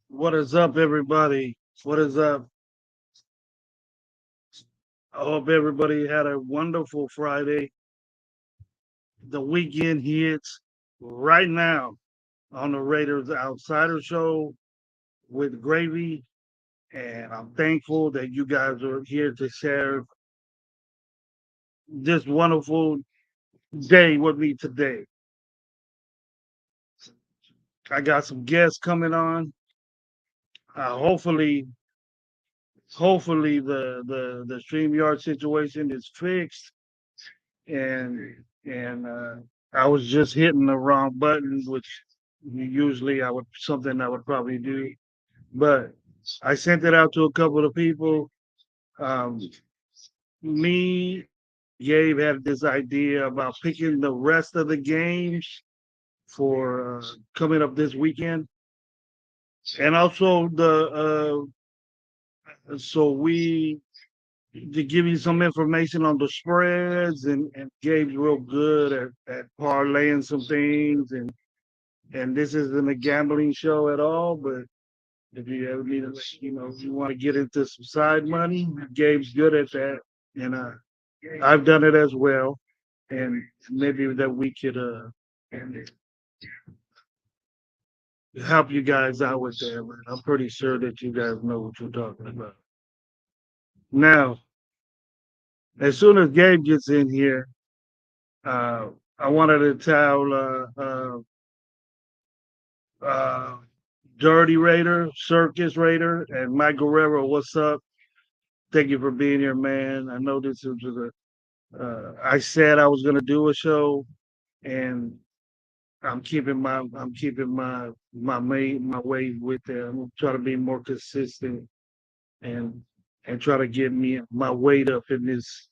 What is up, everybody? What is up? I hope everybody had a wonderful Friday. The weekend hits right now on the Raiders Outsider Show with Gravy. And I'm thankful that you guys are here to share this wonderful day with me today. I got some guests coming on. Hopefully, the StreamYard situation is fixed and I was just hitting the wrong button, which usually I would probably do, but I sent it out to a couple of people. Um, me, Gabe had this idea about picking the rest of the games for coming up this weekend, and also so we to give you some information on the spreads, and Gabe's real good at parlaying some things, and this isn't a gambling show at all, but if you ever need to, you want to get into some side money, Gabe's good at that, and I've done it as well, and maybe that we could help you guys out with that. But I'm pretty sure that you guys know what you're talking about. Now, as soon as Gabe gets in here, uh, I wanted to tell uh, Dirty Raider, Circus Raider, and Mike Guerrero, what's up? Thank you for being here, man. I know this is I said I was gonna do a show, and I'm keeping my way with it. I'm gonna try to be more consistent and try to get me my weight up in this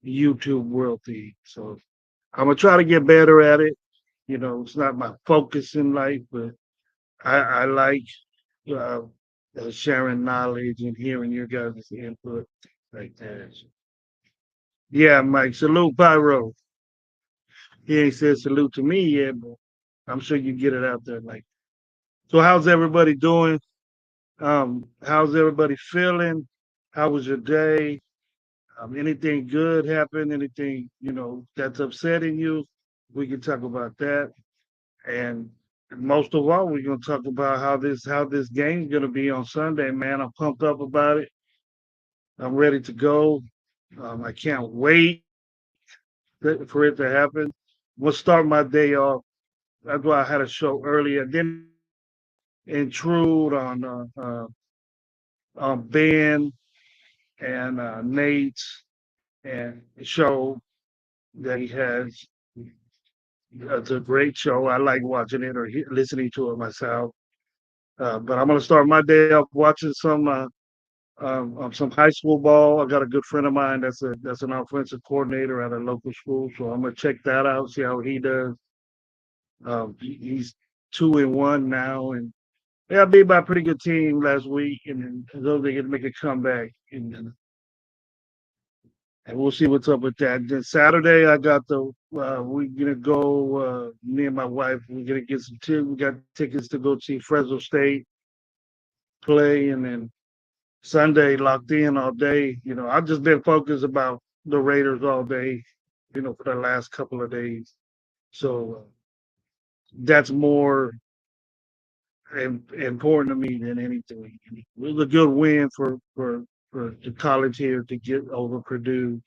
YouTube world thing. So I'm gonna try to get better at it. It's not my focus in life, but I like uh, sharing knowledge and hearing your guys' input like that. Yeah, Mike. Salute, Pyro. He ain't said salute to me yet, but I'm sure you get it out there. Like, so how's everybody doing? How's everybody feeling? How was your day? Anything good happen? Anything that's upsetting you? We can talk about that. And most of all, we're gonna talk about how this game's gonna be on Sunday. Man, I'm pumped up about it. I'm ready to go. I can't wait for it to happen. We'll start my day off. That's why I had a show earlier. Didn't intrude on Ben and Nate's and show that he has. It's a great show. I like watching it or listening to it myself. But I'm gonna start my day off watching some high school ball. I got a good friend of mine that's an offensive coordinator at a local school, so I'm gonna check that out, see how he does. He's 2-1 now, and yeah, beat by a pretty good team last week, and then those they can make a comeback, and we'll see what's up with that. Then Saturday, I got we're gonna go. Me and my wife, we're gonna get some tickets. We got tickets to go see Fresno State play, and then Sunday locked in all day. I've just been focused about the Raiders all day. For the last couple of days, so that's more important to me than anything. It was a good win for the college here to get over Purdue.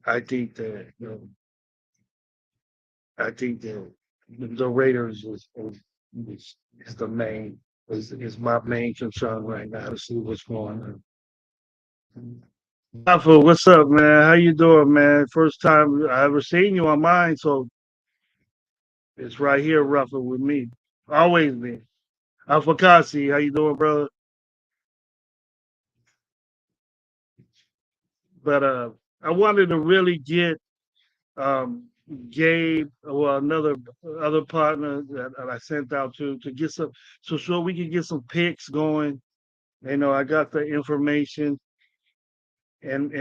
I think that the Raiders is the main is my main concern right now to see what's going on. Rafa, what's up, man? How you doing, man? First time I ever seen you on mine, so it's right here, Rafa, with me. Always been. Alpha Kasi, how you doing, brother? But I wanted to really get um, Gabe, well, another other partner that I sent out to get so we can get some picks going. I got the information, and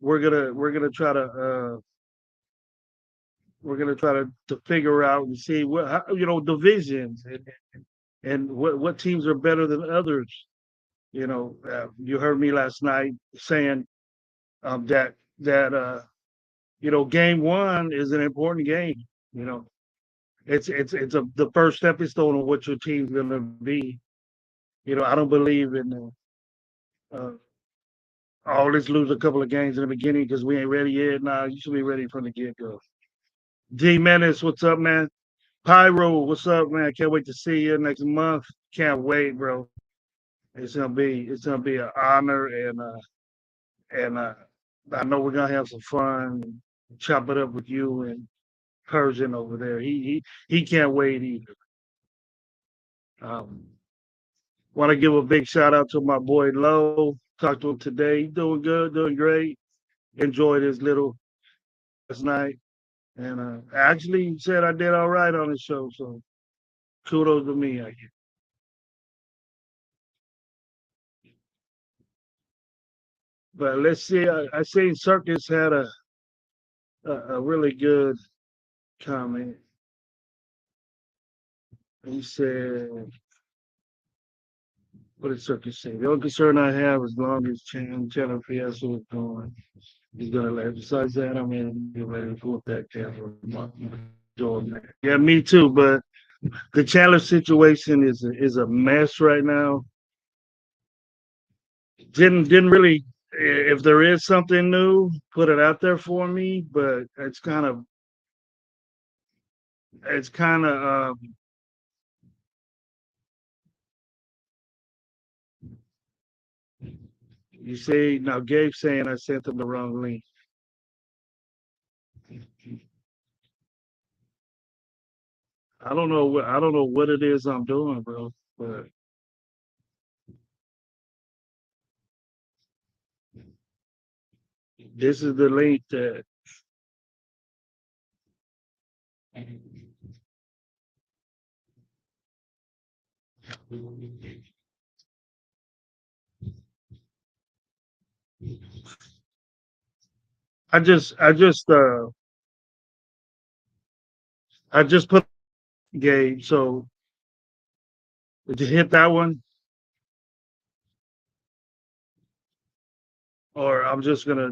we're gonna try to figure out and see divisions and what teams are better than others. You heard me last night saying that game one is an important game. You know, it's the first stepping stone of what your team's gonna be. I don't believe in uh, let's lose a couple of games in the beginning because we ain't ready yet. Nah, you should be ready from the get go. D Menace, what's up, man? Pyro, what's up, man? Can't wait to see you next month. Can't wait, bro. It's gonna be an honor, and I know we're gonna have some fun. Chop it up with you and Persian over there. He can't wait either. Um, Want to give a big shout out to my boy Lowe. Talked to him today. He's doing good, doing great. Enjoyed his little last night, and actually said I did all right on the show. So kudos to me, I guess. But let's see. I seen Circus had a really good comment. He said, "What did Circus say? The only concern I have as long as Channel Fiesta is going, he's gonna let. Besides that, I mean, get ready to put that camera. Yeah, me too. But the Chandler situation is a mess right now. Didn't really. If there is something new, put it out there for me. But it's kind of. You say now Gabe saying I sent him the wrong link. I don't know what it is I'm doing, bro. But this is the link that I just I just uh I just put Gabe. So did you hit that one? Or I'm just gonna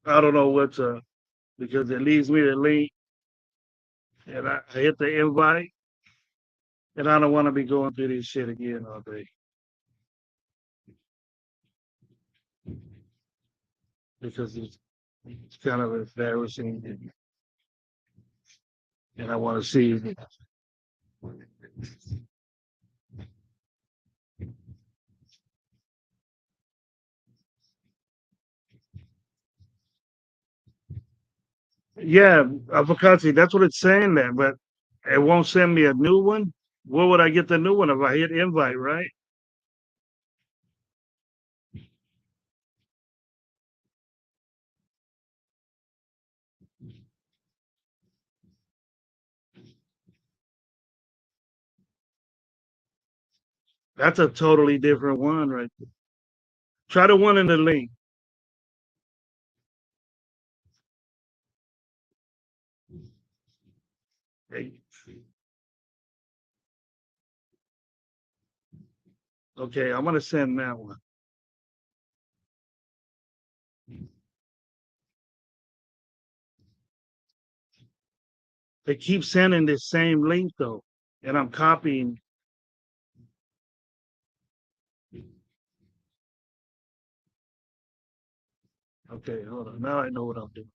I don't know what to because it leaves me the link and I hit the invite and I don't want to be going through this shit again all day because it's kind of embarrassing and I want to see. Yeah, avocado. That's what it's saying there, but it won't send me a new one. Where would I get the new one if I hit invite? Right? That's a totally different one, right? There. Try the one in the link. Hey, okay, I'm gonna send that one. They keep sending this same link though, and I'm copying. Okay, hold on. Now I know what I'm doing.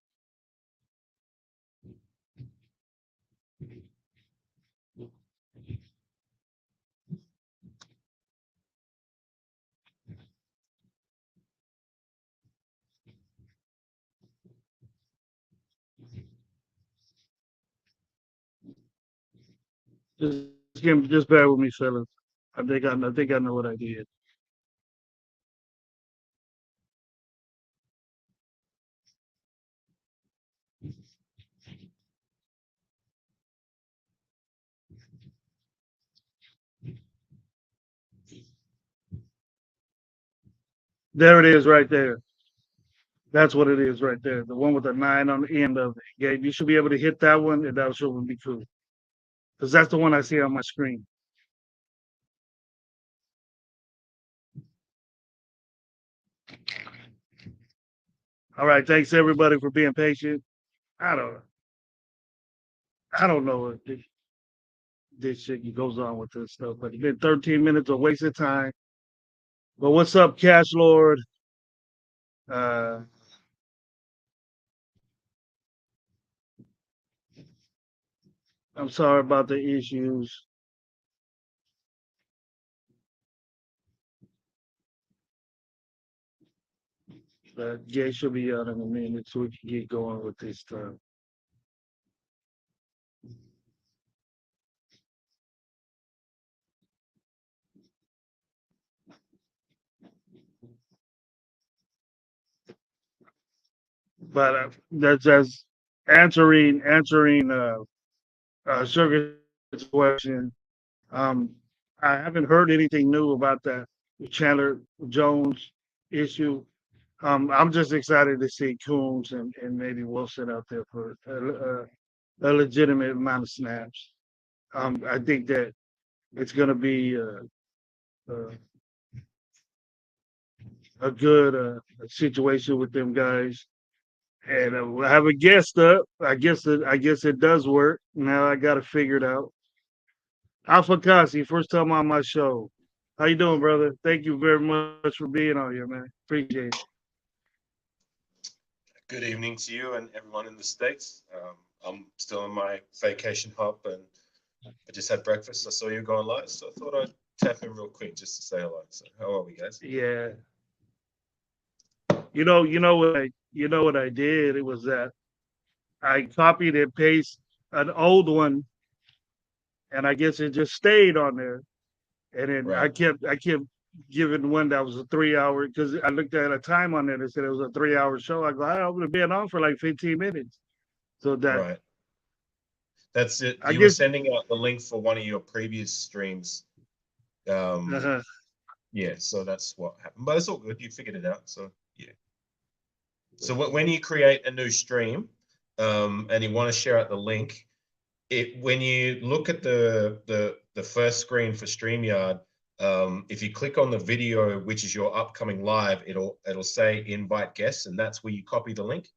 Just just bear with me, fellas. I think I know what I did. There it is, right there. That's what it is, right there. The one with the nine on the end of it. Gabe, you should be able to hit that one, and that should be cool. Because that's the one I see on my screen. All right, thanks everybody for being patient. I don't, I don't know what this shit goes on with this stuff, but it's been 13 minutes of wasted time. But what's up, Cash Lord? Uh, I'm sorry about the issues. Jay should be out in a minute so we can get going with this stuff. But that's just answering Sugar's question. Um, I haven't heard anything new about that Chandler Jones issue. I'm just excited to see Coons and maybe Wilson out there for a legitimate amount of snaps. I think that it's going to be uh, a good situation with them guys. And I have a guest up. I guess it does work. Now I got to figure it out. Alpha Kasi, first time on my show. How you doing, brother? Thank you very much for being on here, man. Appreciate it. Good evening to you and everyone in the States. I'm still in my vacation hop and I just had breakfast. I saw you going live, so I thought I'd tap in real quick just to say hello. So, how are we, guys? Yeah. You know what I did? It was that I copied and pasted an old one, and I guess it just stayed on there. And then I Right, kept I kept giving one that was a 3 hour because I looked at a time on it and said it was a 3 hour show. I go, I would have been on for like 15 minutes. So that right. That's it. I You were guess sending out the link for one of your previous streams. Um, uh, yeah, so that's what happened. But it's all good. You figured it out. So yeah. So when you create a new stream, and you want to share out the link, when you look at the first screen for StreamYard, if you click on the video, which is your upcoming live, it'll say invite guests, and that's where you copy the link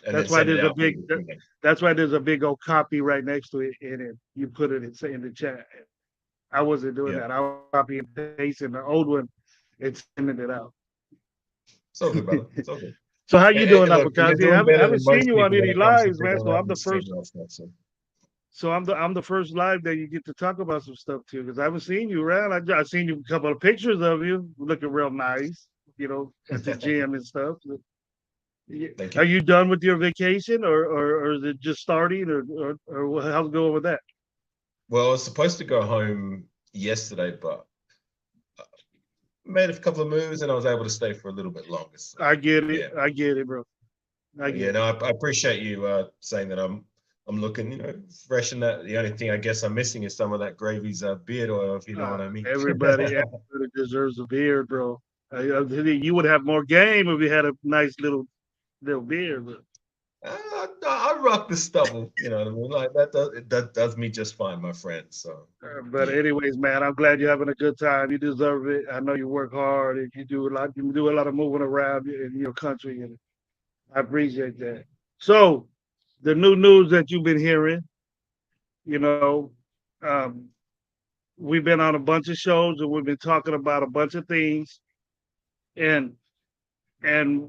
and then that's why send it there's a out big via the email. that's why there's a big old copy right next to it, and it you put it in the chat. I wasn't doing Yeah, that. I was copying and pasting the old one and sending it out. it's all good, brother. It's all good. So how you doing, Look, you're Apakazi? I doing haven't, I better haven't than seen most you on people when any it comes to lives, man. figuring So out I'm new the first. streaming stuff. So So I'm the first live that you get to talk about some stuff too, because I haven't seen you around. I seen you a couple of pictures of you looking real nice, at the gym and stuff. thank Are you. you done with your vacation, or is it just starting, or how's it going with that? Well, I was supposed to go home yesterday, but made a couple of moves and I was able to stay for a little bit longer. So I get it. yeah, I get it, bro. I but yeah, get it. no, I appreciate you saying that I'm looking, fresh. And that the only thing I guess I'm missing is some of that gravy's beard oil, if you know what I mean. Everybody deserves a beard, bro. You would have more game if you had a nice little beard. But, I rock the stubble, you know what I mean. Like that does me just fine, my friend. So but yeah, anyways, man, I'm glad you're having a good time. You deserve it. I know you work hard and you do a lot. You do a lot of moving around in your country, and I appreciate that. So, the new news that you've been hearing, you know, um, we've been on a bunch of shows and we've been talking about a bunch of things, and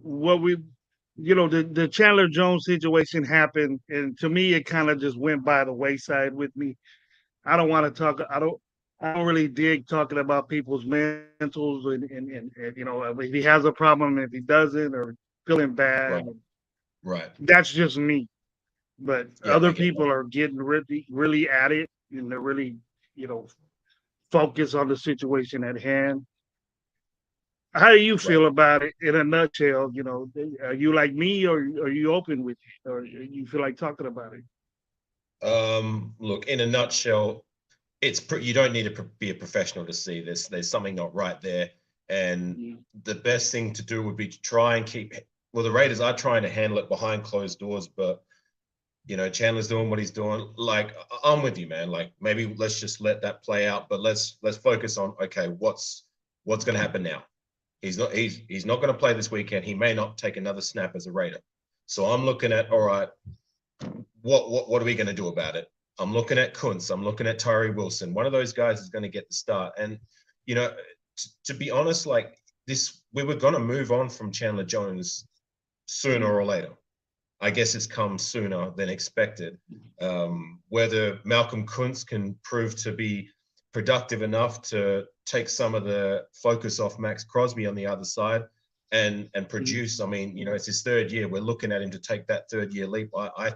what we, the Chandler Jones situation happened, and to me, it kind of just went by the wayside with me. I don't want to talk. I don't really dig talking about people's mentals and if he has a problem, if he doesn't, or feeling bad. right, right. That's just me. But Yeah, other I get that. people are getting really at it, and they're really, you know, focused on the situation at hand. How do you Right. feel about it in a nutshell? Are you like me, or are you open with it, or you feel like talking about it? Look, in a nutshell, you don't need to be a professional to see this. There's something not right there, and Yeah. the best thing to do would be to try and keep. Well, the Raiders are trying to handle it behind closed doors, but Chandler's doing what he's doing. Like I'm with you, man. Like maybe let's just let that play out, but let's focus on okay, what's going to happen now. He's not going to play this weekend. He may not take another snap as a Raider. So I'm looking at all right. What are we going to do about it? I'm looking at Kuntz. I'm looking at Tyree Wilson. One of those guys is going to get the start. And to be honest, like this, we were going to move on from Chandler Jones sooner or later. I guess it's come sooner than expected. Whether Malcolm Kuntz can prove to be productive enough to take some of the focus off Max Crosby on the other side and produce. I mean, it's his third year. We're looking at him to take that third year leap. I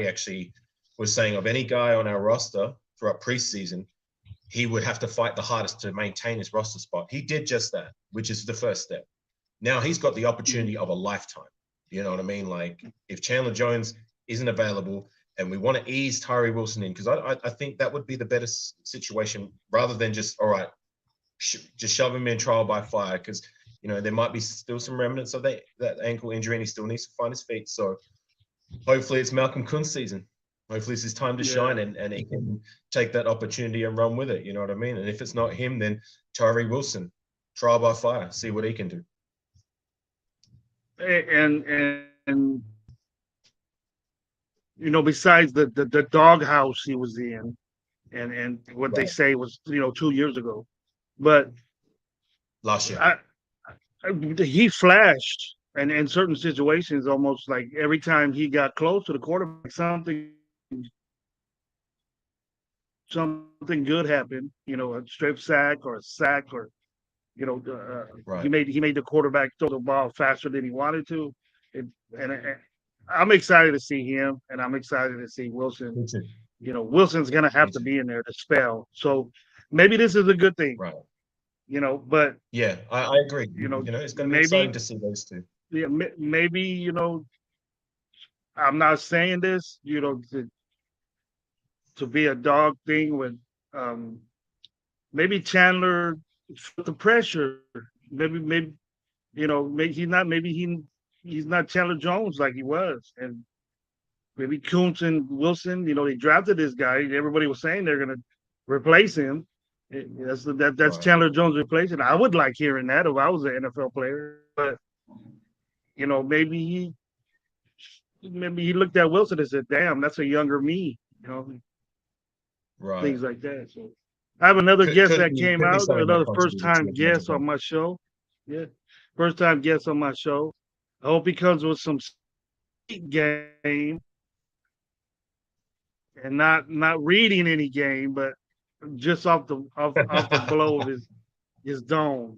actually was saying of any guy on our roster for our preseason, he would have to fight the hardest to maintain his roster spot. He did just that, which is the first step. Now he's got the opportunity of a lifetime. You know what I mean? Like if Chandler Jones isn't available and we want to ease Tyree Wilson in, because I think that would be the better situation rather than just, all right, just shove him in trial by fire, because, there might be still some remnants of that ankle injury and he still needs to find his feet. So hopefully it's Malcolm Kuntz season. Hopefully it's his time to Yeah. shine and he can take that opportunity and run with it. You know what I mean? And if it's not him, then Tyree Wilson, trial by fire, see what he can do. And besides the doghouse he was in, and what they Right. say was 2 years ago, but Last year. I, he flashed, and in certain situations, almost like every time he got close to the quarterback, something good happened. A strip sack or a sack, or He Right. made the quarterback throw the ball faster than he wanted to, and I'm excited to see him, and I'm excited to see Wilson. Me too. Wilson's gonna Me have to too. be in there to spell. So maybe this is a good thing. Right. But Yeah, I agree. It's going to be exciting maybe to see those two. yeah, maybe I'm not saying this, to be a dog thing with um maybe Chandler felt the pressure. Maybe maybe he's not Chandler Jones like he was, and maybe Kuntz and Wilson. They drafted this guy. Everybody was saying they're gonna replace him. That's Right. Chandler Jones replacing. I would like hearing that if I was an NFL player, but maybe he looked at Wilson and said, "Damn, that's a younger me." Right. Things like that. So I have another guest Could that be came could be out, something that another first contributed to time it. You never guest on know. my show. Yeah, first time guest on my show. I hope he comes with some game and not reading any game, but just off the blow of his dome.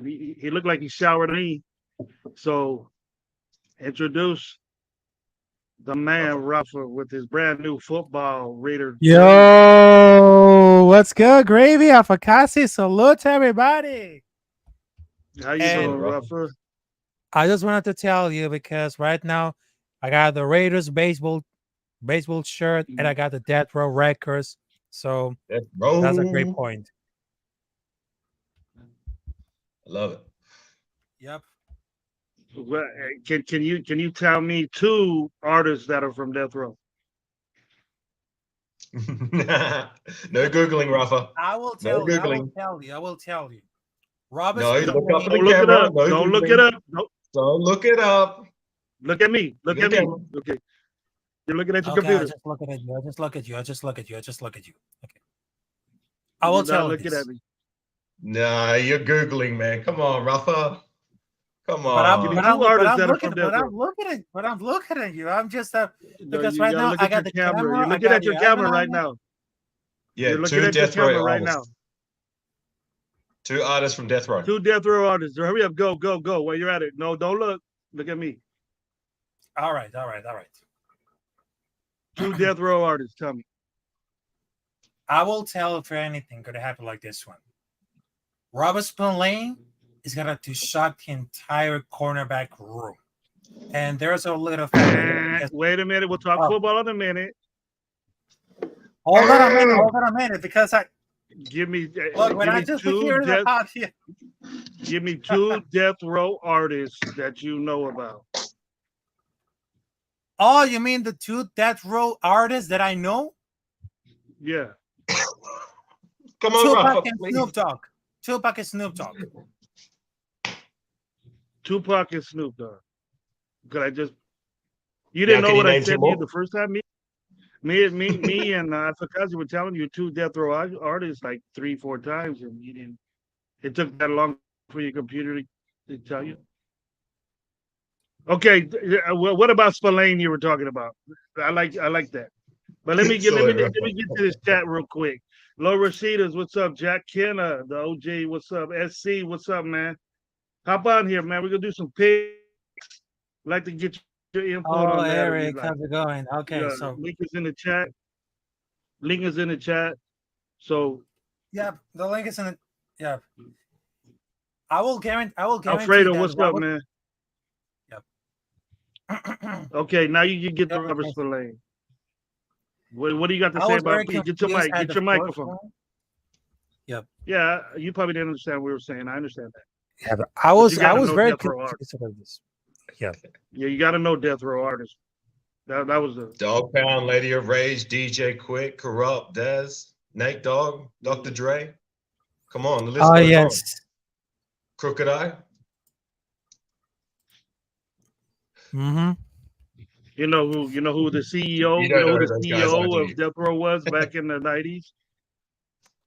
He looked like he showered me. So introduce the man Rafa. Rafa with his brand new football Raider jersey. Yo, what's good, gravy? Afakasi, salute to everybody. How you And doing, Salute, Rafa. Rafa? I just wanted to tell you because right now I got the Raiders baseball shirt and I got the Death Row Records. So Let's that's a great roll. point. I love Yep. Well, can you tell me two artists that are from Death Row? it. No Googling, Rafa. I will No tell you. I will Googling. tell you. I will tell you. Robert No, you look up at Don't the Spillane. look it camera. up. No Don't look it Googling. up. No, Don't look it up. look at me. Look Look at the at me. camera. Okay, you're looking at your Okay, I computer. just look at you. I just look at you. I just look at you. I just look at you. Okay. I You're will not tell you looking at this. me. Nah, you're Googling, man. Come on, Rafa. Come But I'm Give me but on. I'm two but artists I'm that are looking from Death Row. but I'm looking at you. I'm just No, because you right gotta now look I at your got the camera. You're camera. I looking at got your you. I don't camera right know. now. Yeah, You're looking two at your Death Row camera right now. artists. Two artists from Death Row. Two Death Row artists. Hurry up. Go, go, go. While you're at it. No, don't look. Look at me. All right. Two Death Row artists. Tell me. I will tell if anything could happen like this one. Robert Spillane is gonna to shock the entire cornerback room. And there's a little fact that Wait a minute. We'll talk Oh. football in a minute. hold on a minute, because I Give me look when give I me just two hear the death audio. give me two Death Row artists that you know about. Oh, you mean the two Death Row artists that I know? Yeah. Come on, Tupac Rafa, and please. Snoop Dogg. Tupac and Snoop Dogg. Tupac and Snoop Dogg. Could I just you Now, didn't know can you what I name said two to you more? the first time? Me and Afakazi were telling you two Death Row artists like 3-4 times and you didn't it took that long for your computer to tell you. Okay, well, what about Spillane you were talking about? I like that. But let me get Salute, Rafa. to this chat real quick. Low Rashidas, what's up? Jack Kenna, the OG, what's up? SC, what's up, man? Hop on here, man. We're gonna do some picks. Like to get your input Oh, on that if you Eric, like. how's it going? Okay, so Link is in the chat. Link is in the chat. So yeah, the link is in the yeah. I will guarantee Alfredo, that what's up, Robert, man? Yep. Okay, now you can get the Yep, Robert okay. Spillane. What do you got to I say was about very please get your confused mic, at get the your first microphone. one. Yep. Yeah, you probably didn't understand what we were saying. I understand that. Yeah, but you I gotta was know very Death Row confused about this. Yeah. Yeah, you gotta know Death Row artists. That was the Dog Pound, Lady of Rage, DJ Quick, Corrupt, Dez, Nate Dogg, Dr. Dre. Come on, the list Oh goes on. yes. Crooked Eye. Mm-hmm. you know who the CEO, You don't know who who the those guys are, CEO do of you? Death Row was back in the 90s?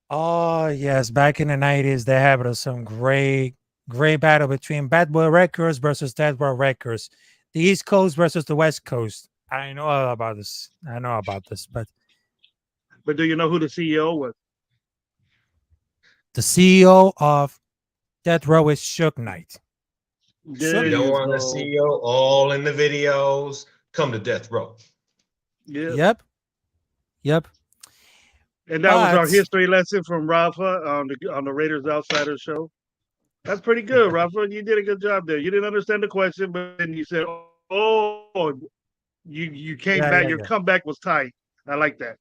Oh yes, back in the 90s, they had some great battle between Bad Boy Records versus Dead Row Records, the East Coast versus the West Coast. I know all about this. I know about this, but But do you know who the CEO was? the CEO of Death Row is Shook Knight. There You don't you want to see go. you all in the videos. Come to Death Row. Yeah. Yep. Yep. And that was our But history lesson from Rafa on the Raiders Outsiders show. That's pretty good, Rafa. You did a good job there. You didn't understand the question, but then you said, "Oh, you came back. Your yeah, comeback was tight." I like that.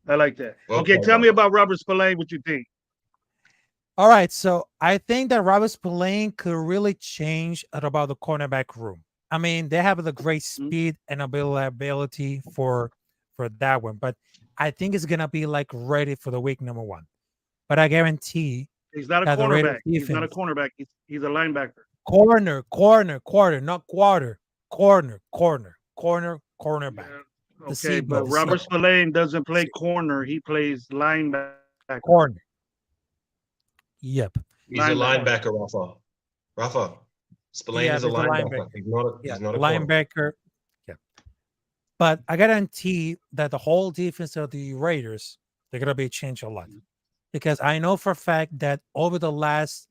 I like that. Okay, Well tell me played, about Rafa. Robert Spillane. What you think? all right, so I think that Robert Spillane could really change at about the cornerback room. I mean, they have the great Hmm? speed and ability for that one, but I think it's gonna be like ready for the week number one. But I guarantee He's not a that the Raiders cornerback. He's not a defense cornerback. He's a linebacker. corner, not quarter, cornerback. Yeah. The Okay, but seatbelt, the Robert seatbelt, Spillane doesn't play see- corner. He plays linebacker. corner. Yep, He's a Linebacker. corner. linebacker, Rafa. Rafa. Spillane Yeah, is a he's a linebacker. linebacker. He's not a, Yeah, he's not a corner. linebacker. Yeah, but I guarantee that the whole defense of the Raiders they're gonna be changed a lot because I know for a fact that over the last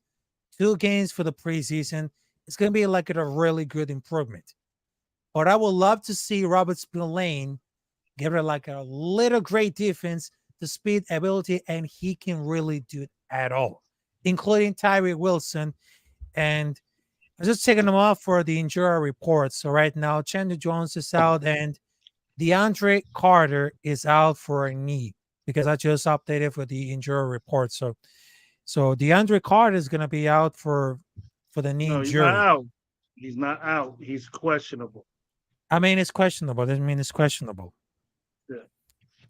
two games for the preseason, it's gonna be like a really good improvement. But I would love to see Robert Spillane give it like a little great defense, the speed, ability, and he can really do it at all, including Tyree Wilson. And I'm just taking them off for the injury report. So right now, Chandler Jones is out and DeAndre Carter is out for a knee because I just updated for the injury report. So DeAndre Carter is going to be out for the knee No, he's not injury. out. He's not out. He's questionable. I mean, it's questionable. Doesn't mean it's questionable. Yeah.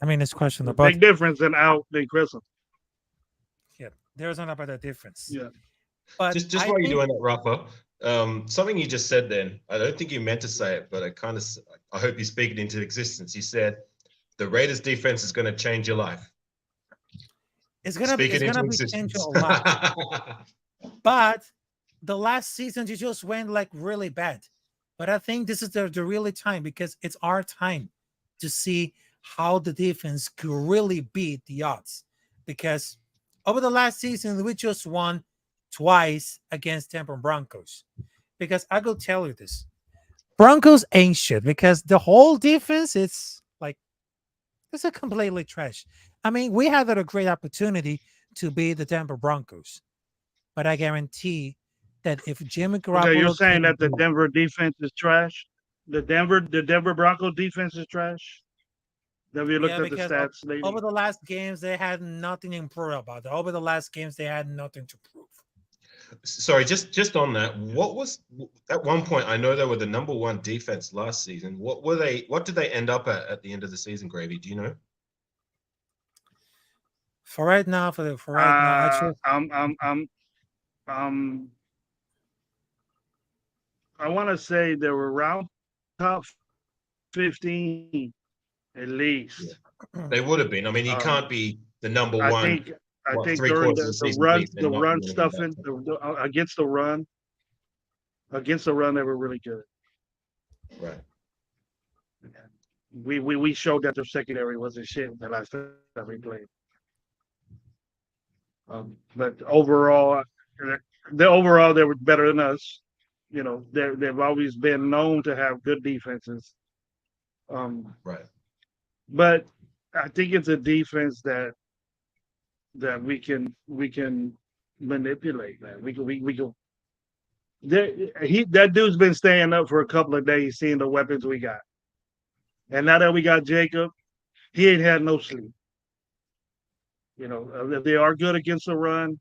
I mean, it's There's a questionable, but big difference in out than Christmas. yeah, there's not about that difference. Yeah. But Just I while you're think doing that, Rafa, something you just said then, I don't think you meant to say it, but I hope you speak it into existence. You said the Raiders defense is going to change your life. Speak it's it into gonna be changing existence. a lot. But the last season you just went like really bad. But I think this is the really time because it's our time to see how the defense could really beat the odds. Because over the last season, we just won twice against Denver Broncos. Because I go tell you this. Broncos ain't shit because the whole defense it's like it's a completely trash. I mean, we had a great opportunity to beat the Denver Broncos, but I guarantee that if Jimmy Okay, you're Garoppolo saying can that the do, Denver defense is trash. The Denver Broncos defense is trash. Have you looked yeah, at the because stats over lately? the last games they had nothing to improve about. It. Over the last games they had nothing to prove. Sorry, just on that, what was at one point? I know they were the number one defense last season. What were they? What did they end up at the end of the season, Gravy? Do you know? For right now, I just Um, I want to say they were around top 15 at Yeah, least. they would have been. I mean, you Um, can't be the number I one, think I what, think three during quarters of the, the the season run deep the and not be run winning a stuffing against the run they were really good. right. We showed that their secondary wasn't shit the last time we played. But overall they were better than us. You know, they've always been known to have good defenses. Um, Right. but I think it's a defense that we can manipulate, man. We can. That dude's been staying up for a couple of days, seeing the weapons we got, and now that we got Jacob, he ain't had no sleep. You know, if they are good against the run,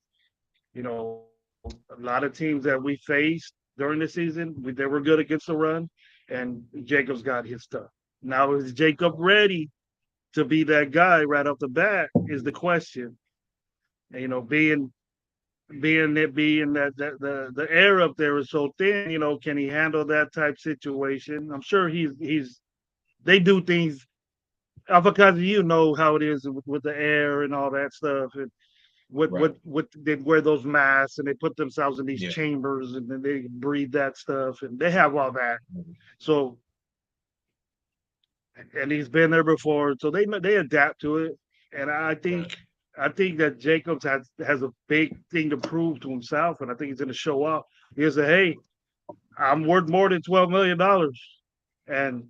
you know, a lot of teams that we faced during the season, they were good against the run, and Jacob's got his stuff. Now, is Jacob ready to be that guy right off the bat? Is the question. And, you know, being that the air up there is so thin, you know, can he handle that type situation? I'm sure he's they do things because you know how it is with the air and all that stuff, and Right. what they wear those masks and they put themselves in these Yeah. chambers and then they breathe that stuff and they have all that. So and he's been there before, so they adapt to it, and I Right. think I think that Jacobs has a big thing to prove to himself, and I think he's going to show up. He'll say, "Hey, I'm worth more than $12 million," and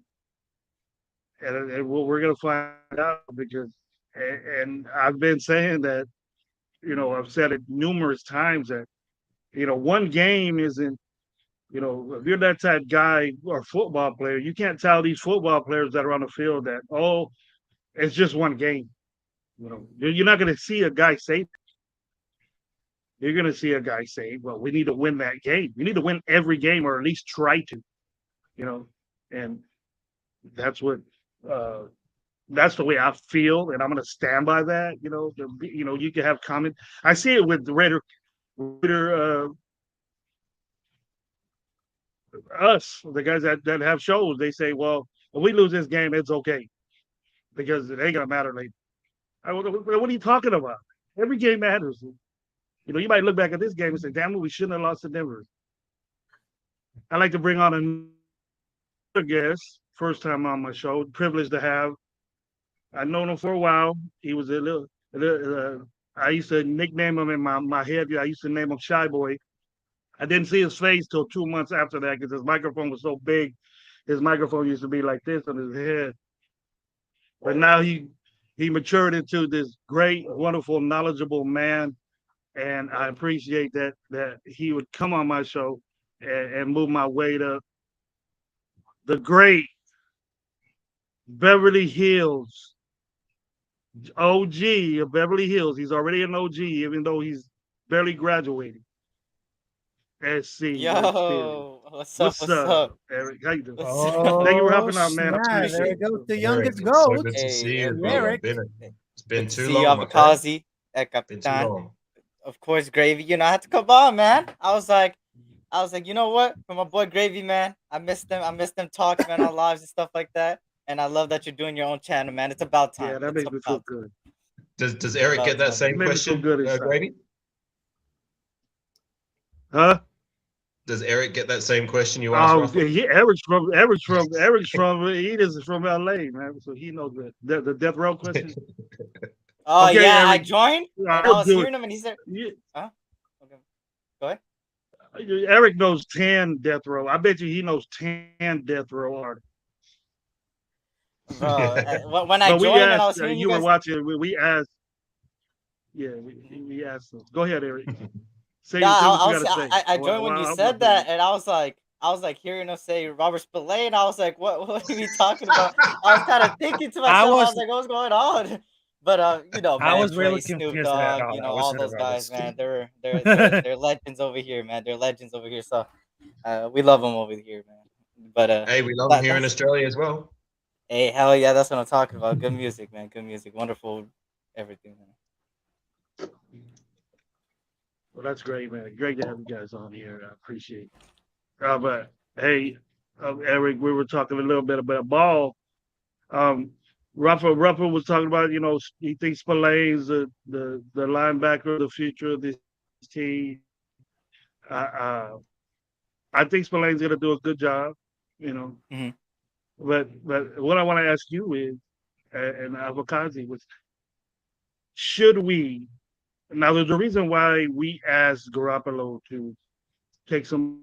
we're going to find out because, and I've been saying that, I've said it numerous times that one game isn't. If you're that type guy or football player, you can't tell these football players that are on the field that, oh, it's just one game. You're not going to see a guy say, you're going to see a guy say, well, we need to win that game. We need to win every game or at least try to, and that's what, uh, that's the way I feel. And I'm going to stand by that. You can have comment. I see it with the Raider, us, the guys that have shows. They say, well, if we lose this game, it's okay because it ain't going to matter later. What are you talking about? Every game matters. You might look back at this game and say, damn it, we shouldn't have lost to Denver. I like to bring on another guest, first time on my show, privileged to have. I've known him for a while. He was I used to nickname him in my head. I used to name him Shy Boy. I didn't see his face till 2 months after that because his microphone was so big. His microphone used to be like this on his head. But now he matured into this great, wonderful, knowledgeable man. And I appreciate that he would come on my show and move my weight up. The great Beverly Hills OG of Beverly Hills. He's already an OG, even though he's barely graduating. SC. Yo, what's up? Eric? How you doing? Oh, Thank you for helping out, man. I snap. There appreciate goes it. the Eric, youngest it's so goat. good to see you, Hey, brother. Eric. It's been Good to too see you, long, my friend. Abakazi, Been too Capitan. long. Of course, Gravy. I had to come on, man. I was like, you know what? For my boy Gravy, man, I missed them. I missed them talking, man, on lives and stuff like that. And I love that you're doing your own channel, man. It's about time. Yeah, that It's makes me feel about time. good. Does Eric get that same Made me feel question, good inside. Grady? Huh? Does Eric get that same question you asked, Oh, Rafa? Eric's he is from LA, man. So he knows the death row question. Oh, Okay, yeah, I Eric. joined and I I'll was do hearing it. him and he said, Yeah, huh? Okay. Go ahead. Eric knows 10 death row. I bet you he knows 10 death row artists. Bro, when I But we joined and I asked, was hearing you you were guys. watching, we asked, yeah, we asked them. Go ahead, Eric. Say Nah, what you I was got to say. I joined when you said that, and I was like hearing him say Robert Spillane, and I was like, what are you talking about? I was kind of thinking to myself, I was like, what's going on? But I man, was really Dre, Snoop confused at Dogg, all. I all wasn't those about guys, this. man, they're legends over here, man. They're legends over here. So we love them over here, man. But Hey, we love him here in Australia as well. hey, hell yeah, that's what I'm talking about. Good music, man. Good music, wonderful, everything, man. Well, that's great, man. Great to have you guys on here. I appreciate it. But hey, Eric, we were talking a little bit about ball. Rafa was talking about, he thinks Spillane's the linebacker of the future of this team. Uh, I think Spillane's going to do a good job, Mhm. But what I want to ask you is, and Avocazzi was, should we? Now, there's a reason why we asked Garoppolo to take some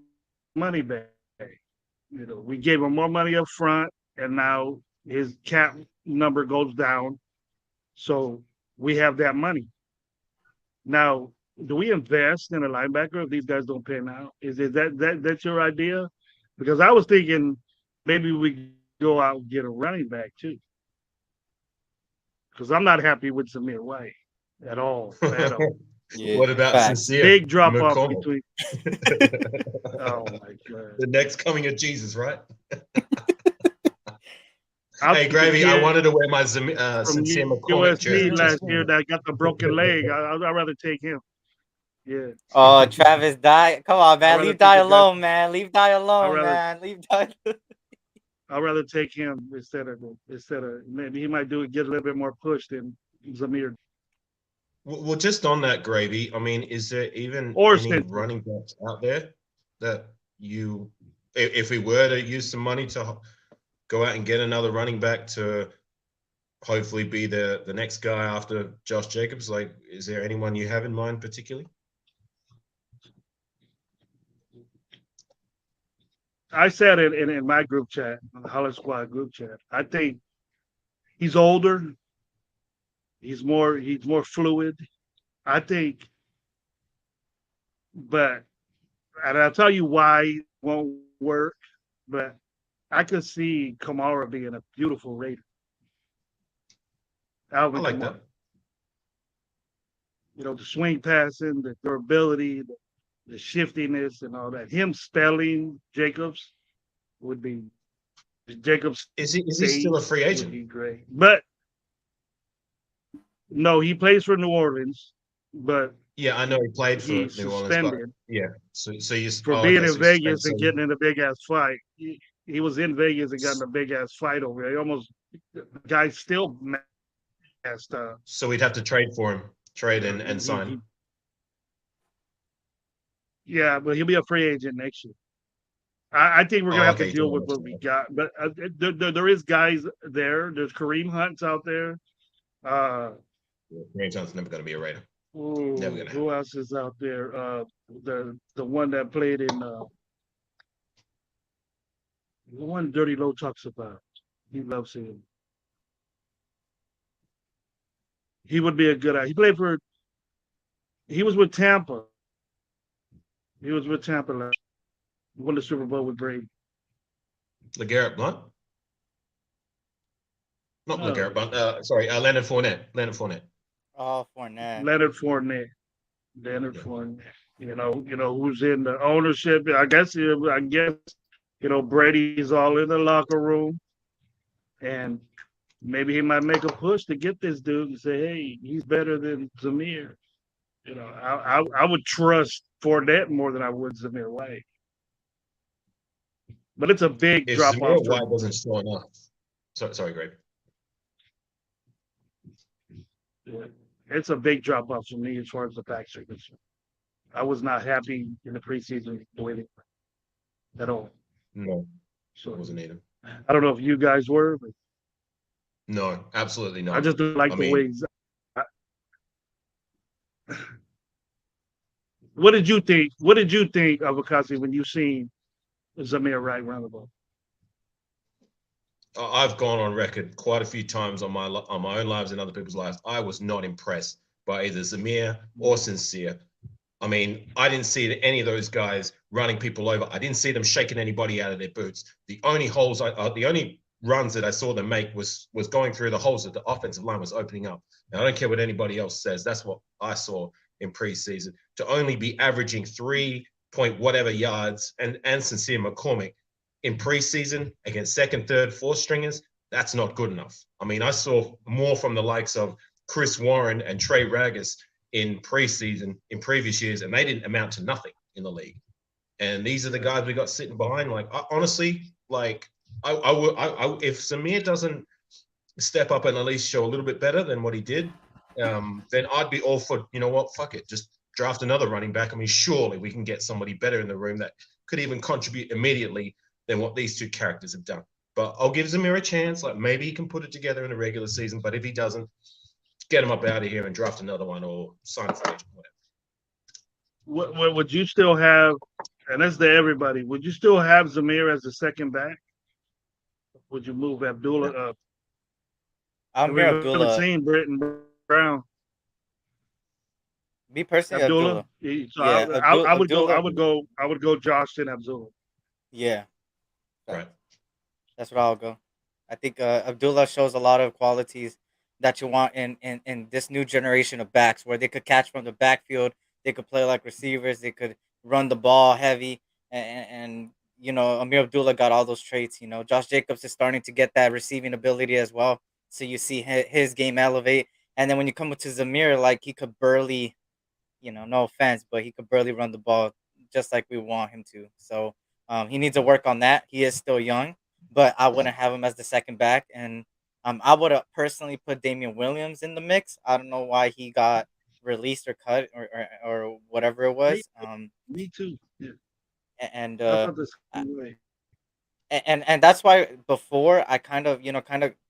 money back. We gave him more money up front, and now his cap number goes down. So we have that money. Now, do we invest in a linebacker if these guys don't pan out? Is that's your idea? Because I was thinking maybe we go out and get a running back too. Because I'm not happy with Samir White at all. At all. Yeah, What about facts. Sincere? Big drop off McConnell? between. Oh my god. The next coming of Jesus, right? I'll Hey, keep Gravy, it I here wanted to wear my from Sincere McCormick jersey. USC last year that got the broken leg. I'd rather take him. Yeah. Oh, Travis Dye. Come on, man. rather Leave take Dye the guy- alone, man. Leave Dye alone, rather- man. Leave Dye. I'd rather take him instead of maybe he might get a little bit more push than Zamir. Well, just on that, Gravy, I mean, is there even Or any Spencer. running backs out there that you, if we were to use some money to go out and get another running back to hopefully be the next guy after Josh Jacobs? Like, is there anyone you have in mind particularly? I said it in my group chat, the Holler Squad group chat. I think he's older. He's more fluid. I think, but and I'll tell you why it won't work. But I could see Kamara being a beautiful Raider. I Alvin like Kamara. that. The swing passing, the durability, the shiftiness, and all that. Him spelling Jacobs would be Jacobs Is he still a stays free would agent? be great. But no, he plays for New Orleans, but Yeah, I know he played for he's New Orleans, but suspended yeah. So you for being okay? in So you suspended. Vegas So and getting in a big ass fight. He was in Vegas and got in a big ass fight over there. The guy still messed up. so we'd have to trade for him, trade and sign. Yeah, but he'll be a free agent next year. I think we're gonna Oh, have to okay. deal with what we Okay. got. But there is guys there. There's Kareem Hunt's out there. Kareem Hunt's never going to be a Raider. Never going to Who happen. else is out there? The one that played in the one Dirty Low talks about. He loves him. He would be a good. He played for. He was with Tampa. He was with Tampa last. Won the Super Bowl with Brady. LeGarrette Blunt, not No, LeGarrette Blunt. Sorry, Leonard Fournette. Leonard Fournette. Oh, Fournette. Leonard Fournette. Leonard Yeah. Fournette. Who's in the ownership? I guess. Brady's all in the locker room, and maybe he might make a push to get this dude and say, "Hey, he's better than Zamir." I would trust Fournette more than I would Zamir White, but it's a big If drop off Zamir for White doesn't show enough, sorry, Greg. it's a big drop off for me as far as the backs are concerned. I was not happy in the preseason the way they played at all. No, So wasn't needed. I don't know if you guys were, but No, absolutely not. I just don't like I the mean, way. What did you think? What did you think of Akasi when you seen Zamir Wright run the ball? I've gone on record quite a few times on my own lives and other people's lives. I was not impressed by either Zamir or Sincere. I mean, I didn't see any of those guys running people over. I didn't see them shaking anybody out of their boots. The only runs that I saw them make was going through the holes that the offensive line was opening up. And I don't care what anybody else says. That's what I saw in preseason. To only be averaging 3 point whatever yards and Sincere McCormick in preseason against second, third, fourth stringers, that's not good enough. I mean, I saw more from the likes of Chris Warren and Trey Ragas in preseason in previous years, and they didn't amount to nothing in the league. And these are the guys we got sitting behind. Like, honestly, like if Samir doesn't step up and at least show a little bit better than what he did, then I'd be all for, you know what, fuck it, just draft another running back. I mean, surely we can get somebody better in the room that could even contribute immediately than what these two characters have done. But I'll give Zamir a chance. Like, maybe he can put it together in the regular season. But if he doesn't, get him up out of here and draft another one or sign a free agent, whatever. What would you still have? And that's to everybody. Would you still have Zamir as the second back? Would you move Abdullah up? Amir We've never Abdullah. seen Britton Brown. Me personally, Abdullah. Abdullah. So Yeah, I would go. Abdullah. I would go Josh and Abdullah. Yeah, Right. that's what I'll go. I think Abdullah shows a lot of qualities that you want in this new generation of backs, where they could catch from the backfield, they could play like receivers, they could run the ball heavy, and Amir Abdullah got all those traits. Josh Jacobs is starting to get that receiving ability as well, so you see his game elevate. And then when you come to Zamir, like he could barely, no offense, but he could barely run the ball just like we want him to. So he needs to work on that. He is still young, but I wouldn't have him as the second back. And I would have personally put Damian Williams in the mix. I don't know why he got released or cut or whatever it was. Me too. Yeah. And I thought the same way. and that's why before I kind of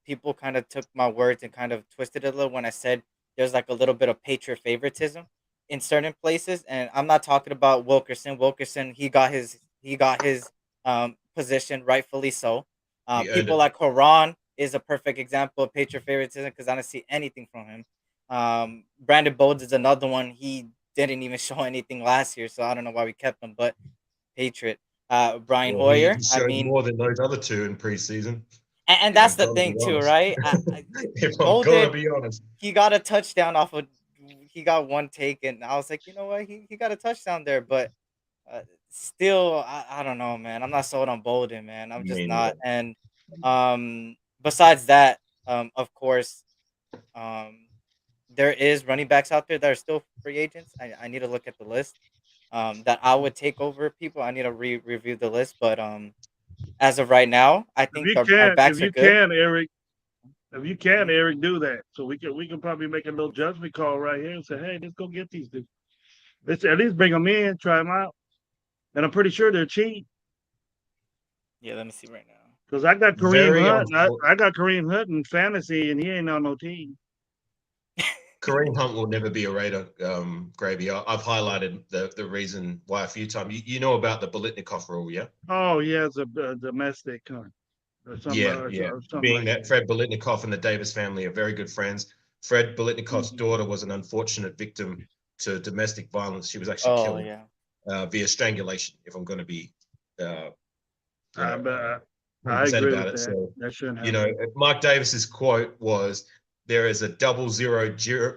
people kind of took my words and kind of twisted it a little when I said there's like a little bit of Patriot favoritism in certain places, and I'm not talking about Wilkerson. Wilkerson, he got his position rightfully so. He earned People it. like Haran is a perfect example of Patriot favoritism because I don't see anything from him. Brandon Bodes is another one. He didn't even show anything last year, so I don't know why we kept him. But Patriot. Brian Well, he Hoyer. I showed mean, more than those other two in preseason. and If that's I'm the gonna thing be too, honest. right? If I'm gonna Bolden, be honest. he got a touchdown off of. He got one take, and I was like, you know what? He got a touchdown there, but uh, still, I don't know, man. I'm not sold on Bolden, man. I'm just Me not. neither. And besides that, of course, um, there is running backs out there that are still free agents. I need to look at the list. That I would take over people. I need to review the list, but as of right now, I If think you our can, if backs are you good. can, Eric, if you can, Mhm. Eric, do that. So we can probably make a little judgment call right here and say, hey, let's go get these dudes. Let's at least bring them in, try them out, and I'm pretty sure they're cheap Yeah, let me see right now. because I got Kareem Very Hunt. unfortunate. I got Kareem Hunt in fantasy, and he ain't on no team. Kareem Hunt will never be a Raider, Gravy. I've highlighted the reason why a few times. You know about the Bolitnikov rule, yeah? Oh, he has a domestic hunt or something, Yeah, yeah. or something Being like that that. Fred Bolitnikov and the Davis family are very good friends. Fred Bolitnikov's Mhm. daughter was an unfortunate victim to domestic violence. She was actually Oh killed yeah. via strangulation, if I'm going to be, uh, you I, know, bet- I 100% agree about with it. that. So, That shouldn't you know, happen. Mark Davis's quote was, "There is a 00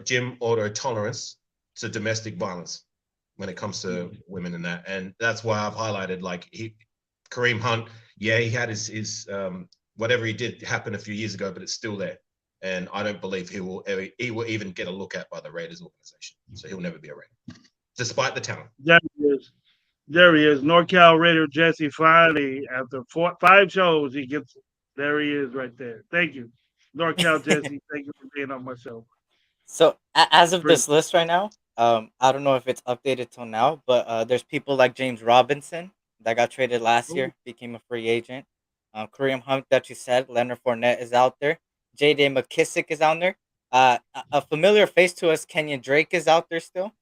Jim auto tolerance to domestic violence when it comes to women and that." And that's why I've highlighted like Kareem Hunt. Yeah, he had his whatever he did happen a few years ago, but it's still there. And I don't believe he will even get a look at by the Raiders organization. So he'll never be a Raider, despite the talent. There he is. There he is. NorCal Raider Jesse finally, after 5 shows, he gets. There he is, right there. Thank you, NorCal Jesse. Thank you for being on my show. So as of Great. this list right now, I don't know if it's updated till now, but there's people like James Robinson that got traded last Ooh, year, became a free agent. Kareem Hunt that you said, Leonard Fournette is out there. J.D. McKissick is out there. A familiar face to us, Kenyon Drake is out there still.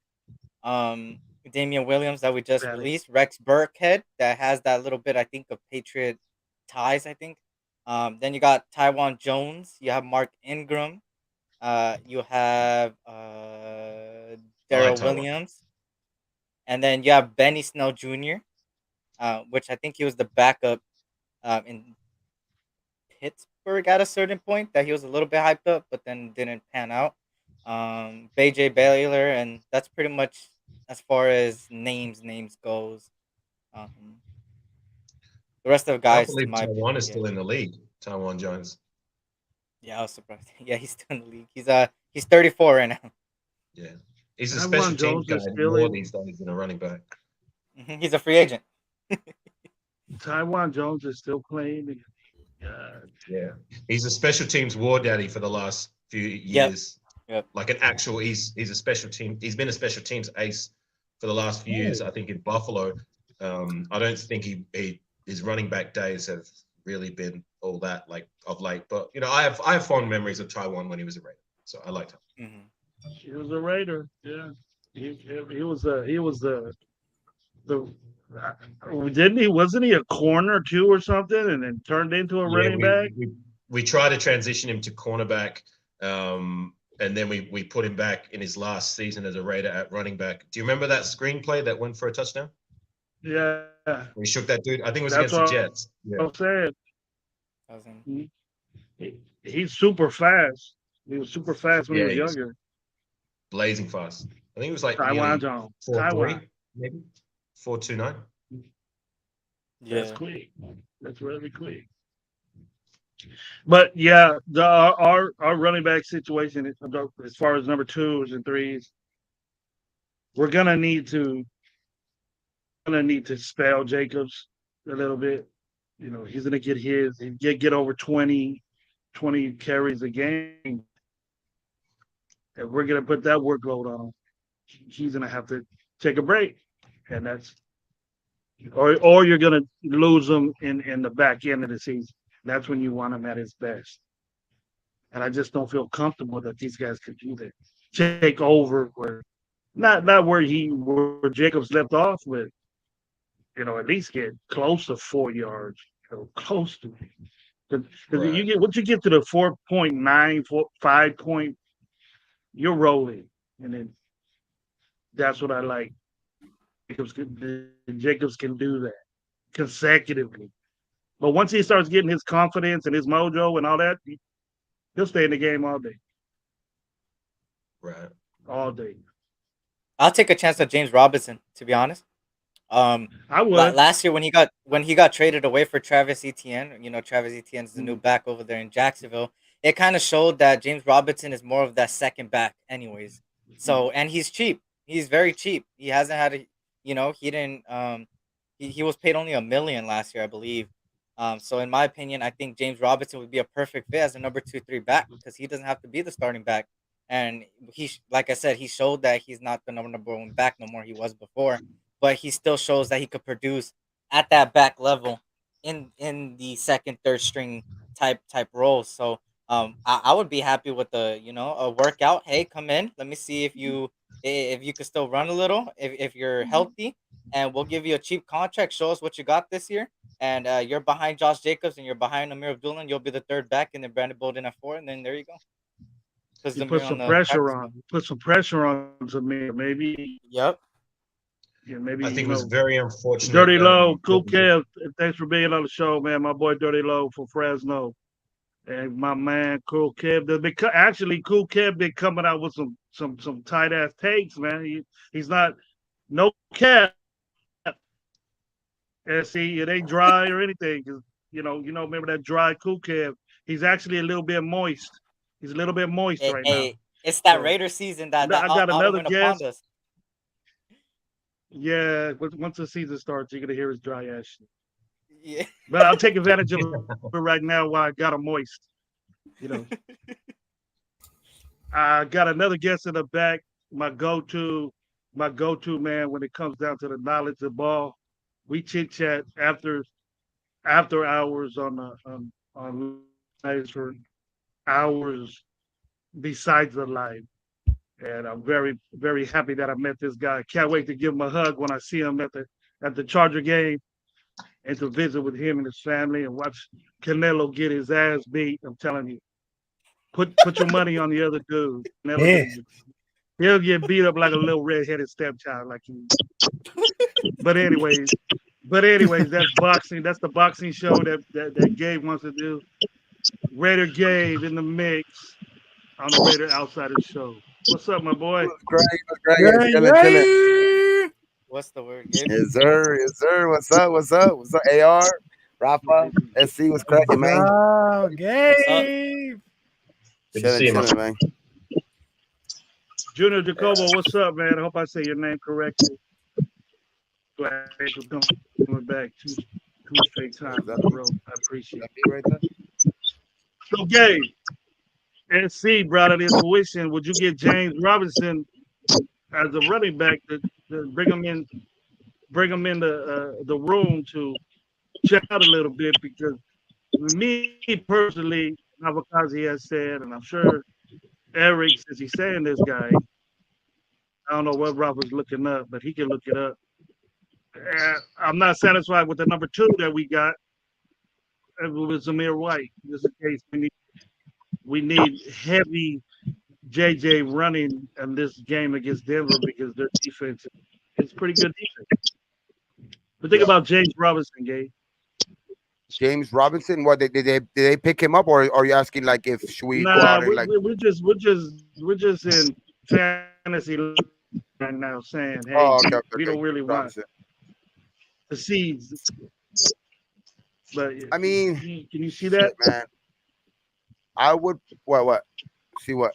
Um, Damian Williams that we just got it. released. Rex Burkhead that has that little bit, I think, of Patriot ties. I think. Then you got Taiwan Jones. You have Mark Ingram. You have I like Daryl Taiwan. Williams, and then you have Benny Snell Jr., which I think he was the backup in Pittsburgh at a certain point. That he was a little bit hyped up, but then didn't pan out. BJ Baylor, and that's pretty much as far as names goes. Um, the rest of the I guys, to believe my Taiwan is yeah, still in the league. Taiwan Jones. yeah, I was surprised. Yeah, he's still in the league. He's 34 right now. Yeah. He's a special Taiwan teams Jones guy is still more in. these days than a running back. He's a free agent. Taiwan Jones is still playing. God. Yeah. He's a special teams war daddy for the last few Yep, years. yep. Like an actual, he's a special team. He's been a special teams ace for the last few years. I think in Buffalo, I don't think his running back days have really been all that like of late. But you know, I have fond memories of Taiwan when he was a Raider, so I liked him. Hmm. He was a Raider. Yeah, he was the didn't he wasn't he a corner too or something and then turned into a Yeah, running back? we tried to transition him to cornerback, and then we put him back in his last season as a Raider at running back. Do you remember that screenplay that went for a touchdown? Yeah, We shook that dude. I think it was that's against the what Jets. Yeah, I'm saying. Thousand. He's super fast. He was super fast when he yeah, was he's younger. blazing fast. I think it was like Taiwan nearly Jones. 4.3, Taiwan. maybe 4.29. That's Yeah. quick. That's really quick. But yeah, our running back situation as far as number twos and threes, we're gonna need to spell Jacobs a little bit. You know, he's gonna get his get over 20 carries a game. And we're gonna put that workload on him. He's gonna have to take a break. And or you're gonna lose him in the back end of the season. That's when you want him at his best. And I just don't feel comfortable that these guys could do that. Take over where not where Jacobs left off with, at least get close to 4 yards, close to it. Because Right. you get once you get to the 4.9, 5 point, you're rolling, and then that's what I like. Jacobs can do that consecutively. But once he starts getting his confidence and his mojo and all that, he'll stay in the game Right. all day. I'll take a chance on James Robinson, to be honest. Um, I would. last year when he got traded away for Travis Etienne, Travis Etienne's the new Mm, back over there in Jacksonville. It kind of showed that James Robinson is more of that second back, anyways. So and he's cheap. He's very cheap. He hasn't had he didn't he was paid only 1 million last year, I believe. So in my opinion, I think James Robinson would be a perfect fit as a number 2, 3 back because he doesn't have to be the starting back. And like I said, he showed that he's not the number one back no more. He was before, but he still shows that he could produce at that back level in the second, third string type roles. So I would be happy with a workout. Hey, come in. Let me see if you could still run a little, if you're healthy, and we'll give you a cheap contract. Show us what you got this year. And you're behind Josh Jacobs and you're behind Amir Abdullah, and you'll be the third back, and then Brandon Bolden at 4, and then there you go. Because you put Amir on some the pressure practice on. squad. Put some pressure on Zamir. Maybe, Yep. yeah, maybe I think it was very Dirty unfortunate. Low, Cool Bolton Kev. Thanks for being on the show, man. My boy Dirty Low from Fresno, and my man Cool Kev. Actually, Cool Kev been coming out with some tight ass takes, man. He's not no cap. And see, it ain't dry or anything. 'Cause, remember that dry Cool Kev. He's actually a little bit moist. He's a little bit moist right now. It's that So Raider season that I that got autumn another went upon guest. us. Yeah, once the season starts, you're gonna hear his dry ass shit. Yeah. But I'll take advantage of it right now while I got him moist. You know, I got another guest in the back. My go-to, my go-to man when it comes down to the knowledge of ball. We chit chat after hours on nights for hours besides the live. And I'm very, very happy that I met this guy. Can't wait to give him a hug when I see him at the Charger game and to visit with him and his family and watch Canelo get his ass beat. I'm telling you, put your money on the other dude. Yeah. He'll get beat up like a little redheaded stepchild, like he. But anyways, that's boxing. That's the boxing show that Gabe wants to do. Raider Gabe in the mix on the Raider Outsiders show. What's up, my boy? What's great? Yeah, Chilling. yeah. What's the word, Gabe? Yes, sir. Yes, sir. What's up? What's up? What's up, AR? Rafa? SC, what's cracking, man? Oh, What's up? Gabe. Good to see Chilling, you, man. Junior Jacobo, what's up, man? I hope I say your name correctly. Glad for coming back two straight times in a row. I appreciate That it. me right there? So, Gabe, SC brought it into fruition. Would you get James Robinson as a running back to bring him in the room to check out a little bit? Because me personally, Avakazi has said, and I'm sure Eric, since he's saying this guy, I don't know what Rafa's looking up, but he can look it up. I'm not satisfied with the number 2 that we got with Zamir White. In this case, we need heavy JJ running in this game against Denver because their defense is pretty good defense. But think Yeah. about James Robinson, Gabe. James Robinson. What did they pick him up, or are you asking like if should we go Nah, out and like? we're just in fantasy right now saying, hey, Oh, okay, we don't really want Robinson. the seeds. But I mean, can you see that? shit, man. I would what? See what?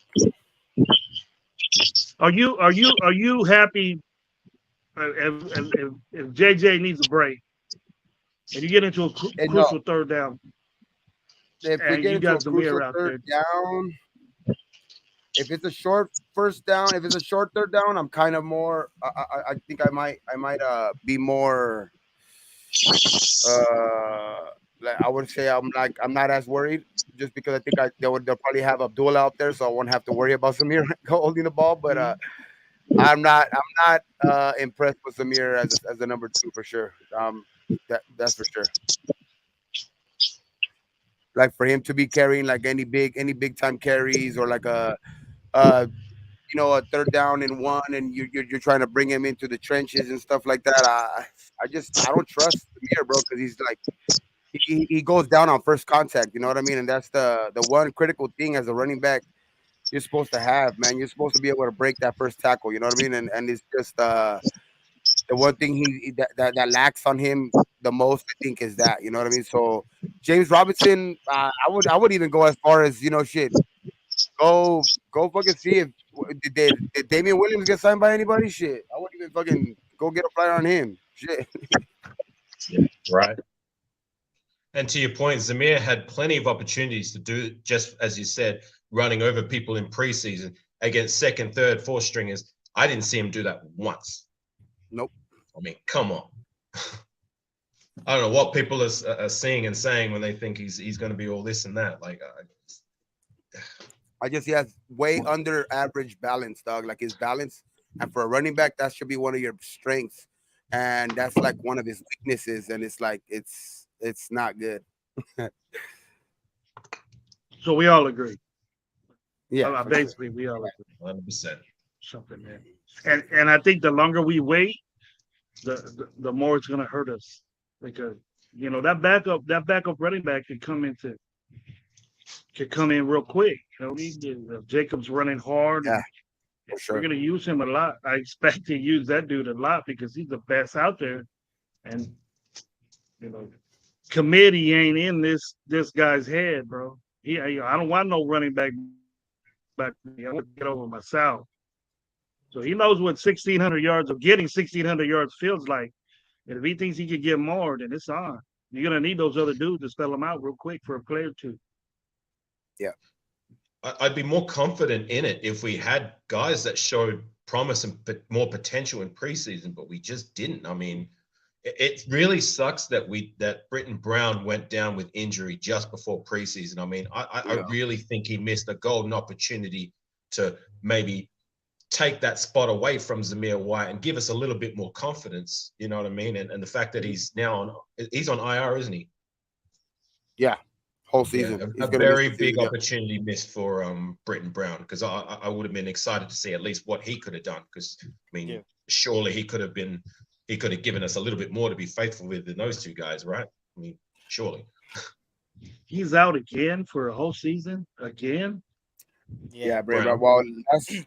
Are you happy if JJ needs a break and you get into a And no, crucial third down if we and get you into a got crucial Zamir out third there? down, if it's a short first down, if it's a short third down, I'm kind of more. I think I might be more Like I would say I'm not as worried just because I think they'll probably have Abdul out there, so I won't have to worry about Samir holding the ball. But I'm not impressed with Samir as the number two for sure. That's for sure. Like for him to be carrying like any big time carries or like a third down and one, and you're trying to bring him into the trenches and stuff like that. I don't trust Samir, bro, because he's like he goes down on first contact. You know what I mean? And that's the one critical thing as a running back you're supposed to have, man. You're supposed to be able to break that first tackle. You know what I mean? And it's just the one thing that lacks on him the most, I think, is that. You know what I mean? So James Robinson, I would even go as far as shit. Go fucking see if did Damian Williams get signed by anybody? Shit, I wouldn't even fucking go get a flyer on him. Shit. Yeah, right. And to your point, Zamir had plenty of opportunities to do just as you said, running over people in preseason against second, third, fourth stringers. I didn't see him do that once. Nope. I mean, come on. I don't know what people are seeing and saying when they think he's going to be all this and that. Like, I guess he has way under average balance, dog. Like his balance, and for a running back, that should be one of your strengths, and that's like one of his weaknesses. And it's like it's not good. So we all agree. Yeah, for sure. Basically, we all agree 100%. something, man. And I think the longer we wait, the more it's gonna hurt us because that backup running back could come in real quick. You know, Jacobs running hard, Yeah, and for we're sure. gonna use him a lot. I expect to use that dude a lot because he's the best out there, and you know, committee ain't in this guy's head, bro. I don't want no running back. I want to get over myself. So he knows what 1,600 yards of getting 1,600 yards feels like. And if he thinks he could get more, then it's on. You're gonna need those other dudes to spell them out real quick for a play or two. Yeah, I'd be more confident in it if we had guys that showed promise and more potential in preseason, but we just didn't. I mean, it really sucks that Britton Brown went down with injury just before preseason. I mean, I yeah, really think he missed a golden opportunity to maybe take that spot away from Zamir White and give us a little bit more confidence. You know what I mean? And the fact that he's on IR, isn't he? yeah. Whole Yeah, season, a he's gonna miss very the season. big Yeah, opportunity missed for Britton Brown because I would have been excited to see at least what he could have done because I Yeah. mean surely he could have given us a little bit more to be faithful with than those two guys, right? I mean, surely. He's out again for a whole season again. Yeah. yeah, Brave. Brown. Well,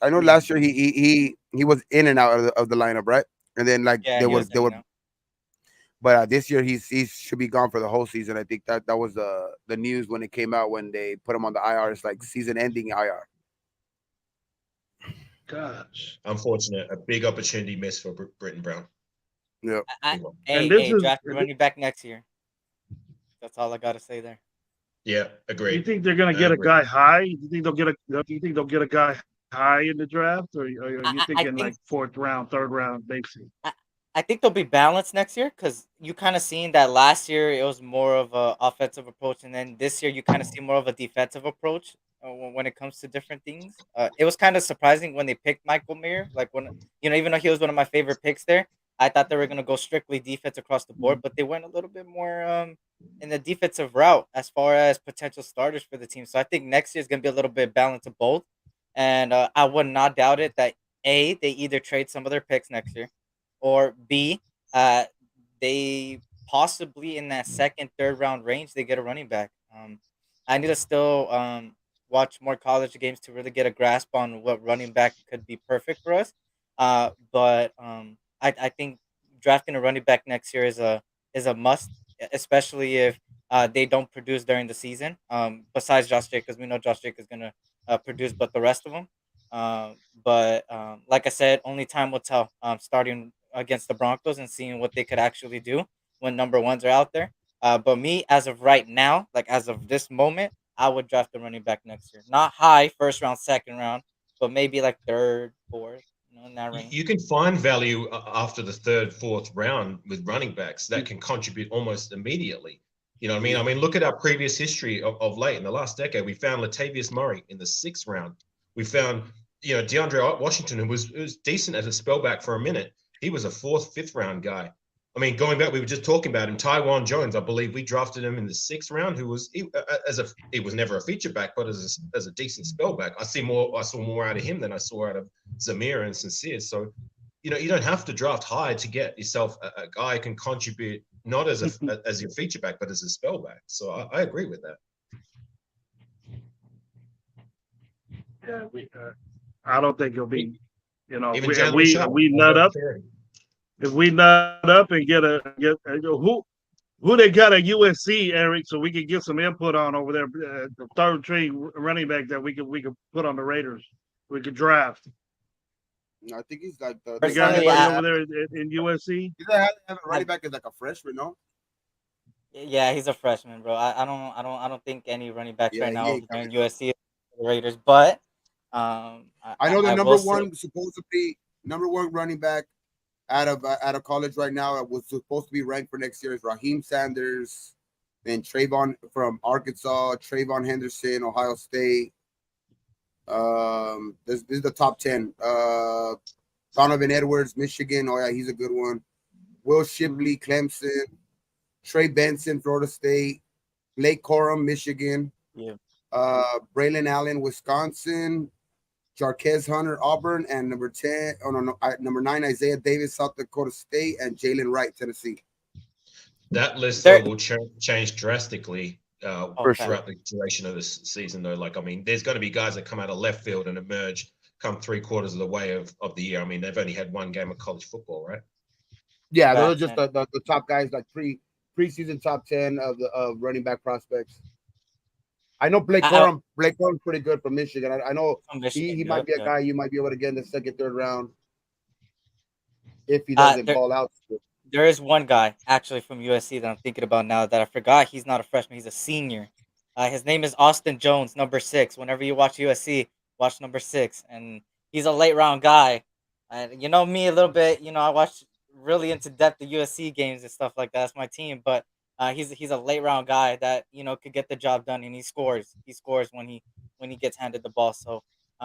I know last year he was in and out of the lineup, right? And then like Yeah, he was they in were now. but this year he should be gone for the whole season. I think that was the news when it came out when they put him on the IR. It's like season ending IR. Gosh. Unfortunate, a big opportunity missed for Britton Brown. Yeah, Big one. And Hey, this hey, is draft the running back next year. That's all I gotta say there. Yeah, you agreed. think they're gonna I get a agree. guy high? You think they'll get a guy high in the draft, or are you I thinking think like fourth round, third round, basic? I, I think they'll be balanced next year because you kind of seen that last year it was more of a offensive approach, and then this year you kind of see more of a defensive approach when it comes to different things. It was kind of surprising when they picked Michael Mayer, like when even though he was one of my favorite picks there, I thought they were gonna go strictly defense across the board, but they went a little bit more in the defensive route as far as potential starters for the team. So I think next year is gonna be a little bit balance of both, and I would not doubt it that they either trade some of their picks next year or B, uh, they possibly in that second, third round range they get a running back. I need to still watch more college games to really get a grasp on what running back could be perfect for us. But I think drafting a running back next year is a must, especially if they don't produce during the season. Besides Josh Jacobs, we know Josh Jacobs is gonna produce, but the rest of them. But like I said, only time will tell. Starting against the Broncos and seeing what they could actually do when number ones are out there. But me, as of right now, like as of this moment, I would draft the running back next year. Not high, first round, second round, but maybe like third, fourth. in that range. You can find value after the third, fourth round with running backs that can contribute almost immediately. You know what I mean? I mean, look at our previous history of late in the last decade. We found Latavius Murray in the 6th round. We found, DeAndre Washington, who was decent as a spellback for a minute. He was a 4th, 5th round guy. I mean, going back, we were just talking about him. Taiwan Jones, I believe we drafted him in the 6th round. He was never a feature back, but as a decent spellback. I saw more out of him than I saw out of Zamir and Sincere. So, you don't have to draft high to get yourself a guy who can contribute not as as your feature back, but as a spellback. So I agree with that. Yeah, I don't think it'll be. Even if we nut up and get who they got at USC, Eric, so we can get some input on over there. The third string running back that we could put on the Raiders. We could draft. I think he's like the They got anybody over there in USC? You have a running back as like a freshman, no? Yeah, he's a freshman, bro. I don't think any running backs right now he over ain't there in coming. USC are Raiders, but I know the I number will say- one supposedly number one running back out of college right now was supposed to be ranked for next year is Raheem Sanders, then Trayvon from Arkansas, Trayvon Henderson, Ohio State. This is the top 10. Donovan Edwards, Michigan. Oh yeah, he's a good one. Will Shipley, Clemson. Trey Benson, Florida State. Blake Corum, Michigan. Yeah. Braylon Allen, Wisconsin. Jarquez Hunter, Auburn, and number 9, Isaiah Davis, South Dakota State, and Jalen Wright, Tennessee. That list will change drastically throughout the duration of this season, though. Like, I mean, there's going to be guys that come out of left field and emerge come 3/4 of the way of the year. I mean, they've only had one game of college football, right? Yeah, those are just the top guys, like preseason top 10 of running back prospects. I know Blake Corum's pretty good from Michigan. I know he might be a guy you might be able to get in the second, third round if he doesn't ball out. There is one guy actually from USC that I'm thinking about now that I forgot. He's not a freshman; he's a senior. His name is Austin Jones, number 6. Whenever you watch USC, watch number 6, and he's a late round guy. And you know me a little bit. I watch really into depth the USC games and stuff like that. That's my team, but. He's a late round guy that could get the job done, and he scores. He scores when he gets handed the ball. So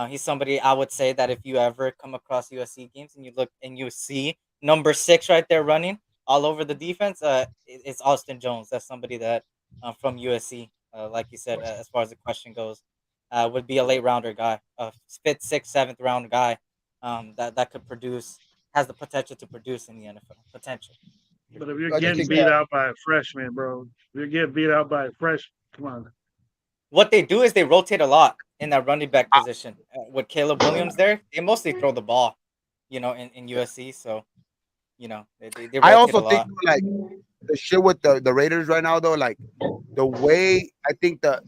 he's somebody I would say that if you ever come across USC games and you look and you see number 6 right there running all over the defense, it's Austin Jones. That's somebody that from USC, like you said, as far as the question goes, would be a late rounder guy, a 5th, 6th, 7th round guy that could produce, has the potential to produce in the NFL. Potential. But if you're getting beat out by a freshman, bro, if you're getting beat out by a freshman, come on. What they do is they rotate a lot in that running back position. With Caleb Williams there, they mostly throw the ball, in USC. So, they rotate I also a think lot. like the shit with the Raiders right now, though, like the way I think the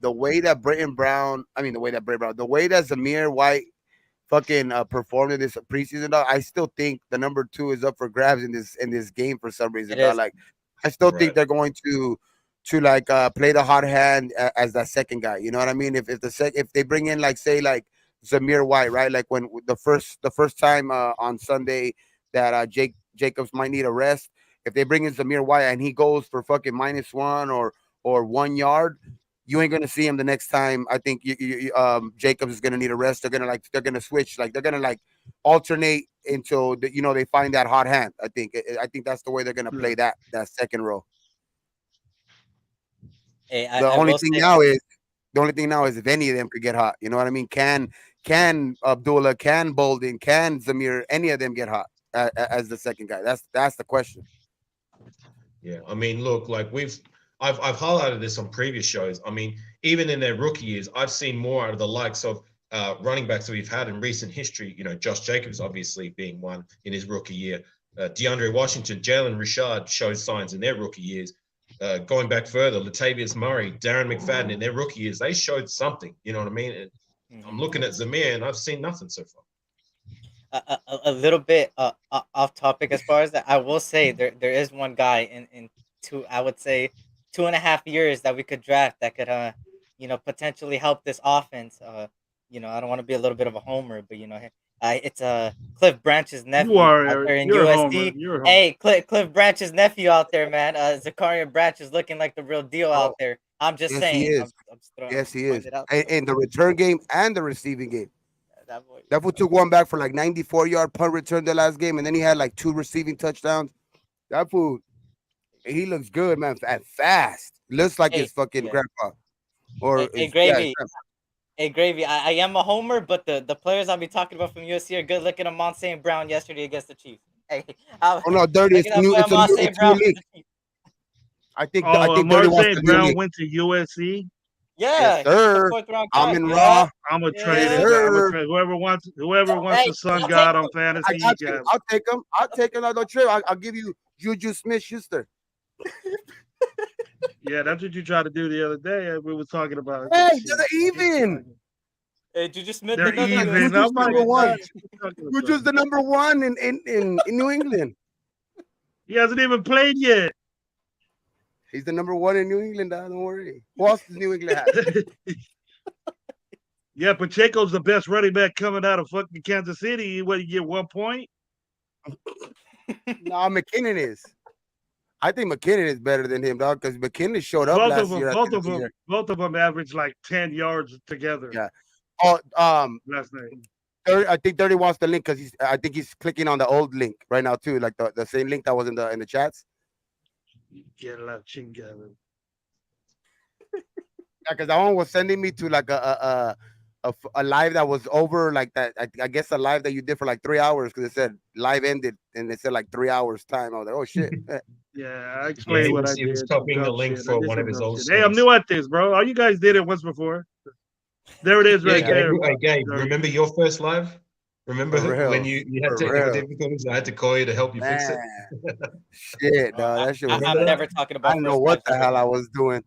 way that the way that Zamir White fucking performed in this preseason, dog, I still think the number 2 is up for grabs in this game for some reason. Dog. Like, I still think they're going to like play the hot hand as that second guy. You know what I mean? If they bring in like Zamir White, right? Like when the first time on Sunday that Jacobs might need a rest. If they bring in Zamir White and he goes for fucking -1 or 1 yard. You ain't gonna see him the next time. I think Jacobs is gonna need a rest. They're gonna switch. Like they're gonna alternate until they find that hot hand. I think that's the way they're gonna play that second row. Hey, The only thing now is if any of them could get hot. You know what I mean? Can Abdullah, can Bolden, can Zamir, any of them get hot as the second guy? That's the question. Yeah, I mean, look, like I've highlighted this on previous shows. I mean, even in their rookie years, I've seen more out of the likes of running backs that we've had in recent history. Josh Jacobs obviously being one in his rookie year. DeAndre Washington, Jalen Richard showed signs in their rookie years. Going back further, Latavius Murray, Darren McFadden in their rookie years, they showed something. You know what I mean? And I'm looking at Zamir, and I've seen nothing so far. A little bit off topic as far as that, I will say there is one guy in I would say 2.5 years that we could draft that could potentially help this offense. I don't want to be a little bit of a homer, but It's Cliff Branch's nephew You are, out there Eric. in You're a homer. USC. You're a homer. Hey, Cliff Branch's nephew out there, man. Zakaria Branch is looking like the real deal out Oh, there. I'm just yes, he saying. is. I'm just throwing, Yes, he throwing is. it out And there. in the return game and the receiving game. That boy. That fool took one back for like 94-yard punt return the last game, and then he had like 2 receiving touchdowns. That fool, he looks good, man, and fast. Looks like Hey, his fucking yeah. grandpa. Or Hey, his, yeah, his Gravy. grandpa. Hey, Gravy. I am a homer, but the players I'll be talking about from USC are good. Looking at Mont St. Brown yesterday against the Chiefs. Hey, Oh no, Dirty. look at that boy Mont St. It's a new Brown for league. the Chiefs. I Oh, think Dirty Amar wants St. the new Brown league. went to USC. Yes, Yeah, he's a sir. fourth round I'm guy. in Yeah, raw. I'm gonna trade Yes, him. yeah. Man. I'm gonna sir. trade whoever wants Hey, the Sun I'll take God on him. I fantasy. got You you. got him. I'll take him. I'll take another trip. I'll give you Juju Smith-Schuster. Yeah, that's what you tried to do the other day. We were talking about Hey, this shit. they're even. Hey, Juju Smith, They're another even. USC I'm Juju's like, number player. one. what you talking Juju's about? the number one in New England. He hasn't even played yet. He's the number one in New England. Don't worry. Who else does New England have? Yeah, Pacheco's the best running back coming out of fucking Kansas City. What, you get 1 point? No, McKinnon is. I think McKinnon is better than him, dog, because McKinnon showed up Both of last them, year at the end of the year. both of them averaged like 10 yards together Yeah. Oh, last night. I think Dirty wants the link because I think he's clicking on the old link right now too, like the same link that was in the chats. Get a lot of chingada. Yeah, because that one was sending me to like a live that was over like that. I guess a live that you did for like 3 hours because it said live ended and it said like 3 hours time. I was like, oh shit. Yeah, I Yeah, explained what I he was did. Some copying the dumb link shit. I for did one some of his dumb old shit. Hey, I'm streams. new at this, bro. All you guys did it once before. There it is, Yeah, right there. Gabe, hey, Gabe, Dirty. remember your first live? Remember For when real. you had For technical real. difficulties? I had to call you to help you fix it. Man. Shit, dog. That shit was Remember I'm that? never talking I about didn't know first what lives the ever hell I again. was doing.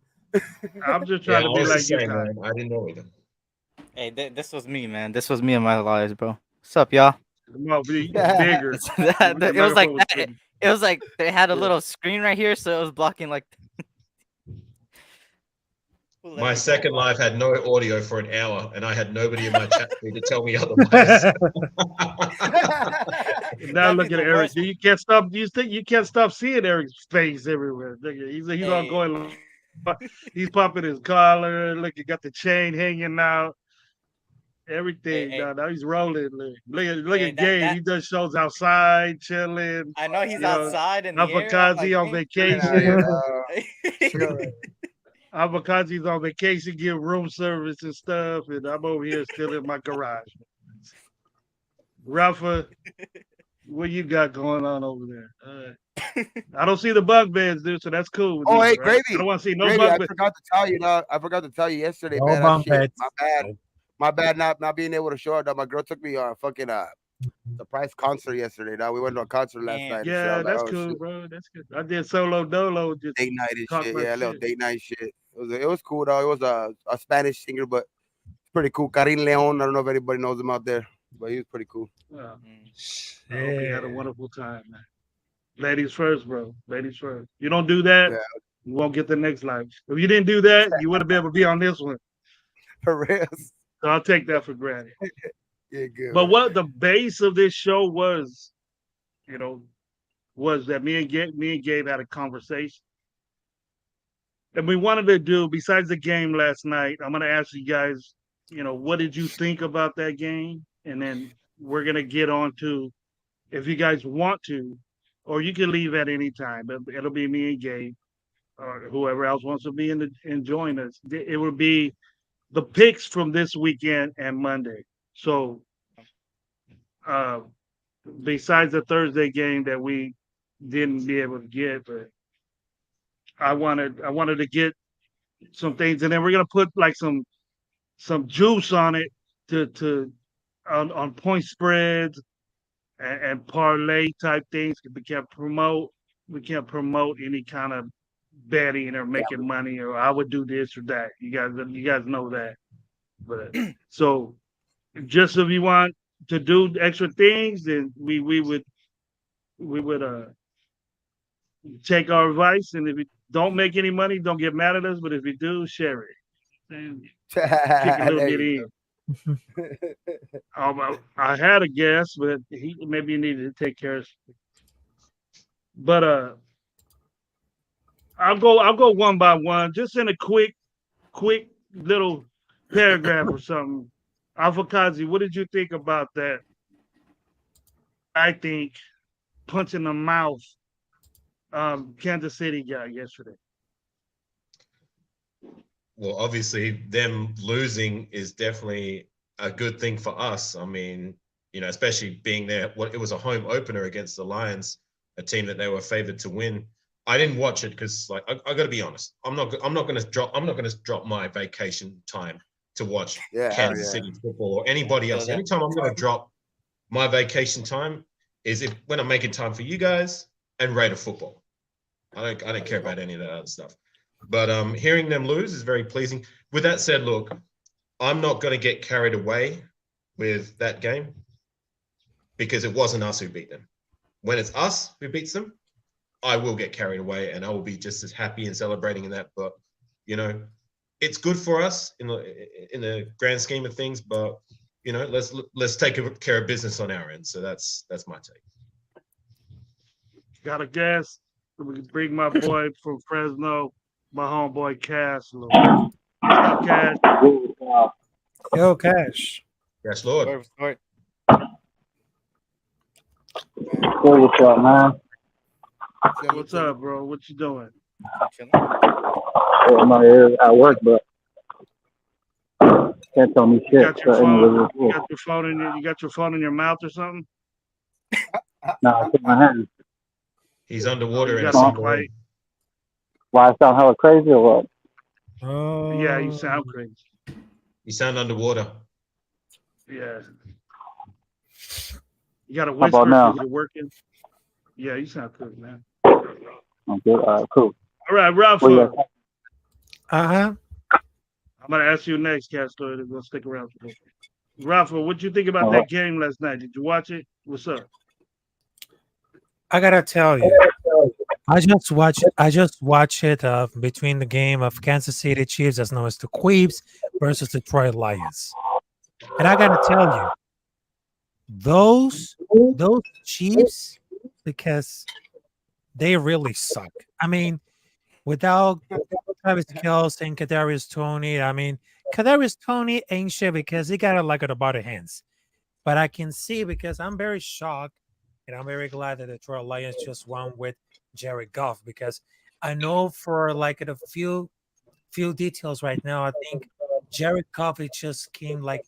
I'm just Yeah, trying I to be was the like you same, guys. man. I didn't know either. Hey, this was me, man. This was me in my lives, bro. What's up, y'all? Come on, be Yeah. bigger. The It was like microphone was that. bigger. It was like they had a Yeah. little screen right here, so it was blocking like. Who let My me go second live? live had no audio for an hour, and I had nobody in my chat feed to tell me otherwise. Now That'd be look at the Eric. worst. You can't stop. You think you can't stop seeing Eric's face everywhere. Nigga. He's all Hey, going. He's popping his collar. Look, he got the chain hanging out. hey, Everything. hey, Now he's rolling. Look hey, at Gabe. He does shows outside, chilling. I know he's You know, outside in the air. I'm like, Avakazi on dang. Chilling out here, vacation. dog. Chilling. Avakazi's on vacation, give room service and stuff, and I'm over here still in my garage. Rafa, what you got going on over there? I don't see the bunk beds, dude, so that's cool with Oh, me, hey, right? I Gravy. don't want to see no Gravy, I bunk beds. forgot to tell you, dog. I forgot to tell you yesterday, No man. That bunk shit. beds. My bad. My bad not being able to show up. Dog. My girl took me fucking surprise concert yesterday. Dog. We went to a concert last Damn. night and shit. I Yeah, was like, that's oh cool, shit. bro. That's good. I did solo dolo, just Date night and talk shit. my Yeah, a little shit. date night shit. It was cool, dog. It was a Spanish singer, but it's pretty cool. Karin Leon. I don't know if anybody knows him out there, but he was pretty cool. Well, Mm. I hope you had a Yeah. wonderful time, man. Ladies first, bro. Ladies first. You don't do that, Yeah, you won't get the next life. If you didn't do that, you wouldn't be able to be on this one. for real. So I'll take that for granted. Yeah, good. But man. what the base of this show was, you know, was that me and Gabe had a conversation. And we wanted to do, besides the game last night, I'm gonna ask you guys, what did you think about that game? And then we're gonna get on to, if you guys want to, or you can leave at any time, but it'll be me and Gabe, or whoever else wants to be and join us. It will be the picks from this weekend and Monday. So uh besides the Thursday game that we didn't be able to get, but I wanted to get some things, and then we're gonna put like some juice on it to on point spreads and parlay type things. We can't promote any kind of betting or making money, or I would do this or that. You guys know that. But so just if you want to do extra things, then we would take our advice, and if you don't make any money, don't get mad at us. But if you do, share it and kick a little There bit you in. go. I had a guess, but he maybe needed to take care of. But I'll go one by one, just in a quick little paragraph or something. Alfakazi, what did you think about that? I think punch in the mouth Kansas City guy yesterday. Well, obviously, them losing is definitely a good thing for us. I mean, you know, especially being there. It was a home opener against the Lions, a team that they were favored to win. I didn't watch it because, like, I got to be honest. I'm not going to drop my vacation time to watch Kansas City football or anybody else. The only time I'm going to drop my vacation time is if when I'm making time for you guys and Raider football. I don't care about any of that other stuff. But hearing them lose is very pleasing. With that said, look, I'm not going to get carried away with that game because it wasn't us who beat them. When it's us who beats them, I will get carried away and I will be just as happy and celebrating in that. But, you know, it's good for us in the grand scheme of things. But, you know, let's take care of business on our end. So that's my take. Got a guess? We can bring my boy from Fresno, my homeboy Cash. What's up, Cash? Yo, Cash. Yes, Lord. Word. What's up, man? What's up, bro? What you doing? I'm out here at work, but can't tell me shit. You got your phone? You got your phone in your mouth or something? Nah, it's in my hand. He's underwater in a sunlight. Why I sound hella crazy or what? Yeah, you sound crazy. You sound underwater. Yeah. You got a whisper because you're working. Yeah, you sound good, man. Okay, cool. All right, Rafa. Uh-huh. I'm gonna ask you next, Castor. They're gonna stick around for this. Rafa, what you think about that game last night? Did you watch it? What's up? I gotta tell you, I just watched it between the game of Kansas City Chiefs, as known as the Queebs, versus Detroit Lions, and I gotta tell you, those Chiefs, because they really suck. I mean, without Travis Kelce and Kadarius Toney, I mean, Kadarius Toney ain't shit because he got it like at the bottom hands. But I can see because I'm very shocked and I'm very glad that the Detroit Lions just won with Jared Goff because I know for like a few details right now, I think Jared Goff it just came like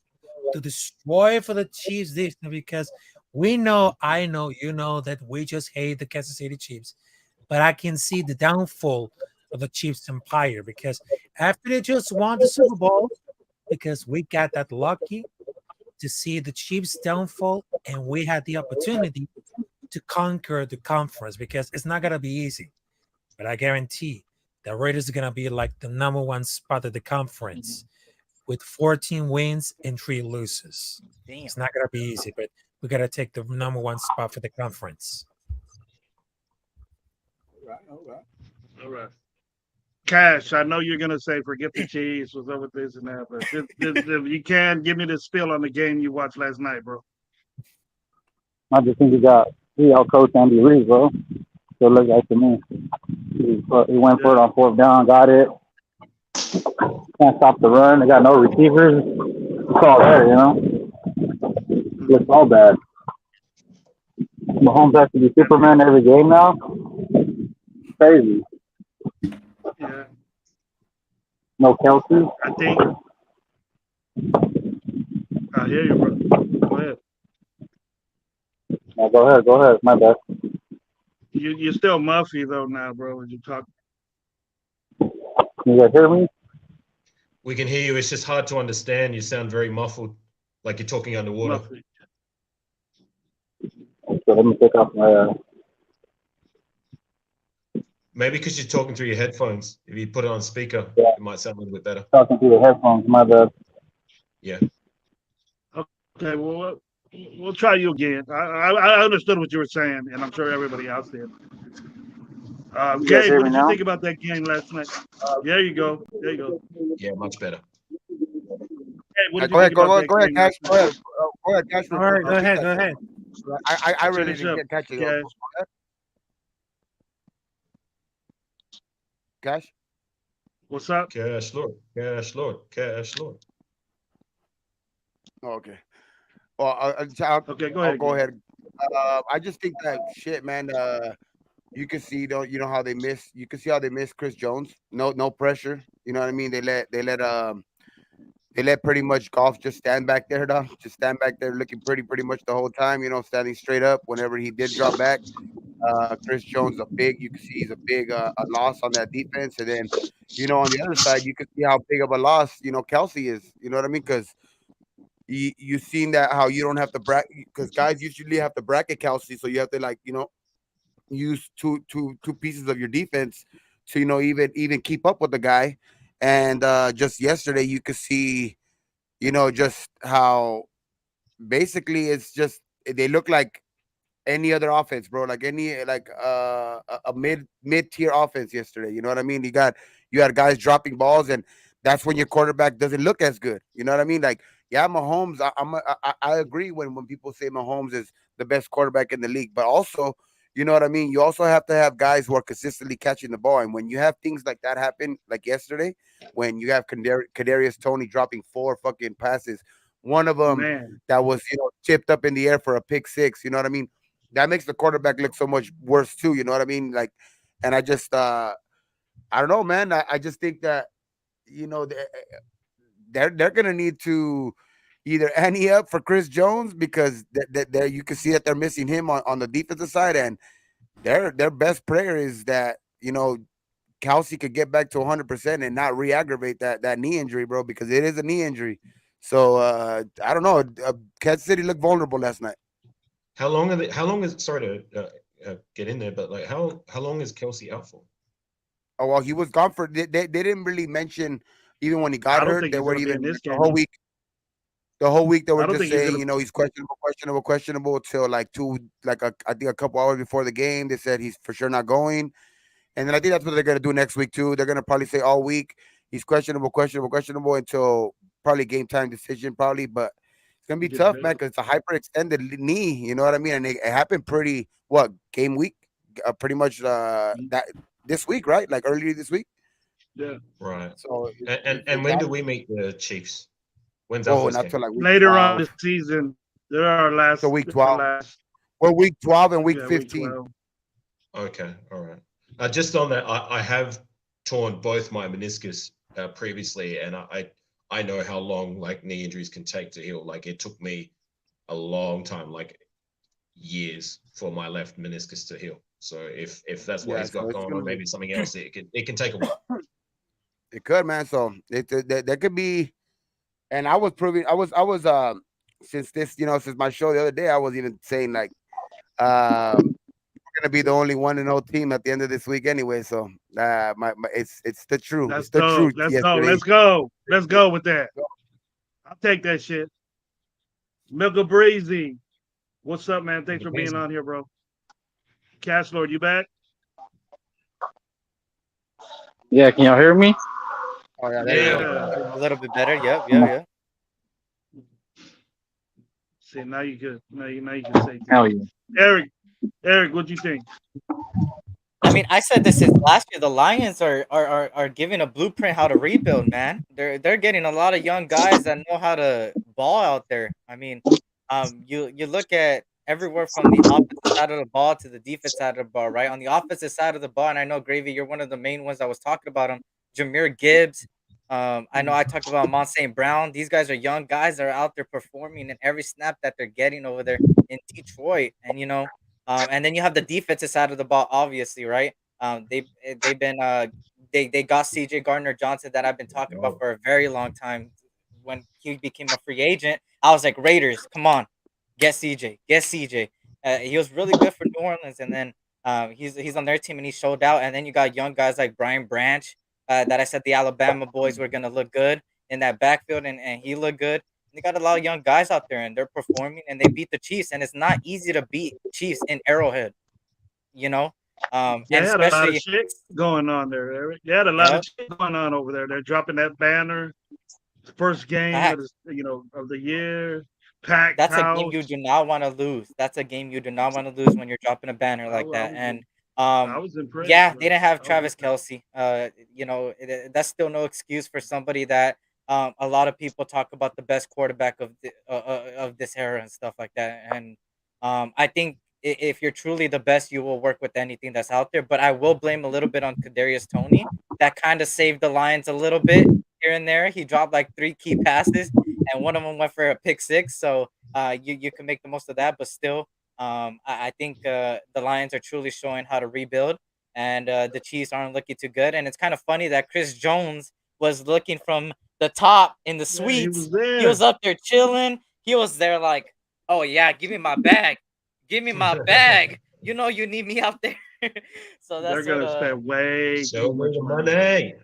to destroy for the Chiefs this because we know, I know, you know that we just hate the Kansas City Chiefs, but I can see the downfall of the Chiefs empire because after they just won the Super Bowl, because we got that lucky to see the Chiefs downfall and we had the opportunity to conquer the conference because it's not going to be easy. But I guarantee the Raiders are going to be like the number one spot of the conference with 14 wins and 3 losses. Damn. It's not going to be easy, but we got to take the number one spot for the conference. All right. Cash, I know you're gonna say forget the Chiefs, what's up with this and that, but if you can give me the spill on the game you watched last night, bro. I just think he out-coached Andy Reid, bro. So it looks like to me. He went for it on 4th down, got it. Can't stop the run. They got no receivers. It's all there, you know. It's all bad. Mahomes has to be Superman every game now. Crazy. Yeah. No Kelce. I think I hear you, bro. Go ahead. No, go ahead. My bad. You're still muffy though now, bro, when you talk. Can you guys hear me? We can hear you. It's just hard to understand. You sound very muffled, like you're talking underwater. Muffy. So let me take off my. Maybe because you're talking through your headphones. If you put it on speaker, it might sound a little bit better. Talking through the headphones. My bad. Yeah. Okay, well, we'll try you again. I understood what you were saying, and I'm sure everybody else did. Gabe, what did you think about that game last night? There you go. Yeah, much better. what did you Go think ahead, about that go ahead, game Cash. last Go night? ahead, go ahead, Cash. All right, go Repeat ahead, that go shit. ahead. I really Finish didn't up, catch it. Cash. Go ahead, Cash. What's up? Cash Lord, Cash Lord, Cash Lord. Oh, okay. Well, Okay, go I'll ahead, go Gabe. ahead. I just think that shit, man. You can see, though, you know how they miss. You can see how they miss Chris Jones. No pressure. You know what I mean? They let pretty much Golf just stand back there, though. Just stand back there, looking pretty much the whole time. You know, standing straight up. Whenever he did drop back, Chris Jones a big. You can see he's a big a loss on that defense, and then, you know, on the other side, you can see how big of a loss, you know, Kelsey is. You know what I mean? Because you seen that how you don't have to bracket, because guys usually have to bracket Kelsey, so you have to, like, you know, use two pieces of your defense to, you know, even keep up with the guy. And just yesterday you could see, you know, just how basically it's just they look like any other offense, bro. Like any, like a mid tier offense yesterday. You know what I mean? You had guys dropping balls, and that's when your quarterback doesn't look as good. You know what I mean? Like, yeah, Mahomes. I agree when people say Mahomes is the best quarterback in the league, but also, you know what I mean. You also have to have guys who are consistently catching the ball, and when you have things like that happen, like yesterday, when you have Kadarius Toney dropping 4 fucking passes, one of them Man, that was, you know, tipped up in the air for a pick six. You know what I mean? That makes the quarterback look so much worse too. You know what I mean? Like, and I just I don't know, man. I just think that, you know, they're gonna need to either ante up for Chris Jones, because there you can see that they're missing him on the defensive side, and their best prayer is that, you know, Kelsey could get back to 100% and not re-aggravate that knee injury, bro, because it is a knee injury. So I don't know. Kansas City looked vulnerable last night. How long are they? How long is? Sorry to get in there, but like, how long is Kelsey out for? Oh well, he was gone for. They didn't really mention, even when he got I don't hurt. think They he's were gonna be even in this like, the game. whole week. The whole week they were I don't just think he's saying, gonna. you know, he's questionable till like I think a couple hours before the game. They said he's for sure not going. And then I think that's what they're gonna do next week too. They're gonna probably say all week he's questionable until probably game time decision probably. But it's gonna be Get tough, man, better. because it's a hyperextended knee. You know what I mean? And it happened pretty what game week, pretty much that this week, right? Like earlier this week. Yeah. Right. So And it's when that. do we meet the Chiefs? When's our Oh, first not game? till like week Later on 12. this season, they're our So last. week Our 12. last. Well, week 12 and week Yeah, week 15. 12. Okay, all right. Just on that, I have torn both my meniscus previously, and I know how long like knee injuries can take to heal. Like it took me a long time, like years, for my left meniscus to heal. So if that's what Yeah, he's so got it's going gonna on, be maybe something else, it can take a while. it could, man. So there could be, and I was since this, you know, since my show the other day, I was even saying like we're gonna be the only 1-0 team at the end of this week anyway. So it's the truth. Let's It's the go. truth. Let's go. Yesterday. Let's go. Let's go with that. I'll take that shit. Milka Breezy. What's up, man? Thanks for being on here, bro. Cash Lord, you back? Yeah, can y'all hear me? Oh yeah, there you go. Yeah. A little bit better. Yep. Yeah. See, now you can say Hell things. yeah. Eric, what you think? I mean, I said this since last year. The Lions are giving a blueprint how to rebuild, man. They're getting a lot of young guys that know how to ball out there. I mean, you look at everywhere from the offensive side of the ball to the defense side of the ball, right? On the offensive side of the ball, and I know Gravy, you're one of the main ones I was talking about him. Jameer Gibbs. I know I talked about Mont St. Brown. These guys are young guys that are out there performing in every snap that they're getting over there in Detroit, and and then you have the defensive side of the ball, obviously, right? They've been they got CJ Gardner Johnson that I've been talking about for a very long time. When he became a free agent, I was like, Raiders, come on, get CJ. He was really good for New Orleans, and then he's on their team and he showed out. And then you got young guys like Brian Branch, that I said the Alabama boys were gonna look good in that backfield, and he looked good. They got a lot of young guys out there, and they're performing, and they beat the Chiefs, and it's not easy to beat Chiefs in Arrowhead, you know. They And had a lot of especially, shit going on there, Eric. They had a lot yeah, of shit going on over there. They're dropping that banner. First game of Facts. of the year. Packed That's a game you house. do not want to lose. That's a game you do not want to lose when you're dropping a banner I, like I that. was And I was impressed, yeah, they bro. didn't have I was Travis impressed. Kelsey. That's still no excuse for somebody that a lot of people talk about the best quarterback of this era and stuff like that. And I think if you're truly the best, you will work with anything that's out there. But I will blame a little bit on Kadarius Toney. That kind of saved the Lions a little bit here and there. He dropped like 3 key passes, and one of them went for a pick six. So you can make the most of that. But still, I think the Lions are truly showing how to rebuild, and the Chiefs aren't looking too good. And it's kind of funny that Chris Jones was looking from the top in the Yeah, he suites. was He was there. up there chilling. He was there like, oh yeah, give me my bag, give me my bag. You know you need me out there. So They're that's what gonna spend way Show too me much the money on him. money.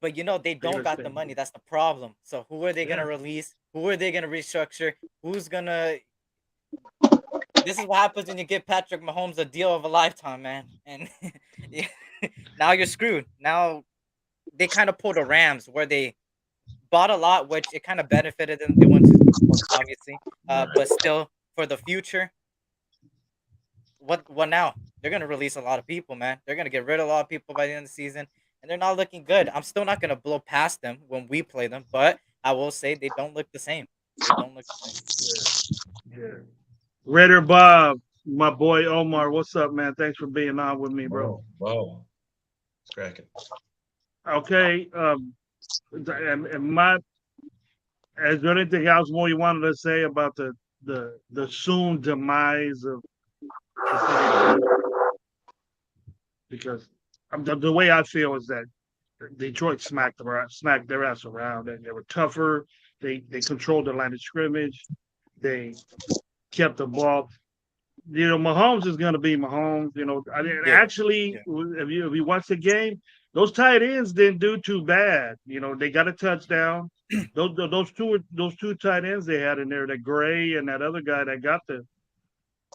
But they They're don't gonna got the spend. money. That's the problem. So who are they Yeah, gonna release? Who are they gonna restructure? Who's gonna This is what happens when you give Patrick Mahomes a deal of a lifetime, man. And yeah, now you're screwed. Now they kind of pulled a Rams where they bought a lot, which it kind of benefited them. They went to Super Bowl, obviously. But still, for the future, what now? They're gonna release a lot of people, man. They're gonna get rid of a lot of people by the end of the season, and they're not looking good. I'm still not gonna blow past them when we play them, but I will say they don't look the same. They don't look the same. yeah. Raider Bob, my boy Omar, what's up, man? Thanks for being on with me, bro. Wow. It's cracking. Okay, and my is there anything else more you wanted to say about the soon demise of the city of Detroit? Because the way I feel is that Detroit smacked their ass around, and they were tougher. They controlled the line of scrimmage. They kept the ball. Mahomes is going to be Mahomes. Yeah, Actually, yeah, if you watch the game, those tight ends didn't do too bad. They got a touchdown. Those two tight ends they had in there, that Gray and that other guy that got their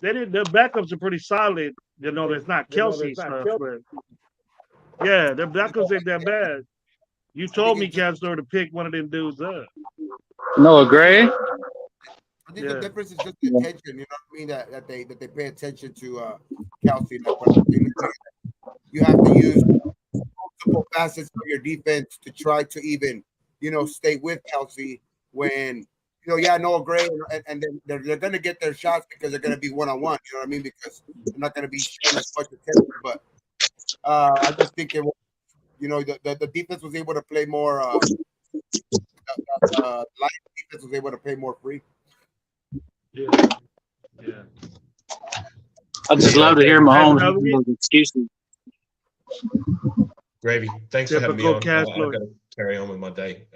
backups are pretty solid. It's not Kelsey stuff, but yeah, their backups ain't that bad. You I think told me, it's just Castro, to pick one of them dudes up. Noah Gray. I think the Yeah, difference is just the attention. You know what I mean? That they pay attention to Kelsey. Like when you have to use multiple facets of your defense to try to even stay with Kelsey when Noah Gray and then they're going to get their shots because they're going to be one on one. You know what I mean? Because they're not going to be showing as much attention. But I just think it was, the defense was able to play more. Lions defense was able to play more free. yeah, yeah. I just Hey, love to hear Gravy, Hey, Mahomes now using those excuses. Gravy, thanks for having me typical on. Castro. I've got to carry on with my day,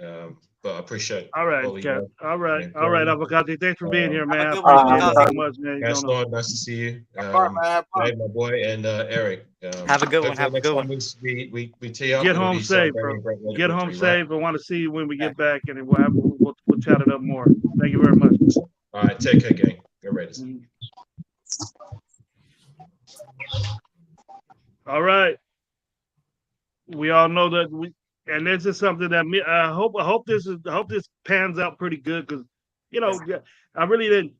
but I appreciate All right, all the Cat. All right, and all right, Gravy. Avocado. Thanks for being here, Um, have a man. I good one, appreciate it Avocado. so Gravy, much, man. You don't know. Gaston, nice to see you. Have fun, man. Have fun. Dave, my boy, and Eric. Have a good one. Hopefully Have a next good time one. we tee up, Get it'll home be safe, celebrating bro. a great Get home victory, right? safe. I want to see you when we get Exactly. back, and we'll chat it up more. Thank you very much. All right, take care, gang. Go Raiders. Mhm. All right. We all know that and this is something that I hope this pans out pretty good because yeah, I really didn't.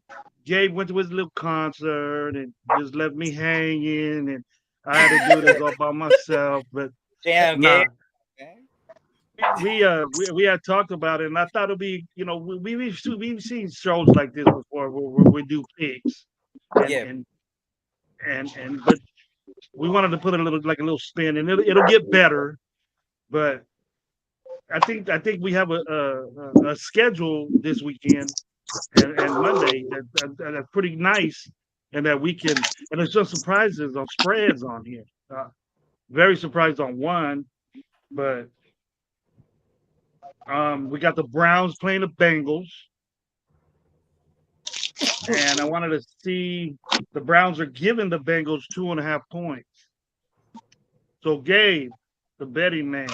Gabe went to his little concert and just left me hanging, and I had to do this all by myself. But Damn, Gabe. nah, we had talked about it, and I thought it'd be we've seen shows like this before where we do picks, and Yeah, and but we wanted to put a little spin, and it'll get better. But I think we have a schedule this weekend and Monday that's pretty nice, and that we can, and there's some surprises on spreads on here. Very surprised on one, but we got the Browns playing the Bengals, and I wanted to see the Browns are giving the Bengals 2.5 points. So Gabe, the betting man,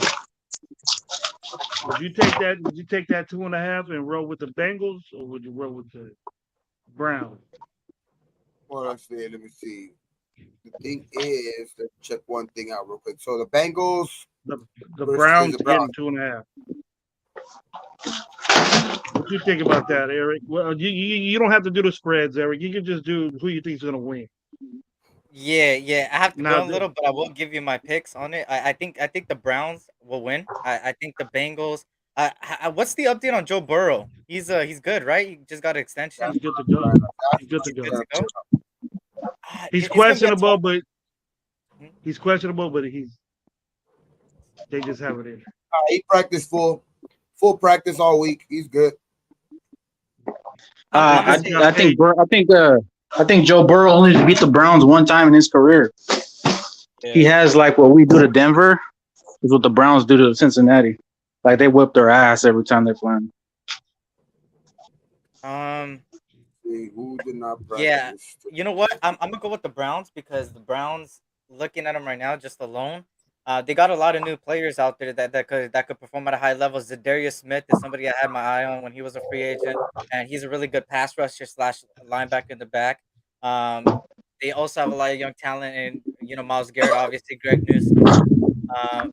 would you take that? Would you take that 2.5 and roll with the Bengals, or would you roll with the Browns? Well, let me see. The thing is, let's check one thing out real quick. So the Bengals The versus Browns the getting Browns. 2.5. What you think about that, Eric? Well, you don't have to do the spreads, Eric. You can just do who you think is going to win. Yeah. I have to Now, go a little, but I will give you my picks on it. I think the Browns will win. I think the Bengals. What's the update on Joe Burrow? He's good, right? He just got an extension. he's good to go. He's good to He's go. good to go. He's It's gonna be a questionable, tough. but Hmm? they just have it in. He practiced full practice all week. He's good. I'm gonna They I, just say got I think paid. I think Joe Burrow only beat the Browns one time in his career. He yeah. has like what we do to Denver is what the Browns do to Cincinnati. Like they whip their ass every time they're playing. See, who did not Yeah. practice? You know what? I'm gonna go with the Browns because the Browns, looking at them right now, just alone, they got a lot of new players out there that could perform at a high level. Zadarius Smith is somebody I had my eye on when he was a free agent, and he's a really good pass rusher slash linebacker in the back. Um, they also have a lot of young talent, and Miles Garrett, obviously, Greg Newsome.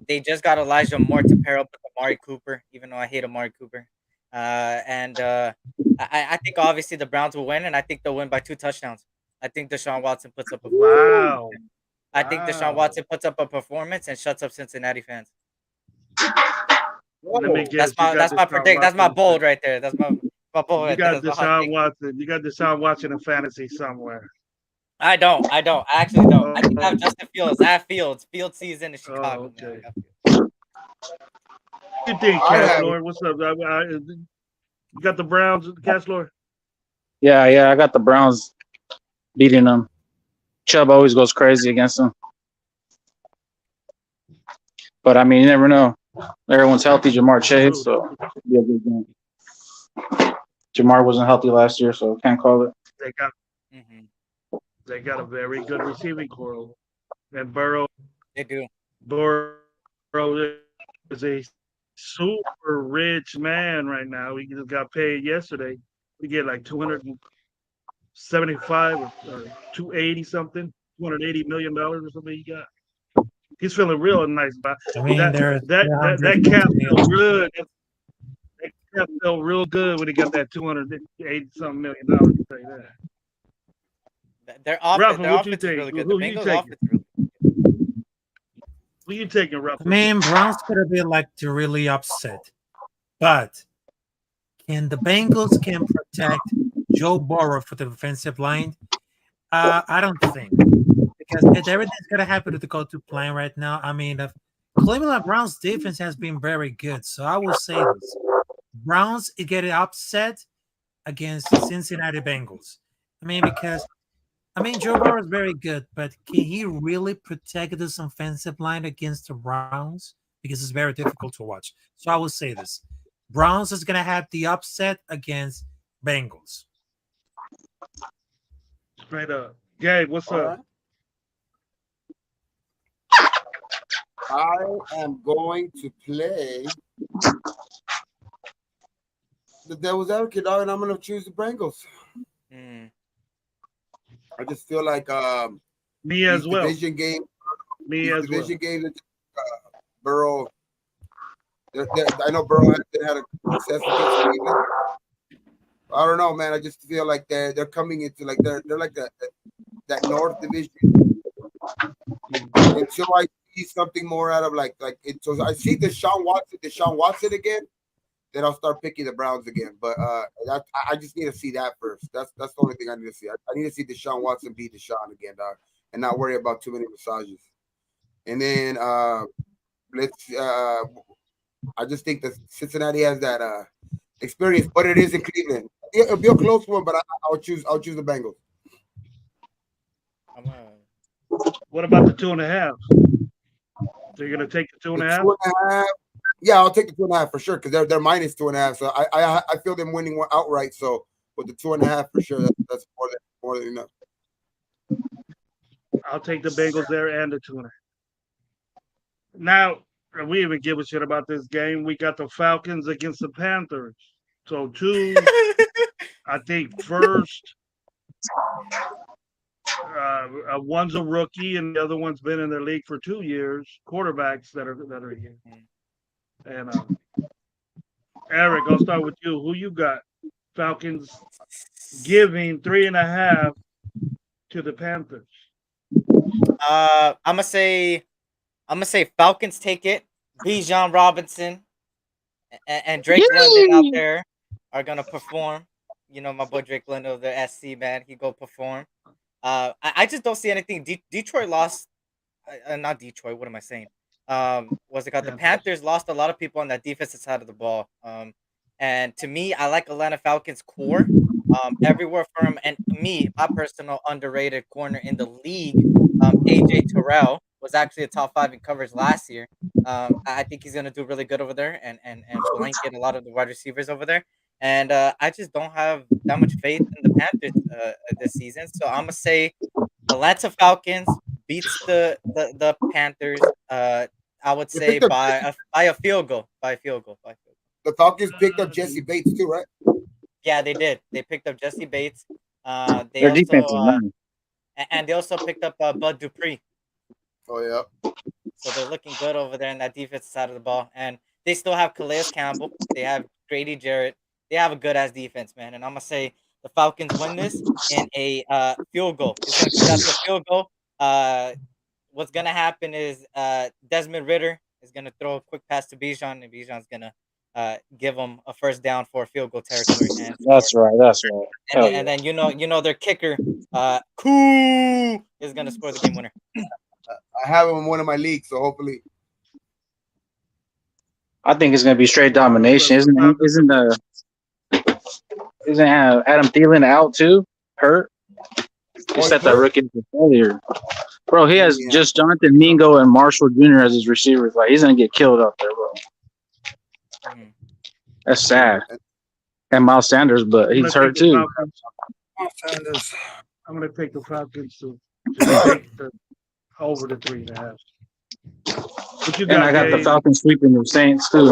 They just got Elijah Moore to pair up with Amari Cooper, even though I hate Amari Cooper. And I think obviously the Browns will win, and I think they'll win by 2 touchdowns. I think Deshaun Watson puts up a performance. Wow. I think Deshaun Wow. Watson puts up a performance and shuts up Cincinnati fans. Let me Whoa. guess. You got That's my Deshaun predict. That's my Watson. bold right there. That's my bold You right there. got That's my hot Deshaun take. Watson. You got Deshaun Watson in fantasy somewhere. I don't. I actually don't. I think I Oh, have Justin Fields. I have Fields. Field season in Chicago, man. I okay. got Fields. What you think, I Cash have Lord? What's up? You got the Browns, Cash Lord? Yeah, I got the Browns beating them. Chubb always goes crazy against them. But I mean, you never know. Everyone's healthy. Jamar Chase, so it'll be a good game. Jamar wasn't healthy last year, so can't call it. They got Hmm. they got a very good receiving core. And Burrow They do. is a super rich man right now. He just got paid yesterday. He get like 275 or 280 something, $280 million or something. He got. He's feeling real nice about I mean, that. there's That 320 cap felt million. good. That cap felt real good when he got that 280 something $1 million. I'll tell you that. Their Rafa, what you offense is think? really good. The Who you Bengals taking? offense is really good. Who you taking, I Rafa? mean, Browns could have been like to really upset, but can the Bengals can protect Joe Burrow for the defensive line? I don't think because if everything's gonna happen to go to plan right now. I mean, the Cleveland Browns defense has been very good, so I will say this: Browns get it upset against Cincinnati Bengals. I mean, because Joe Burrow is very good, but can he really protect this offensive line against the Browns? Because it's very difficult to watch. So I will say this: Browns is gonna have the upset against Bengals. Straight up. Gabe, what's All up? right. I am going to play the devil's advocate, dog, and I'm going to choose the Bengals. Mm. I just feel like Me these as well. division games, Me as well. Burrow. I know Burrow had a success against Cleveland. I don't know, man. I just feel like they're coming into like they're like that North Division. Until I see something more out of so I see Deshaun Watson again, then I'll start picking the Browns again. But I just need to see that first. That's the only thing I need to see. I need to see Deshaun Watson beat Deshaun again, dog, and not worry about too many massages. And then I just think that Cincinnati has that experience, but it is in Cleveland. It'll be a close one, but I'll choose the Bengals. What about the 2.5? So you're gonna take the 2.5? 2.5. Yeah, I'll take the 2.5 for sure because they're minus 2.5. So I feel them winning one outright. So with the 2.5 for sure, that's more than enough. I'll take the Bengals there and the 2.5. Now we even give a shit about this game. We got the Falcons against the Panthers. So I think first, one's a rookie and the other one's been in the league for 2 years. Quarterbacks that are here, and Eric, I'll start with you. Who you got? Falcons giving 3.5 to the Panthers. I'm gonna say Falcons take it. Bijan Robinson and Drake London out Yay! there are gonna perform. You know, my boy Drake London of the SC, man, he go perform. I just don't see anything. Detroit lost, not Detroit. What am I saying? Was it got the Panthers lost a lot of people on that defensive side of the ball. And to me, I like Atlanta Falcons core. Everywhere from and me, my personal underrated corner in the league, AJ Terrell was actually a top 5 in coverage last year. I think he's gonna do really good over there and blanket a lot of the wide receivers over there. And I just don't have that much faith in the Panthers this season. So I'm gonna say Atlanta Falcons beats the Panthers. I would They say picked up by a field goal. By a field goal. By a field goal. the Falcons picked up Jesse Bates too, right? Yeah, they did. They picked up Jesse Bates. They Their also defense is nice. and they also picked up Bud Dupree. Oh yeah. So they're looking good over there in that defensive side of the ball. And they still have Calais Campbell. They have Grady Jarrett. They have a good ass defense, man. And I'm gonna say the Falcons win this in a field goal. It's gonna come down to a field goal. What's gonna happen is Desmond Ritter is gonna throw a quick pass to Bijan, and Bijan's gonna give them a first down for field goal territory. And That's right. That's right. and, Hell then, yeah. and then you know their kicker, Koo, is gonna score the game winner. I have him in one of my leagues, so hopefully. I think it's gonna be straight domination. Isn't Adam Thielen out too? Hurt? He said that rookie earlier. Bro, he has just Jonathan Mingo and Marshall Jr. as his receivers. Like he's gonna get killed out there, bro. That's sad. And Miles Sanders, but he's hurt too. I'm gonna take the Falcons to take the over the 3.5. What you got? And I got the Gabe? Falcons sweeping the Saints too.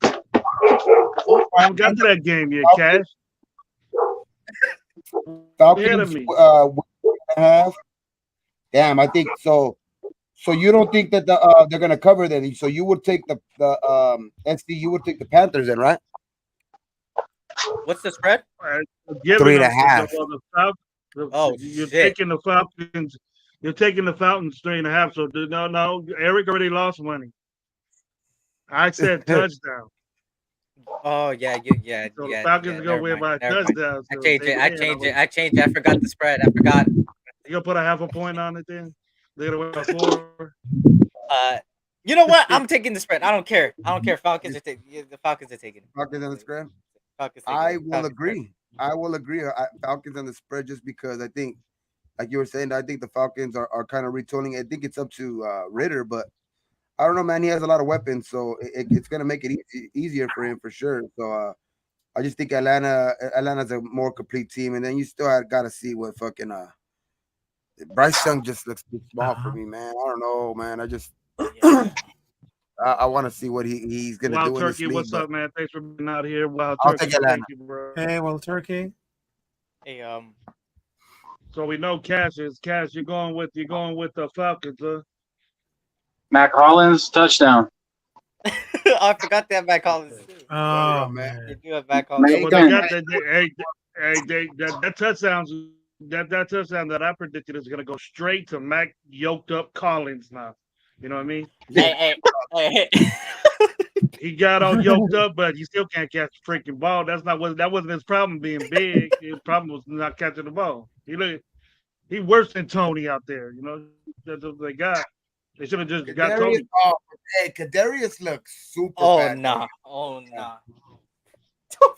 I haven't got to that game yet, Cash. Falcons me. 1.5. Damn, I think so. So you don't think that they're gonna cover then? So you would take the SC, you would take the Panthers then, right? What's the spread? 3.5. You're Shit. taking the Falcons. You're taking the Falcons 3.5. So no, Eric already lost money. I said touchdown. Oh yeah, So the Falcons are gonna win by a touchdown. I So changed it. I forgot the spread. I forgot. You gonna put a 0.5 point on it then? They're gonna win by 4. You know what? I'm taking the spread. I don't care. Falcons are taking the Falcons are taking it. Falcons on the spread. Falcons I will agree. Falcons on the spread just because I think, like you were saying, I think the Falcons are kind of retooling. I think it's up to Ritter, but I don't know, man. He has a lot of weapons, so it's gonna make it easier for him for sure. So I just think Atlanta's a more complete team, and then you still got to see what fucking Bryce Young just looks too small for me, man. I don't know, man. I just I want to see what he's gonna Wild do. Turkey, in this league, what's up, man? Thanks for being out here. Wild I'll Turkey, take Atlanta. thank you, bro. Hey, Wild Turkey. Hey, So we know Cash. You're going with the Falcons, huh? Mac Hollins touchdown. I forgot that back Collins. Oh man. man. You do have back Collins. Man, Well, they got that touchdown. That touchdown that I predicted is gonna go straight to Mac yoked up Collins now. You know what I mean? Hey. He got all yoked up, but he still can't catch the freaking ball. That wasn't his problem being big. His problem was not catching the ball. He worse than Tony out there. You know, that's what they got. They should have just got Tony. Kadarius looks super Oh bad. nah. Oh nah.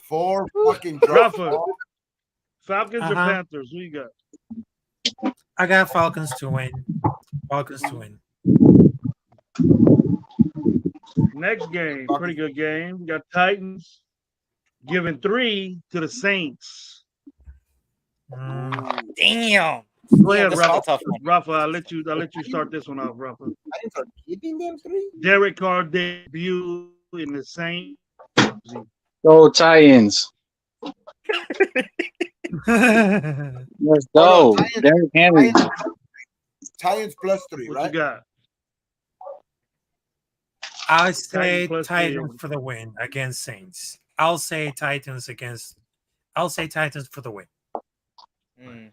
4 fucking drops. Rafa, Falcons or Uh-huh. Panthers? Who you got? I got Falcons to win. Falcons to win. Next game, pretty good game. We got Titans giving 3 to the Saints. Damn. Go ahead, this is a Rafa. tough one. Rafa, I'll let you start this one off, Rafa. I didn't start keeping them 3. Derek Carr debut in the Saints. Go Titans. Let's go. Titans. Derrick Henry. Titans +3, What right? you got? I say plus 3 over. Titans for the win against Saints. I'll say Titans for the win. Mm.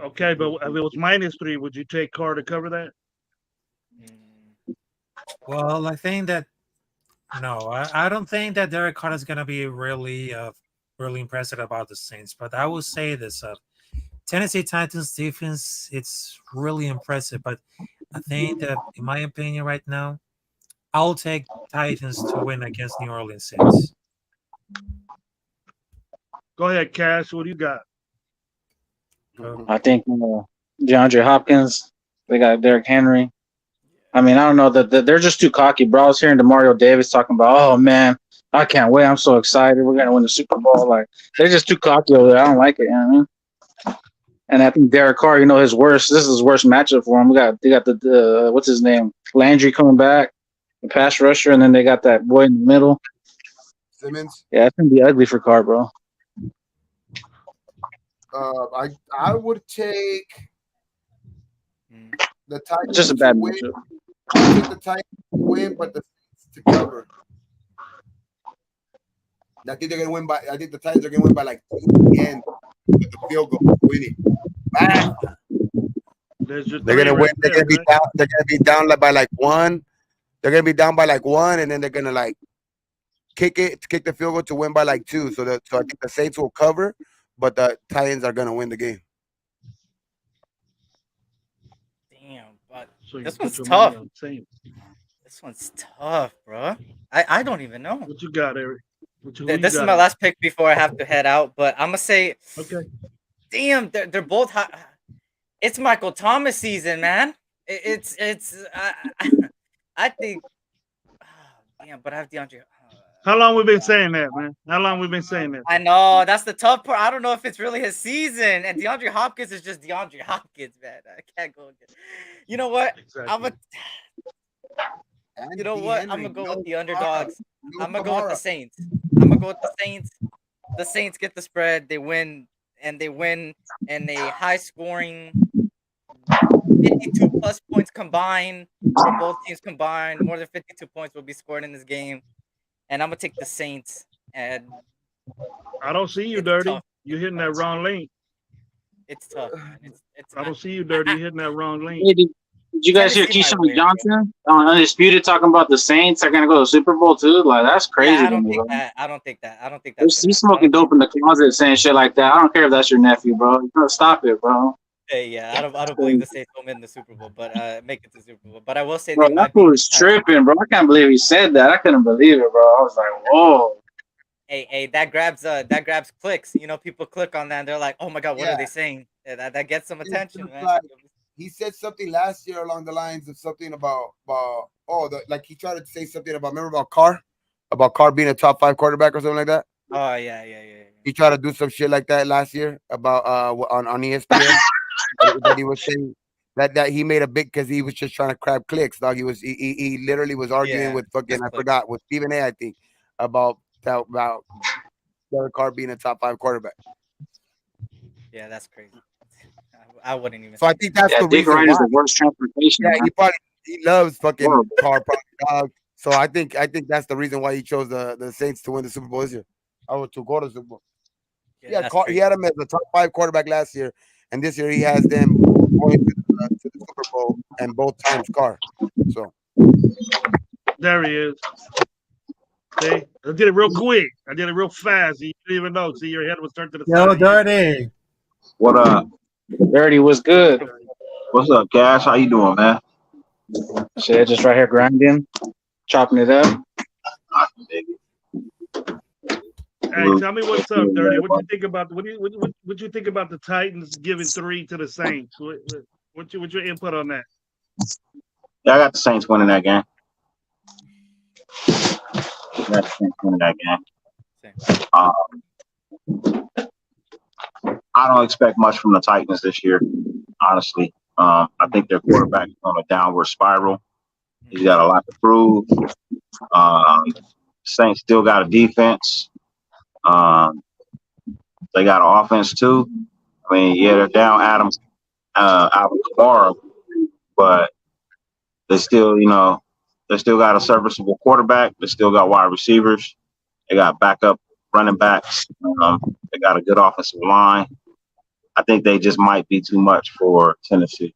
Okay, but if it was -3, would you take Carr to cover that? Mm. Well, I think that no, I don't think that Derek Carr is gonna be really really impressive about the Saints, but I will say this Tennessee Titans defense, it's really impressive, but I think that in my opinion right now, I'll take Titans to win against New Orleans Saints. Go ahead, Cash. What do you got? I think DeAndre Hopkins. They got Derrick Henry. I mean, I don't know that they're just too cocky, bro. I was hearing Demario Davis talking about, oh man, I can't wait. I'm so excited. We're gonna win the Super Bowl. Like they're just too cocky over there. I don't like it. You know what I mean? And I think Derek Carr, his worst. This is his worst matchup for him. They got the what's his name, Landry coming back, the pass rusher, and then they got that boy in the middle, Simmons. Yeah, it's gonna be ugly for Carr, bro. I would take the Titans. It's just a bad win. matchup. I think the Titans win, but the Saints to cover. I think they're gonna win by. I think the Titans are gonna win by like 2 end with the field goal, winning. They're gonna win. They're gonna be down. They're gonna be down by like 1. They're gonna be down by like 1, and then they're gonna like kick the field goal to win by like 2. So I think the Saints will cover, but the Titans are gonna win the game. Damn, but So this one's tough. This one's tough, bro. I don't even know. What you got, Eric? This is my last pick before I have to head out, but I'm gonna say, okay. Damn, they're both hot. It's Michael Thomas season, man. It's I think. Damn, but I have DeAndre. How long we been saying that, man? How long we been saying that? I know that's the tough part. I don't know if it's really his season, and DeAndre Hopkins is just DeAndre Hopkins, man. I can't go again. You know what? Exactly. You know what? I'm gonna go with the underdogs. I'm gonna go with the Saints. I'm gonna go with the Saints. The Saints get the spread. They win, and they win in a high-scoring 52 plus points combined for both teams combined. More than 52 points will be scored in this game, and I'm gonna take the Saints. And I don't see you, Dirty. Tough. You're hitting that wrong lane. It's tough, man. It's I don't see you, Dirty. You're hitting that wrong lane. Hey, did you guys hear Keyshawn Johnson on Undisputed talking about the Saints are gonna go to the Super Bowl too? Like that's crazy. Yeah, I to me, don't think that. I don't think that. He's smoking dope in the closet, saying shit like that. I don't care if that's your nephew, bro. You gotta stop it, bro. Hey, yeah, I don't believe the Saints will win the Super Bowl, but make it to the Super Bowl. But I will say, bro, that fool was tripping, bro. I can't believe he said that. I couldn't believe it, bro. I was like, whoa. Hey, that grabs clicks. You know, people click on that and they're like, oh my god, what are they saying? Yeah, that gets some attention, man. Like, he said something last year along the lines of something about like he tried to say something about about Carr being a top 5 quarterback or something like that. Oh yeah. He tried to do some shit like that last year about on ESPN. That he was saying that he made a big because he was just trying to grab clicks, dog. He literally was arguing with fucking with Stephen A. I think about Derek Carr being a top 5 quarterback. Yeah, that's crazy. I wouldn't even. So I think that's the Dick reason Ryan why. is the worst transportation. Yeah, he loves fucking Carr, dog. So I think that's the reason why he chose the Saints to win the Super Bowl this year. To go to the Super Bowl. Yeah, he had him as the top 5 quarterback last year, and this year he has them going to the Super Bowl and both times Carr. So there he is. See, I did it real quick. I did it real fast. You didn't even know. See, your head was turned to the side. Yo, Dirty. What up? Dirty was good. What's up, Cash? How you doing, man? Shit, just right here grinding, chopping it up. Hey, tell me what's up, Dirty. What you think about what you think about the Titans giving 3 to the Saints? What's your input on that? Yeah, I got the Saints winning that game. I got the Saints winning that game. I don't expect much from the Titans this year, honestly. I think their quarterback is on a downward spiral. He's got a lot to prove. Saints still got a defense. They got an offense too. I mean, yeah, they're down Alvin Kamara, but They still, they still got a serviceable quarterback. They still got wide receivers. They got backup running backs. They got a good offensive line. I think they just might be too much for Tennessee.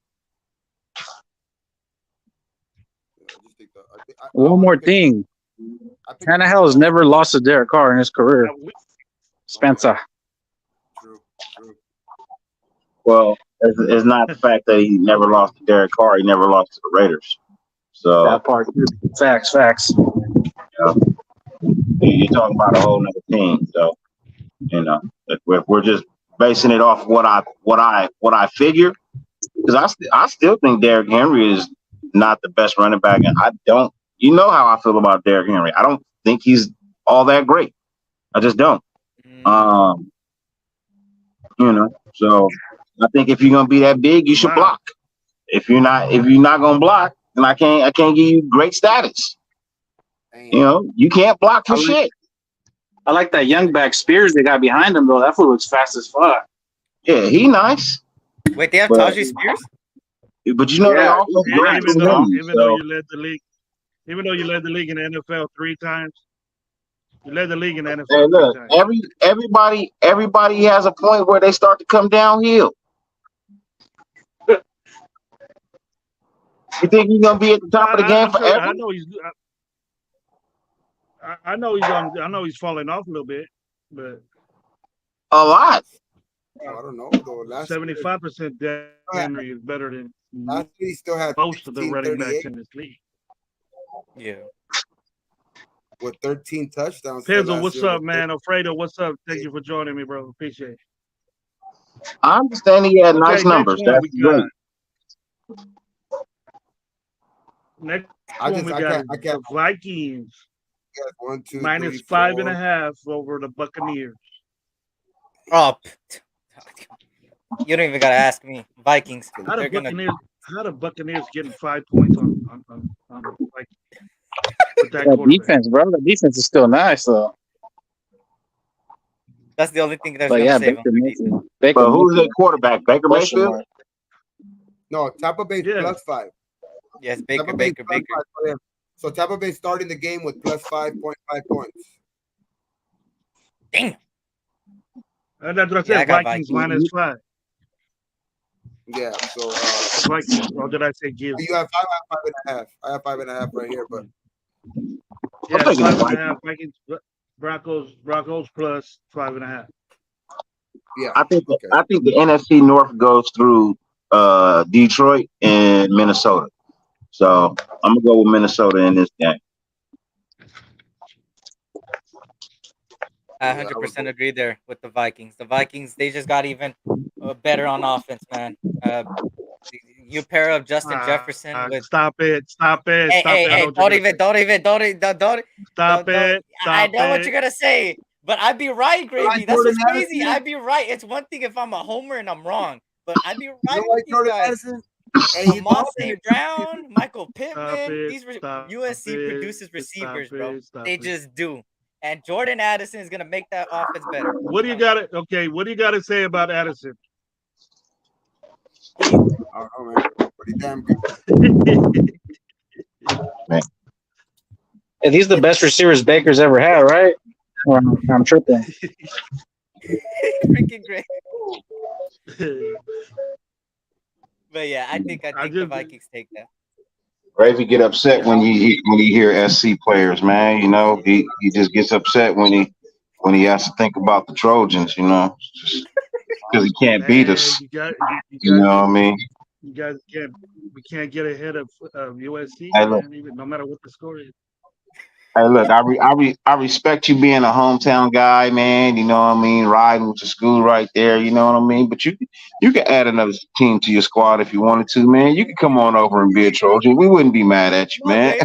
One more thing. Tannehill has never lost to Derek Carr in his career. Spencer. True. Well, it's not the fact that he never lost to Derek Carr. He never lost to the Raiders. So That part. Facts. you're talking about a whole nother team. So if we're just basing it off what I figure, because I still think Derrick Henry is not the best running back, and I don't. You know how I feel about Derrick Henry. I don't think he's all that great. I just don't. So I think if you're gonna be that big, you should block. If you're not gonna block, then I can't give you great status. You can't block for shit. I like that young back Spears they got behind him though. That fool looks fast as fuck. Yeah, he nice. Wait, they have Tajay Spears? But they also great. Even though you led the league, even though you led the league in the NFL 3 times, you led the league in the NFL. Hey, look, everybody has a point where they start to come downhill. You think he's gonna be at the top of the game forever? I know he's falling off a little bit, but a lot. I don't know though. 75% Derrick Henry is better than last year he still had most of the running backs in this league. Yeah. With 13 touchdowns. Pizzle, what's up, man? Alfredo, what's up? Thank you for joining me, bro. Appreciate it. I understand he had nice numbers. That's great. Next one we got the Vikings. Minus 5.5 over the Buccaneers. Oh, you don't even gotta ask me. Vikings. How the Buccaneers getting 5 points on the Vikings? That defense, bro. The defense is still nice though. That's the only thing that's gonna save them. But who's their quarterback? Baker Mayfield? No, Tampa Bay plus 5. Yes, Baker. So Tampa Bay starting the game with plus 5.5 points. Damn. And that's what I said. Vikings minus 5. Yeah. So Vikings. Or did I say give? You have 5.5. I have 5.5 right here, but yeah, 5.5. Vikings, Broncos plus 5.5. Yeah. I think the NFC North goes through Detroit and Minnesota. So I'm gonna go with Minnesota in this game. I 100% agree there with the Vikings. The Vikings, they just got even better on offense, man. You pair up Justin Jefferson with. Stop it! Hey! Don't even. Stop it! I know what you're gonna say, but I'd be right, Gravy. That's what's crazy. I'd be right. It's one thing if I'm a homer and I'm wrong, but I'd be right with these guys. Amon St. Brown, Michael Pittman, these USC produces receivers, bro. They just do. And Jordan Addison is gonna make that offense better. What do you got to say about Addison? I don't know, man. Pretty damn good. Man. Yeah, these are the best receivers Baker's ever had, right? Or I'm tripping. Freaking great. But yeah, I think the Vikings take that. Ravy get upset when you hear SC players, man. He just gets upset when he has to think about the Trojans, just because he can't beat us. You know what I mean? You guys we can't get ahead of USC, no matter what the score is. Hey, look, I respect you being a hometown guy, man. You know what I mean? Riding with your school right there, you know what I mean? But you can add another team to your squad if you wanted to, man. You can come on over and be a Trojan. We wouldn't be mad at you, man.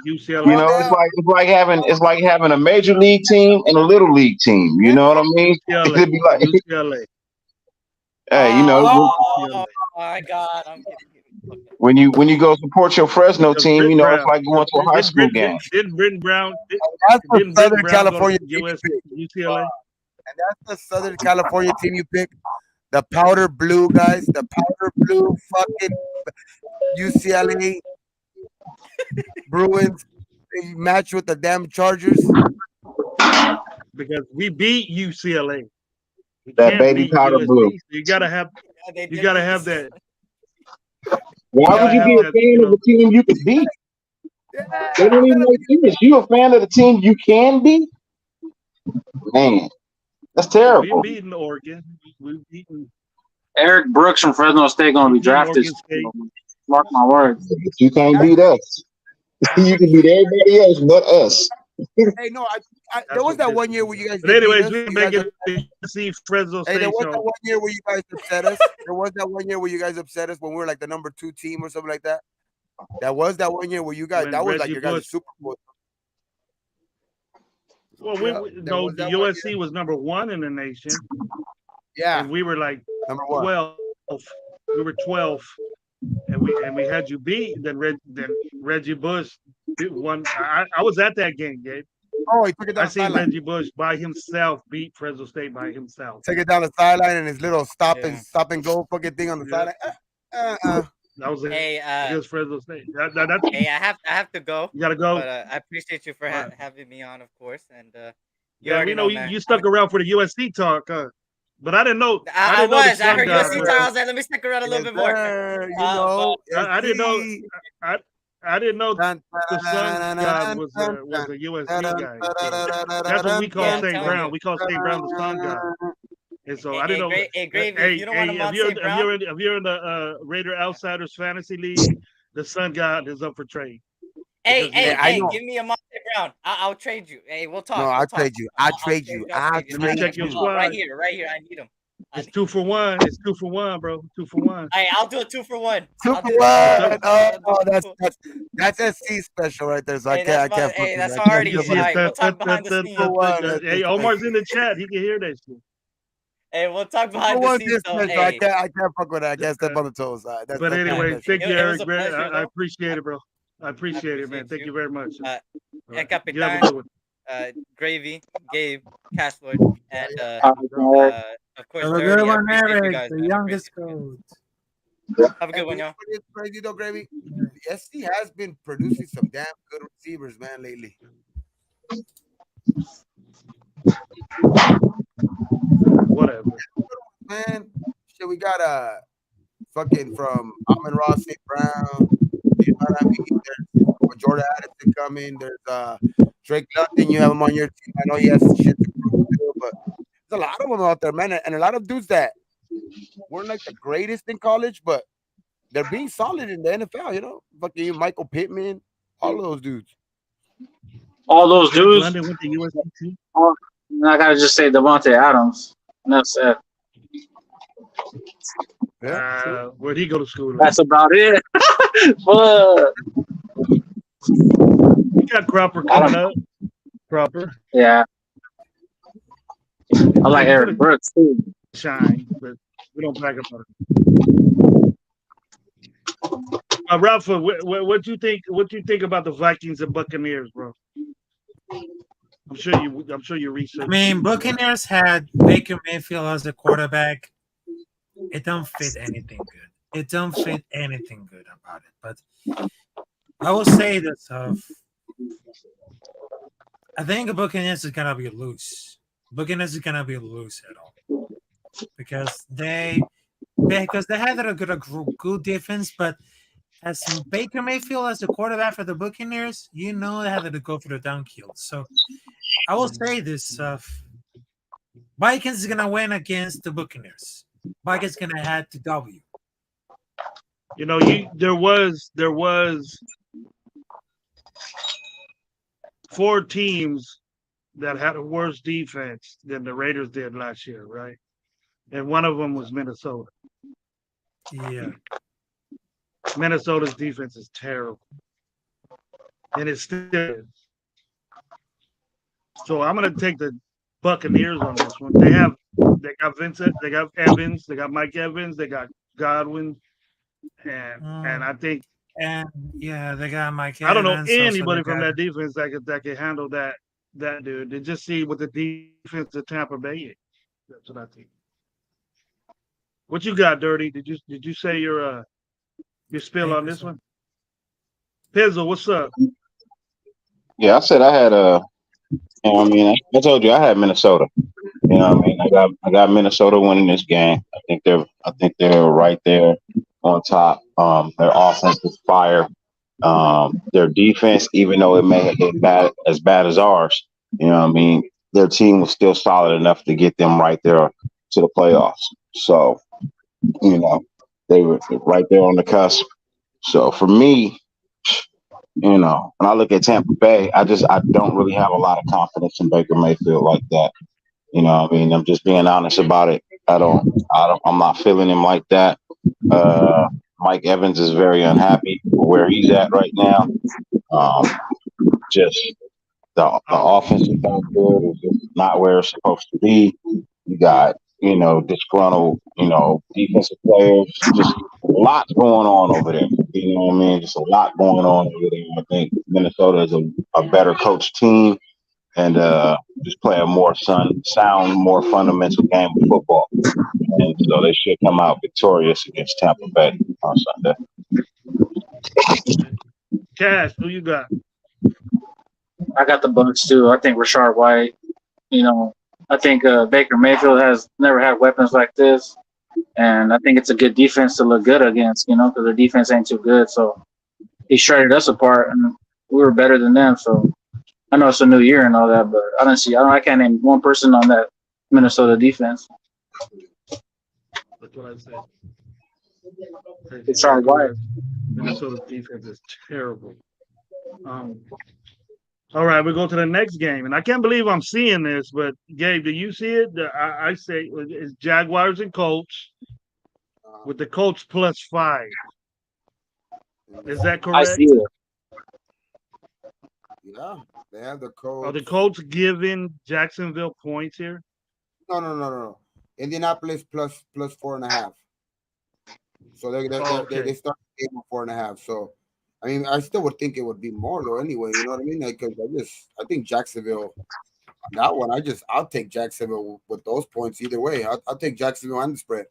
UCLA. It's like having a major league team and a little league team. You know what I mean? It'd be like UCLA. Hey, Oh my God, I'm kidding. Okay. When you go support your Fresno team, it's like going to a high school game. Didn't Britton Brown? That's the Southern California team UCLA. And that's the Southern California team you pick. The powder blue guys, the powder blue fucking UCLA Bruins match with the damn Chargers. Because we beat UCLA. We That can't baby beat powder blue. USC. So you gotta have They you did gotta beat have this- that. Why would gotta you have be a that, fan of a team you could beat? Yeah, They don't even make sense. You a fan of the team you can beat? Man, that's We terrible. beaten Oregon. We beaten Eric Brooks from Fresno State gonna be drafted. Oregon State. Mark my words. You can't beat us. You can beat everybody else but us. Hey, no, there was that one year where you guys. But did beat anyways, us. we You make guys it see Fresno Hey, there State was that show. one year where you guys upset us. There was that one year where you guys upset us when we were like the number 2 team or something like that. That was that one year where you guys. When That was like Reggie your guys' Bush- Super Bowl. Well, Yeah, there no, was the that one USC was number 1 in the nation, Yeah, and we were like number 1. 12. We were 12, and we had you beat. Then Reggie Bush won. I was at that game, Gabe. Oh, he took it down I the seen sideline. Reggie Bush by himself beat Fresno State by himself. Take it down the sideline and his little stop Yeah. and go fucking thing on the Yeah. sideline. That was Hey, against Fresno State. That's hey, I have to go, you gotta go. but I appreciate you for Right. having me on, of course. And you Yeah, already we know man. you stuck around for the USC talk, but I didn't know. I didn't know the was. I Sun heard God USC was- talk. I was like, let me stick around a little bit more. You know, I didn't know. SC. I didn't know Dun, the Sun God was a USC guy. So that's what we call Yeah, I'm St. telling Brown. you. We call St. Brown the Sun God. And so I didn't know. Hey, Gravy, if you don't want to mod St. Brown, if you're in the Raider Outsiders Fantasy League, the Sun God is up for trade. hey, because I know. give me a mod St. Brown. I'll trade you. Hey, we'll talk. No, we'll I'll talk. trade you. I'll I'll trade you. I'll I'll trade you. Let me trade check your you. squad. Right here. I need him. It's 2 for 1. It's 2 for 1, bro. 2 for 1. Hey, I'll do a 2 for 1. 2 I'll for do a 1. 2 for 1. That's SC special right there. So I Hey, can't. that's I can't. hey, fuck that's with that. I already. can't You fuck see with All it? right, we'll talk behind the scenes. For one, Hey, Omar's in the chat. He can hear that shit. Hey, we'll talk For behind the one, scenes. this So, special. I hey, can't fuck with that. I can't step on the toes. That's But anyway, special. thank you, It was Eric. a pleasure, I though. appreciate it, bro. I appreciate it, man. appreciate Thank you. you very much. El You have a Capitan, good one. Gravy, Gabe, Cashfloyd, and of course, Have a Dirty. good I one, appreciate you Eric, guys. the Man. I youngest appreciate you. coach. Have a good one, y'all. It's crazy though, Gravy. SC has been producing some damn good receivers, man, lately. Whatever. Man, shit, we got fucking from Amon Ross, St. Brown. You know what I mean? There's Jordan Addison coming. There's Drake London. You have him on your team. I know he has shit to prove too, but there's a lot of them out there, man, and a lot of dudes that weren't like the greatest in college, but they're being solid in the NFL. You know, fucking Michael Pittman, all of those dudes. All those dudes. London went to USC too. I gotta just say Devontae Adams. Enough said. Where'd he go to school? That's about it. But We got Cropper coming up. Cropper. yeah, I like Eric Brooks too. Shine, but we don't brag about it. Rafa, what you think? What you think about the Vikings and Buccaneers, bro? I'm sure you researched. I mean, Buccaneers had Baker Mayfield as the quarterback. It don't fit anything good. It don't fit anything good about it. But I will say this: I think the Buccaneers is gonna be loose. Buccaneers is gonna be loose at all because they had a good defense, but as Baker Mayfield as the quarterback for the Buccaneers, you know they had to go for the downhill. So I will say this: Vikings is gonna win against the Buccaneers. Vikings gonna have to W. You know, there was 4 teams that had a worse defense than the Raiders did last year, right? And one of them was Minnesota. Yeah. Minnesota's defense is terrible, and it still is. So I'm gonna take the Buccaneers on this one. They got Vincent, they got Evans, they got Mike Evans, they got Godwin, and I think they got Mike Evans. I don't know also anybody they from got- that defense that can handle that dude. They just see what the defense of Tampa Bay is. That's what I think. What you got, Dirty? Did you say you're You spill on this one? Pizzle, what's up? Yeah, I said I had you know what I mean, I told you I had Minnesota. You know what I mean? I got Minnesota winning this game. I think they're right there on top. Their offense is fire. Their defense, even though it may have been bad as ours, you know what I mean, their team was still solid enough to get them right there to the playoffs. So, you know, they were right there on the cusp. So for me, you know, when I look at Tampa Bay, I don't really have a lot of confidence in Baker Mayfield like that. You know, what I mean, I'm just being honest about it. I'm not feeling him like that. Uh, Mike Evans is very unhappy where he's at right now. Um, just the offensive backfield is just not where it's supposed to be. You got, you know, disgruntled, you know, defensive players. Just lots going on over there. You know what I mean? Just a lot going on over there. I think Minnesota is a better coach team and just play a more sound, more fundamental game of football. And so they should come out victorious against Tampa Bay on Sunday. Cash, who you got? I got the Bucks too. I think Rashard White. You know, I think Baker Mayfield has never had weapons like this, and I think it's a good defense to look good against. You know, because their defense ain't too good. So he shredded us apart, and we were better than them. So I know it's a new year and all that, but I can't name one person on that Minnesota defense. That's what I said. Rashard White. Minnesota's defense is terrible. All right, we go to the next game, and I can't believe I'm seeing this, but Gabe, do you see it? I say it's Jaguars and Colts with the Colts +5. Is that correct? I see it. Yeah, they have the Colts. Are the Colts giving Jacksonville points here? No. Indianapolis plus 4.5. So they start the game at 4.5. So I mean, I still would think it would be more though. Anyway, you know what I mean? Because I think Jacksonville on that one. I'll take Jacksonville with those points either way. I'll take Jacksonville on the spread.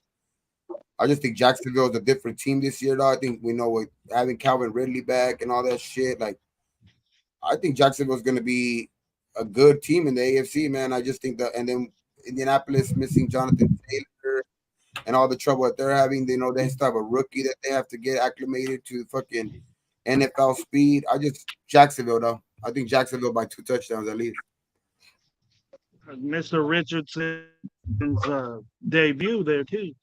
I just think Jacksonville is a different team this year, though. I think we know with having Calvin Ridley back and all that shit. Like, I think Jacksonville's going to be a good team in the AFC, man. I just think and then Indianapolis missing Jonathan Taylor and all the trouble that they're having. They know they still have a rookie that they have to get acclimated to fucking NFL speed. Jacksonville, though. I think Jacksonville by 2 touchdowns at least. Mr. Richardson's debut there too.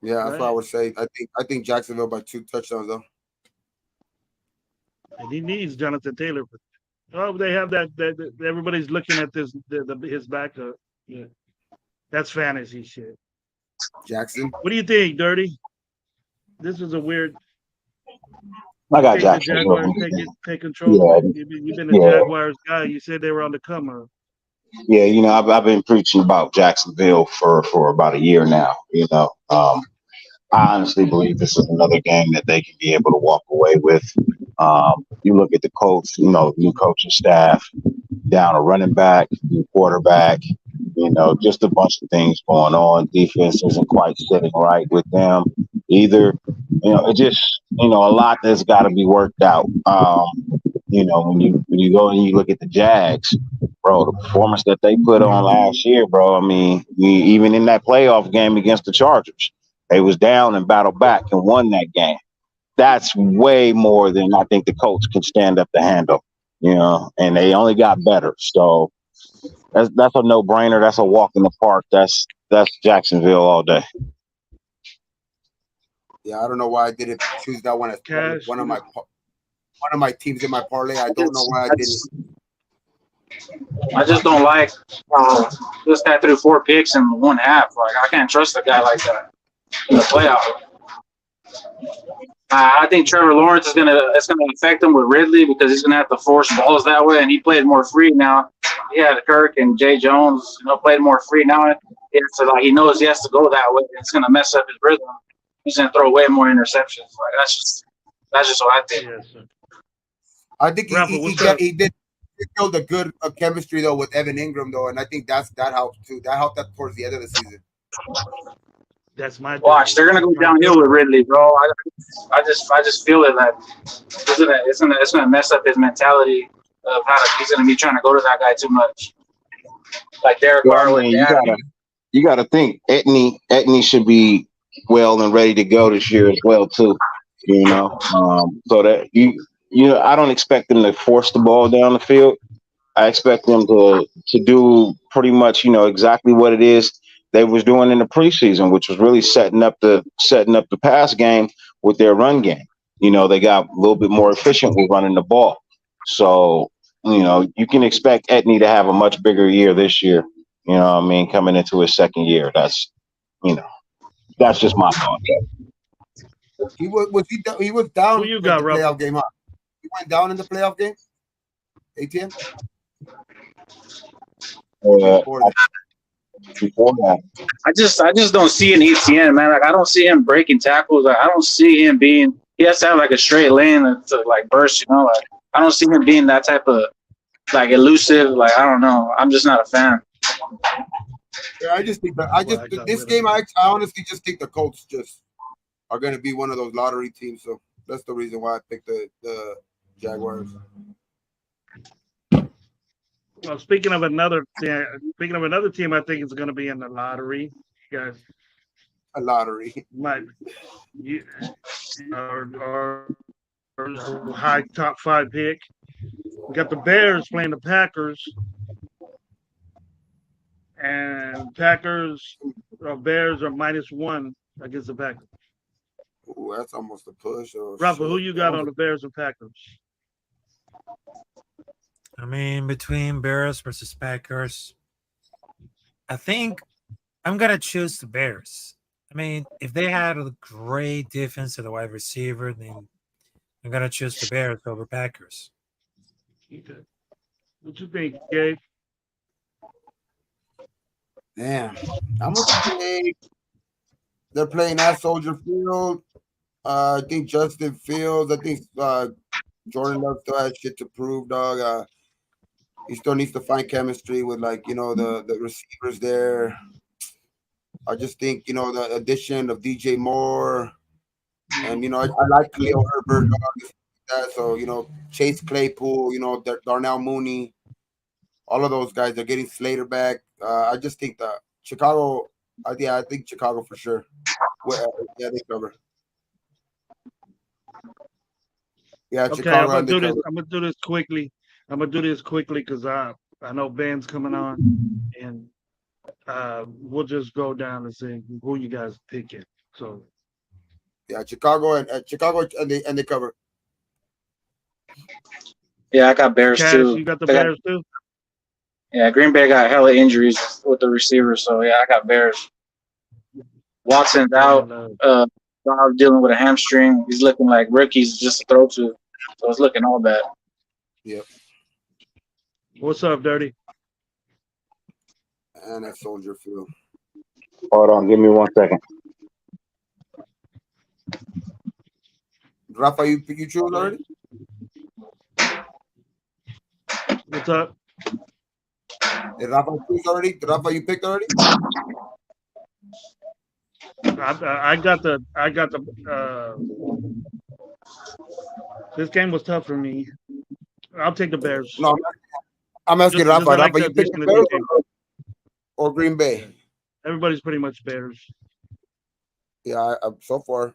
Yeah, that's what I would say. I think Jacksonville by 2 touchdowns though. And he needs Jonathan Taylor. Oh, they have that everybody's looking at this his backup. Yeah, that's fantasy shit. Jackson. What do you think, Dirty? This is a weird. I got Jacksonville. Take control. Yeah. You've been a Jaguars guy. You said they were on the come up. Yeah, you know, I've been preaching about Jacksonville for about a year now. You know, I honestly believe this is another game that they can be able to walk away with. You look at the Colts, you know, new coaching staff, down a running back, new quarterback, you know, just a bunch of things going on. Defense isn't quite sitting right with them either. You know, it just, you know, a lot that's got to be worked out. You know, when you go and you look at the Jags, bro, the performance that they put on last year, bro. I mean, even in that playoff game against the Chargers, they was down and battled back and won that game. That's way more than I think the Colts can stand up to handle, you know, and they only got better. So that's a no-brainer. That's a walk in the park. That's Jacksonville all day. Yeah, I don't know why I didn't choose that one as one of my teams in my parlay. I don't know why I didn't. I just don't like this guy threw 4 picks in 1 half. Like, I can't trust a guy like that in the playoff. I think Trevor Lawrence it's gonna affect him with Ridley because he's gonna have to force balls that way, and he played more free now. He had Kirk and Jay Jones, you know, played more free now. He knows he has to go that way. It's gonna mess up his rhythm. He's gonna throw way more interceptions. Like that's just what I think. Yes, I think he did build a good chemistry though with Evan Ingram though, and I think that helped too. That helped that towards the end of the season. That's my Watch, they're gonna go downhill with Ridley, bro. I just feel it that it's gonna mess up his mentality of how he's gonna be trying to go to that guy too much. Like Derek Well, I Carr with mean, Adam. you gotta think Etney should be well and ready to go this year as well too. You know, so that I don't expect them to force the ball down the field. I expect them to do pretty much exactly what it is they was doing in the preseason, which was really setting up the pass game with their run game. They got a little bit more efficient with running the ball. So you can expect Etney to have a much bigger year this year. You know what I mean? Coming into his second year, that's just my thought. He was down Who you in got, the Rafa? playoff game, huh? He went down in the playoff game. ATM Uh, before that. before that, I just don't see an ETN, man. Like I don't see him breaking tackles. Like I don't see him being. He has to have like a straight lane to like burst. Like I don't see him being that type of like elusive. Like I don't know. I'm just not a fan. Yeah, I just think that this game. I honestly just think the Colts just are going to be one of those lottery teams. So that's the reason why I picked the Jaguars. Well, speaking of another team, I think is going to be in the lottery. You guys, A lottery. Or high top 5 pick. We got the Bears playing the Packers, and Bears are -1 against the Packers. Ooh, that's almost a push. Rafa, who you got on the Bears and Packers? I mean, between Bears versus Packers, I think I'm gonna choose the Bears. I mean, if they had a great defense at the wide receiver, then I'm gonna choose the Bears over Packers. Okay. What you think, Gabe? Damn. I'm gonna say they're playing at Soldier Field. I think Justin Fields. I think Jordan Love still has shit to prove, dog. He still needs to find chemistry with the receivers there. I just think the addition of DJ Moore and I like Khalil Herbert, dog, so Chase Claypool, Darnell Mooney, all of those guys are getting Slater back. I just think that Chicago. I think Chicago for sure. Yeah, they cover. Yeah, Okay, Chicago. I'm gonna do this quickly. Because I know Ben's coming on, and we'll just go down and see who you guys picking. So yeah, Chicago and they cover. Yeah, I got Bears Cash, too. you got the Bears too? Yeah, Green Bay got hella injuries with the receivers, so yeah, I got Bears. Watson's out. Bob's dealing with a hamstring. He's looking like rookies just to throw to, so it's looking all bad. Yep. What's up, Dirty? And that Soldier Field. hold on, give me 1 second. Rafa, you chose already? What's up? Did Rafa choose already? Did Rafa you picked already? I got the. This game was tough for me. I'll take the Bears. No, I'm asking Rafa. I like Rafa, the you picked addition the of Bears DJ. or Green Bay? Everybody's pretty much Bears. Yeah, so far.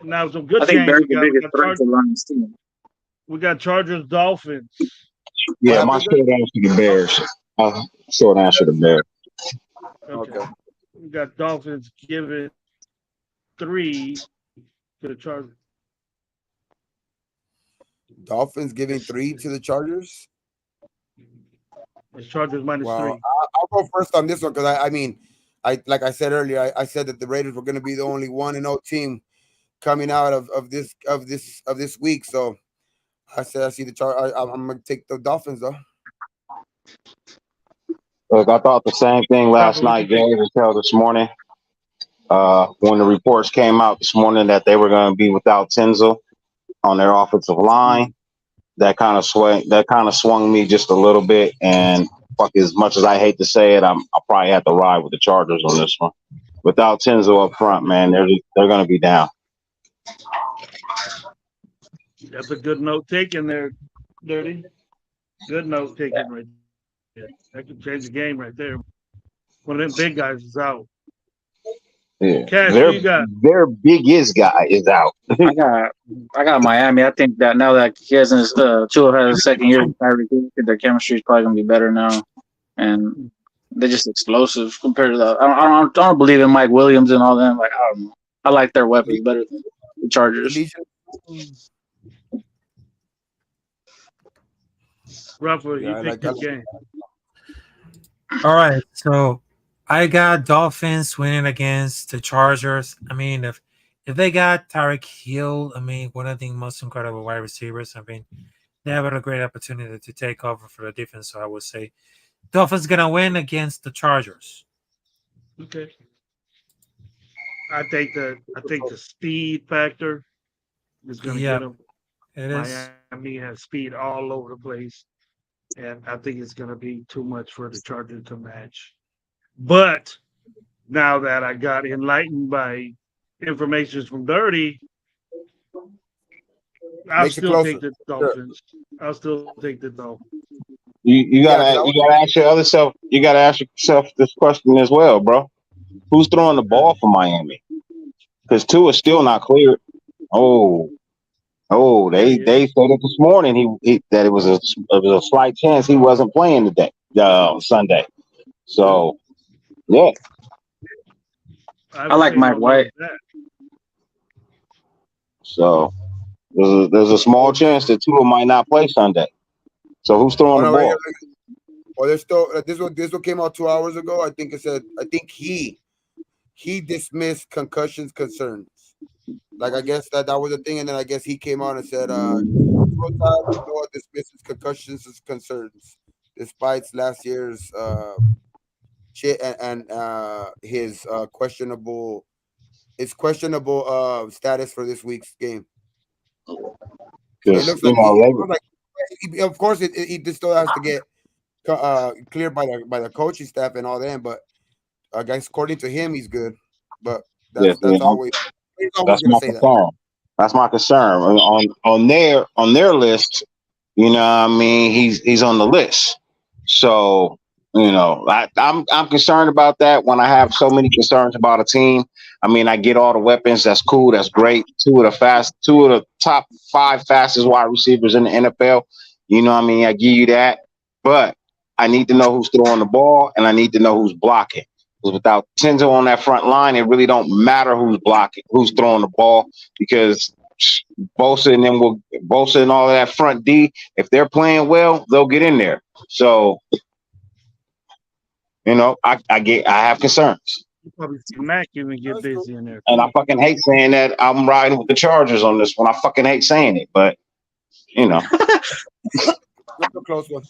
Now some good I think games. Bears the biggest threat to Lions team. We got Chargers, Dolphins. Yeah, my short answer the Bears. Short answer the Bears. Okay. We got Dolphins giving 3 to the Chargers. Dolphins giving 3 to the Chargers. It's Chargers -3. I'll go first on this one because I like I said earlier, I said that the Raiders were going to be the only 1-0 team coming out of this week. So I said I see the Chargers. I'm going to take the Dolphins though. Look, I thought the same thing last night, James, until this morning. When the reports came out this morning that they were going to be without Tenzel on their offensive line, that kind of swung me just a little bit. And fuck, as much as I hate to say it, I'll probably have to ride with the Chargers on this one. without Tenzo up front, man, they're going to be down. That's a good note taken there, Dirty. Good note taken right there. That could change the game right there. One of them big guys is out. Yeah, Cash, who you got? their biggest guy is out. I got Miami. I think that now that he has his Tua has a second year with Tyreek Hill, their chemistry is probably gonna be better now, and they're just explosive compared to the. I don't believe in Mike Williams and all them. Like I don't know. I like their weapons better than the Chargers. Rafa, you pick this game. All right, so I got Dolphins winning against the Chargers. I mean, if they got Tyreek Hill, I mean, one of the most incredible wide receivers. I mean, they have a great opportunity to take over for the defense. So I would say Dolphins gonna win against the Chargers. Okay. I think the speed factor is gonna get them. It is. Miami has speed all over the place. And I think it's going to be too much for the Chargers to match. But now that I got enlightened by information from Dirty, I'll still take the Dolphins. I'll still take the Dolphins. You gotta ask your other self. You gotta ask yourself this question as well, bro. Who's throwing the ball for Miami? Because Tua is still not cleared. They said it this morning. That it was a slight chance he wasn't playing today, Sunday. So, yeah. I like Mike White. So there's a small chance that Tua might not play Sunday. So who's throwing the ball? Well, there's still this one came out 2 hours ago. I think he dismissed concussions concerns. Like I guess that was a thing, and then I guess he came out and said, dismisses concussions as concerns, despite last year's shit and his questionable status for this week's game. So it looks like of course he still has to get cleared by the coaching staff and all that, but I guess according to him he's good. But that's always. That's my concern. That's my concern. On their list, you know what I mean, he's on the list. So, you know, I'm concerned about that when I have so many concerns about a team. I mean, I get all the weapons. That's cool. That's great. Two of the top 5 fastest wide receivers in the NFL. You know what I mean? I give you that. But I need to know who's throwing the ball, and I need to know who's blocking. Because without Tenzo on that front line, it really don't matter who's blocking, who's throwing the ball, because Bosa and all of that front D, if they're playing well, they'll get in there. So, you know, I have concerns. You probably see Mac even get busy in there. And I fucking hate saying that I'm riding with the Chargers on this one. I fucking hate saying it, but you know. It's a close one.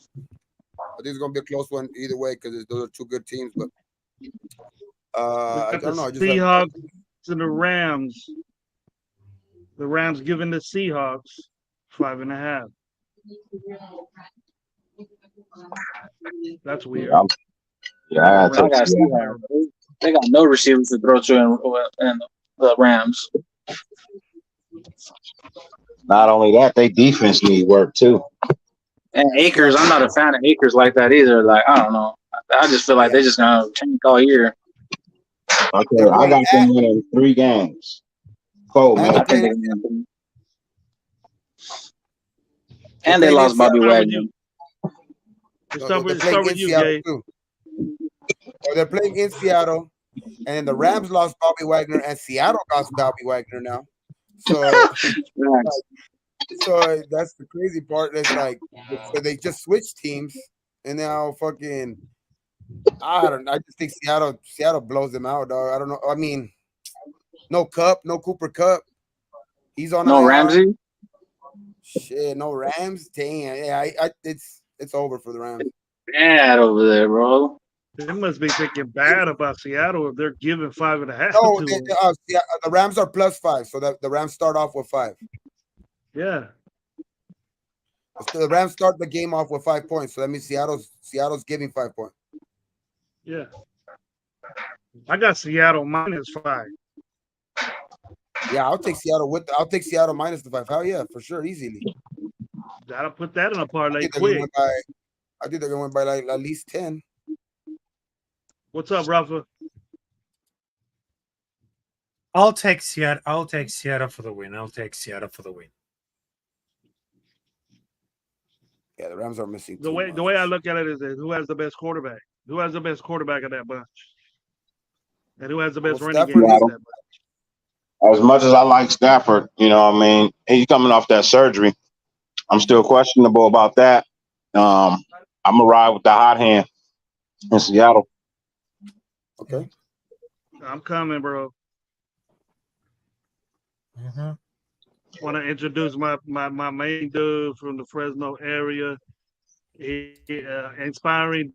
I think it's gonna be a close one either way because those are two good teams, but I don't know. Seahawks and the Rams. The Rams giving the Seahawks 5.5. That's weird. Yeah, they got no receivers to throw to in the Rams. Not only that, they defense need work too. And Akers, I'm not a fan of Akers like that either. Like, I don't know. I just feel like they're just gonna tank all year. Okay, I got them winning 3 games. Cold, man. I think and they lost Bobby Wagner. Start with you, Gabe. They're playing in Seattle, and the Rams lost Bobby Wagner, and Seattle lost Bobby Wagner now. So, so that's the crazy part. It's like so they just switched teams, and now fucking I just think Seattle blows them out, dog. I don't know. I mean, no Cooper Kupp. He's on no IR. Ramsey. Shit, no Rams. Damn, yeah, it's over for the Rams. Bad over there, bro. They must be thinking bad about Seattle if they're giving 5.5. No, the Rams are +5, so that the Rams start off with 5. Yeah. The Rams start the game off with 5 points, so that means Seattle's giving 5 points. Yeah. I got Seattle -5. Yeah, I'll take Seattle minus the 5. Hell yeah, for sure, easily. Gotta put that in a I parlay think they're gonna quick. win by. I think they're gonna win by like at least 10. What's up, Rafa? I'll take Seattle. I'll take Seattle for the win. Yeah, the Rams are missing The too way much. I look at it is that who has the best quarterback? Who has the best quarterback of that bunch? And who has the best running game Stafford of is- that bunch? As much as I like Stafford, you know, what I mean, he's coming off that surgery. I'm still questionable about that. I'm gonna ride with the hot hand in Seattle. Okay. I'm coming, bro. Want to introduce my main dude from the Fresno area. Inspiring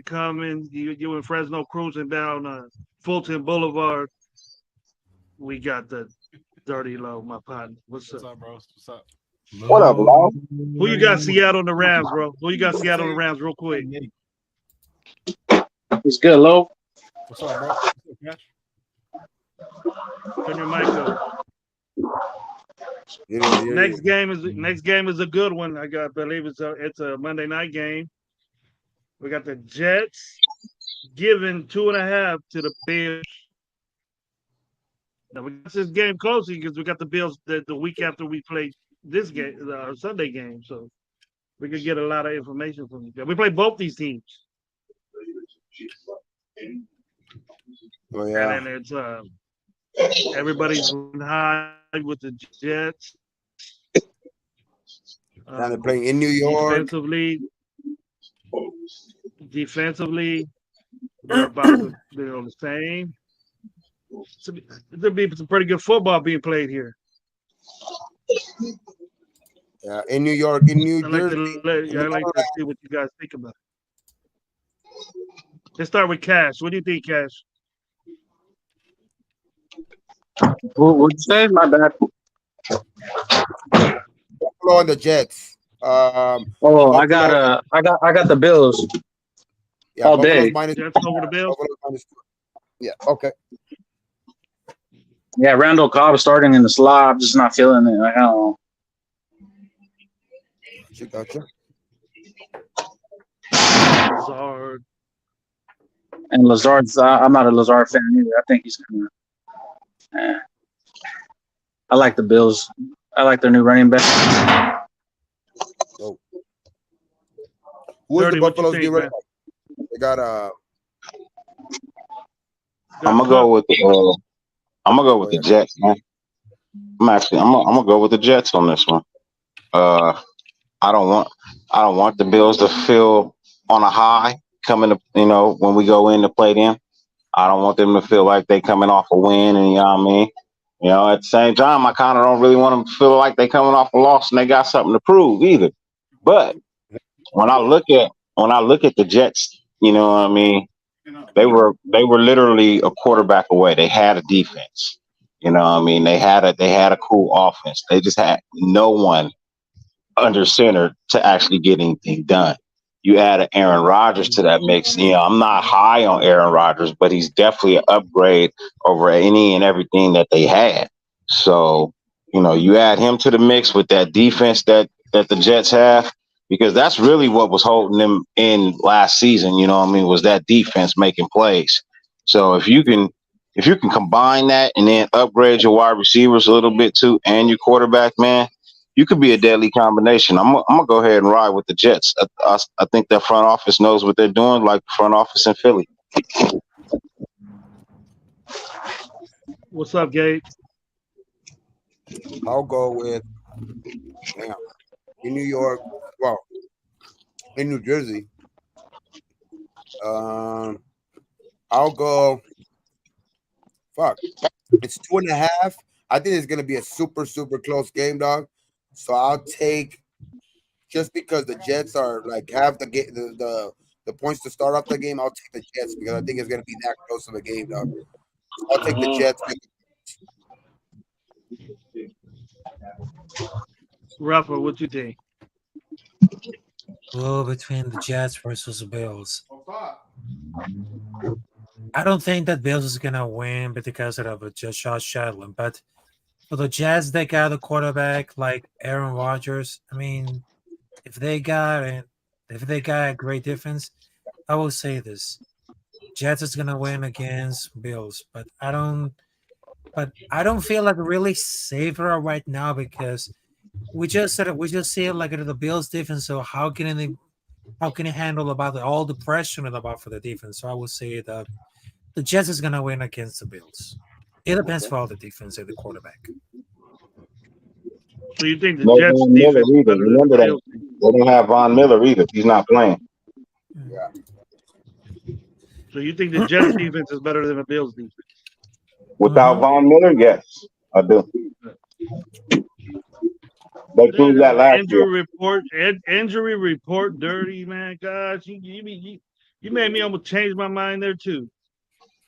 coming. You in Fresno cruising down Fulton Boulevard. We got the dirty low, my partner. What's up, bro? What's up? What up, Law? Who you got Seattle and the Rams, bro? Who you got Seattle and the Rams real quick? It's good, Lo. What's up, bro? Turn your mic up. Next game is a good one. I believe it's a Monday night game. We got the Jets giving 2.5 to the Bills. Now we got this game closely because we got the Bills the week after we play this game, our Sunday game. So we could get a lot of information from you. We play both these teams. Oh yeah. And then it's everybody's high with the Jets. Now they're playing in New York. Defensively, they're about to be on the same. There'll be some pretty good football being played here. Yeah, in New York, in New Jersey. I like to see what you guys think about it. Let's start with Cash. What do you think, Cash? What'd you say? My bad. Buffalo and the Jets. I got the Bills. Yeah, all Buffalo's day. minus. Jets over the Bills. Yeah. Okay. Yeah, Randall Cobb starting in the slot. I'm just not feeling it. I don't know. Gotcha. Lazard. And Lazard's. I'm not a Lazard fan either. I think he's kind of. I like the Bills. I like their new running back. Oh. Who is the Buffalo's new running back? They got I'm gonna go with the Jets, man. I'm gonna go with the Jets on this one. I don't want the Bills to feel on a high coming to, when we go in to play them. I don't want them to feel like they coming off a win, and you know what I mean. At the same time, I kind of don't really want them to feel like they coming off a loss and they got something to prove either. But when I look at the Jets, you know what I mean, they were literally a quarterback away. They had a defense. You know what I mean? They had a cool offense. They just had no one under center to actually get anything done. You add Aaron Rodgers to that mix. I'm not high on Aaron Rodgers, but he's definitely an upgrade over any and everything that they had. So, you add him to the mix with that defense that the Jets have, because that's really what was holding them in last season, was that defense making plays. So if you can combine that and then upgrade your wide receivers a little bit too and your quarterback, man, you could be a deadly combination. I'm gonna go ahead and ride with the Jets. I think that front office knows what they're doing, like the front office in Philly. What's up, Gabe? I'll go with in New York. Well, in New Jersey. I'll go. Fuck. It's 2.5. I think it's gonna be a super, super close game, dog. So I'll take, just because the Jets are have the points to start off the game. I'll take the Jets because I think it's gonna be that close of a game, dog. So I'll take the Jets. Rafa, what you think? Between the Jets versus the Bills. I don't think that Bills is gonna win because of just Josh Allen, but for the Jets, they got a quarterback like Aaron Rodgers. I mean, if they got a great defense, I will say this: Jets is gonna win against Bills, but I don't. But I don't feel like really safer right now because we just see it like the Bills defense. So how can he handle about all the pressure and about for the defense? So I would say that the Jets is gonna win against the Bills. It depends for all the defense and the quarterback. So you think the No Jets Von Miller defense is either. better than the Remember that Bills? they don't have Von Miller either. He's not playing. Yeah. So you think the Jets defense is better than the Bills defense? Without Von Miller, yes, I do. They proved that last year. Injury report, dirty man. Gosh, you made me almost change my mind there too.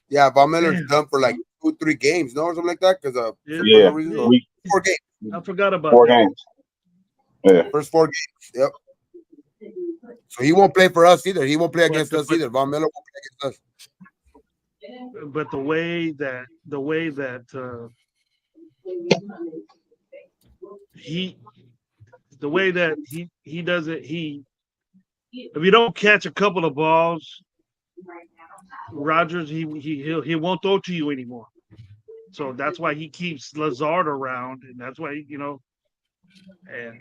Yeah, Von Miller's Damn. done for like 2-3 games, no, or something like that, because of Yeah. no reason. Or 4 games. I forgot about 4 that. games. Yeah. First 4 games. Yep. So he won't play for us either. He won't play against us either. Von Miller won't play against us. But the way that he does it, if you don't catch a couple of balls, Rodgers he won't throw to you anymore. So that's why he keeps Lazard around, and that's why and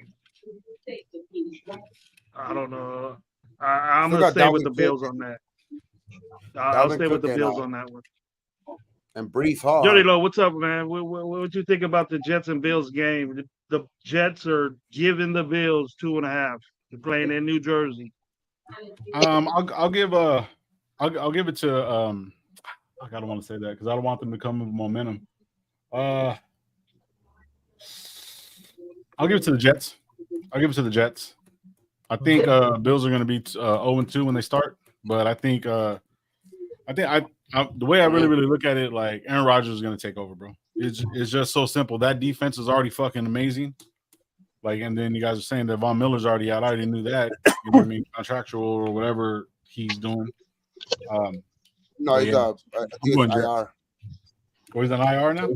I don't know. I'm gonna stay with the Bills on that. I'll stay with the Bills on that one. And Brees Hall. Jody Lowe, what's up, man? What you think about the Jets and Bills game? The Jets are giving the Bills 2.5. They're playing in New Jersey. I'll give it to I don't want to say that because I don't want them to come with momentum. I'll give it to the Jets. I think Bills are going to be 0-2 when they start, but I think the way I really look at it, like Aaron Rodgers is going to take over, bro. It's just so simple. That defense is already fucking amazing. Like, and then you guys are saying that Von Miller's already out. I already knew that. You know what I mean? Contractual or whatever he's doing. No, he's I think it's IR. Oh, he's on IR now?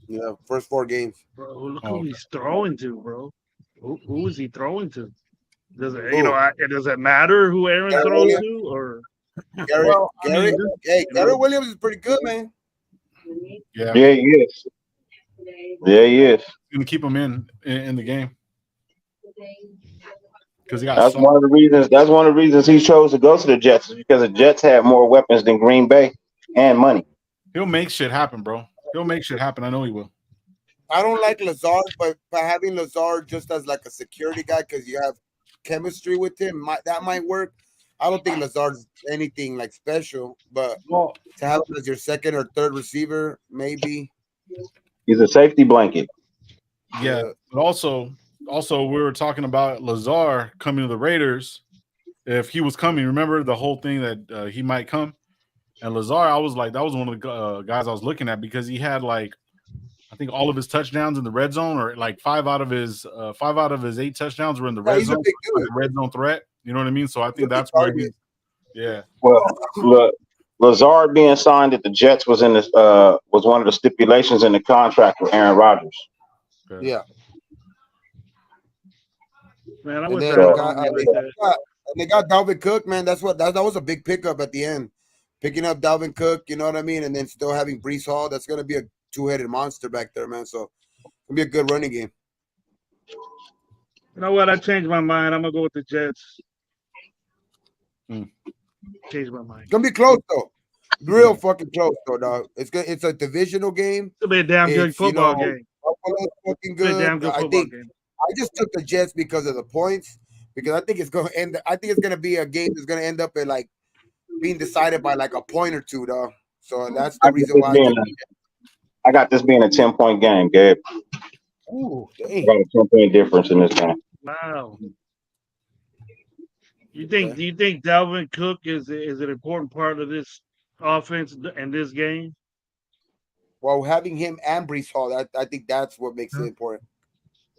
Yeah, first 4 games. Bro, look who he's throwing to, bro. Who is he throwing to? Does it does it matter who Aaron throws to, or Gary Williams is pretty good, man. Yeah, he is. Yeah, he is. Gonna keep him in the game because that's one of the reasons. That's one of the reasons he chose to go to the Jets, is because the Jets had more weapons than Green Bay and money. He'll make shit happen, bro. He'll make shit happen. I know he will. I don't like Lazard, but by having Lazard just as like a security guy because you have chemistry with him, that might work. I don't think Lazard's anything like special, but to have him as your second or third receiver, maybe. He's a safety blanket. Yeah, but also we were talking about Lazard coming to the Raiders. If he was coming, remember the whole thing that he might come. And Lazard, I was like, that was one of the guys I was looking at because he had like, I think all of his touchdowns in the red zone, or like 5 out of his 8 touchdowns were in the red zone. Like red zone threat. You know what I mean? So I think that's where he. Yeah. Well, look, Lazard being signed at the Jets was in this was one of the stipulations in the contract with Aaron Rodgers. Yeah. Man, and they got Dalvin Cook, man. That was a big pickup at the end. Picking up Dalvin Cook, you know what I mean, and then still having Brees Hall. That's gonna be a 2-headed monster back there, man. So it's gonna be a good running game. You know what? I changed my mind. I'm gonna go with the Jets. Changed my mind. It's gonna be close though. Real fucking close though, dog. It's a divisional game. It'll be a damn good football game. Buffalo's fucking good. I just took the Jets because of the points. Because I think it's gonna end. I think it's gonna be a game that's gonna end up in like being decided by like a point or two, though. So that's the reason why I got this being a 10-point game, Gabe. Ooh, dang. Got a 10-point difference in this game. Wow. Do you think Dalvin Cook is an important part of this offense and this game? Well, having him and Brees Hall, I think that's what makes it important.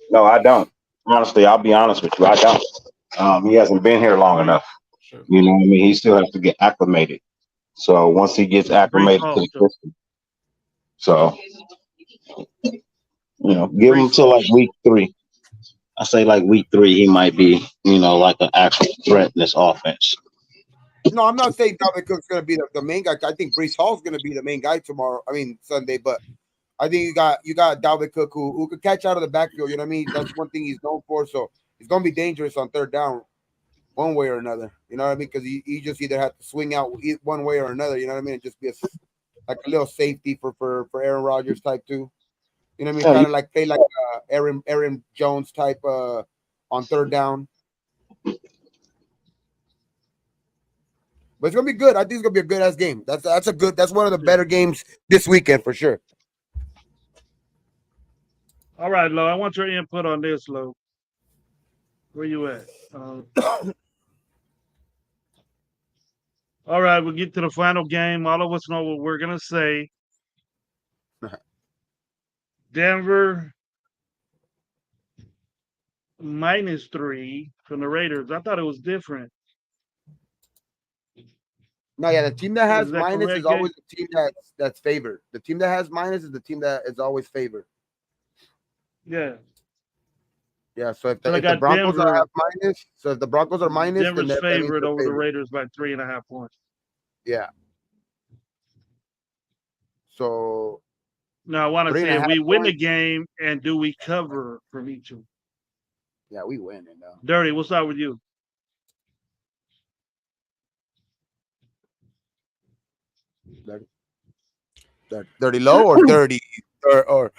No, I don't. Honestly, I'll be honest with you. I don't. He hasn't been here long enough. You know what I mean? He still has to get acclimated. So once he gets Brees acclimated to Hall the too. system, so give him Brees till Hall. like week 3. I say like week 3, he might be, like an actual threat in this offense. No, I'm not saying Dalvin Cook's going to be the main guy. I think Brees Hall's going to be the main guy tomorrow. I mean Sunday, but I think you got Dalvin Cook who could catch out of the backfield. You know what I mean? That's one thing he's known for. So he's going to be dangerous on third down, one way or another. You know what I mean? Because he just either have to swing out one way or another. You know what I mean? And just be like a little safety for Aaron Rodgers type too. You know what I mean? Yeah, Kind of like play like Aaron Jones type on third down. But it's gonna be good. I think it's gonna be a good ass game. That's one of the better games this weekend for sure. All right, Lo. I want your input on this, Lo. Where you at? All right, we'll get to the final game. All of us know what we're gonna say. Denver -3 from the Raiders. I thought it was different. No, yeah, the team that has Is that minus correct, is always the team that's favored. The team that has minus is the team that is always favored. Yeah. Yeah, so if But I the got Broncos Denver. have minus, so if the Broncos are minus, then Denver's that means favorite they're over the favored. Raiders by 3.5 points. Yeah. So Now I want to say, if 3.5 we win the points. game, and do we cover from each of them? Yeah, we win it now. Dirty, we'll start with you. Dirty low or dirty or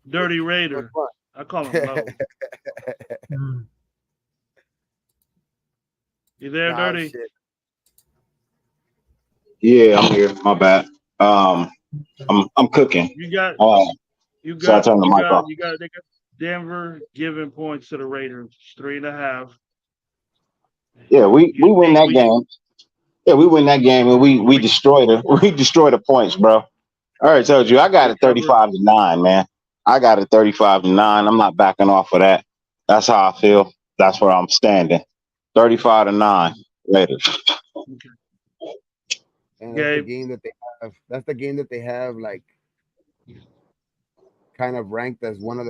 Dirty Raider. I call him Low. You there, Nah, Dirty? shit. Yeah, I'm here. My bad. I'm cooking. You got So I turned the mic off. they got Denver giving points to the Raiders. 3.5. Yeah, we win that game. Yeah, we win that game, and we destroy the points, bro. I already told you I got it 35-9, man. I got it 35-9. I'm not backing off of that. That's how I feel. That's where I'm standing. 35-9 Raiders. And that's the game that they have. That's the game that they have, like, kind of ranked as one of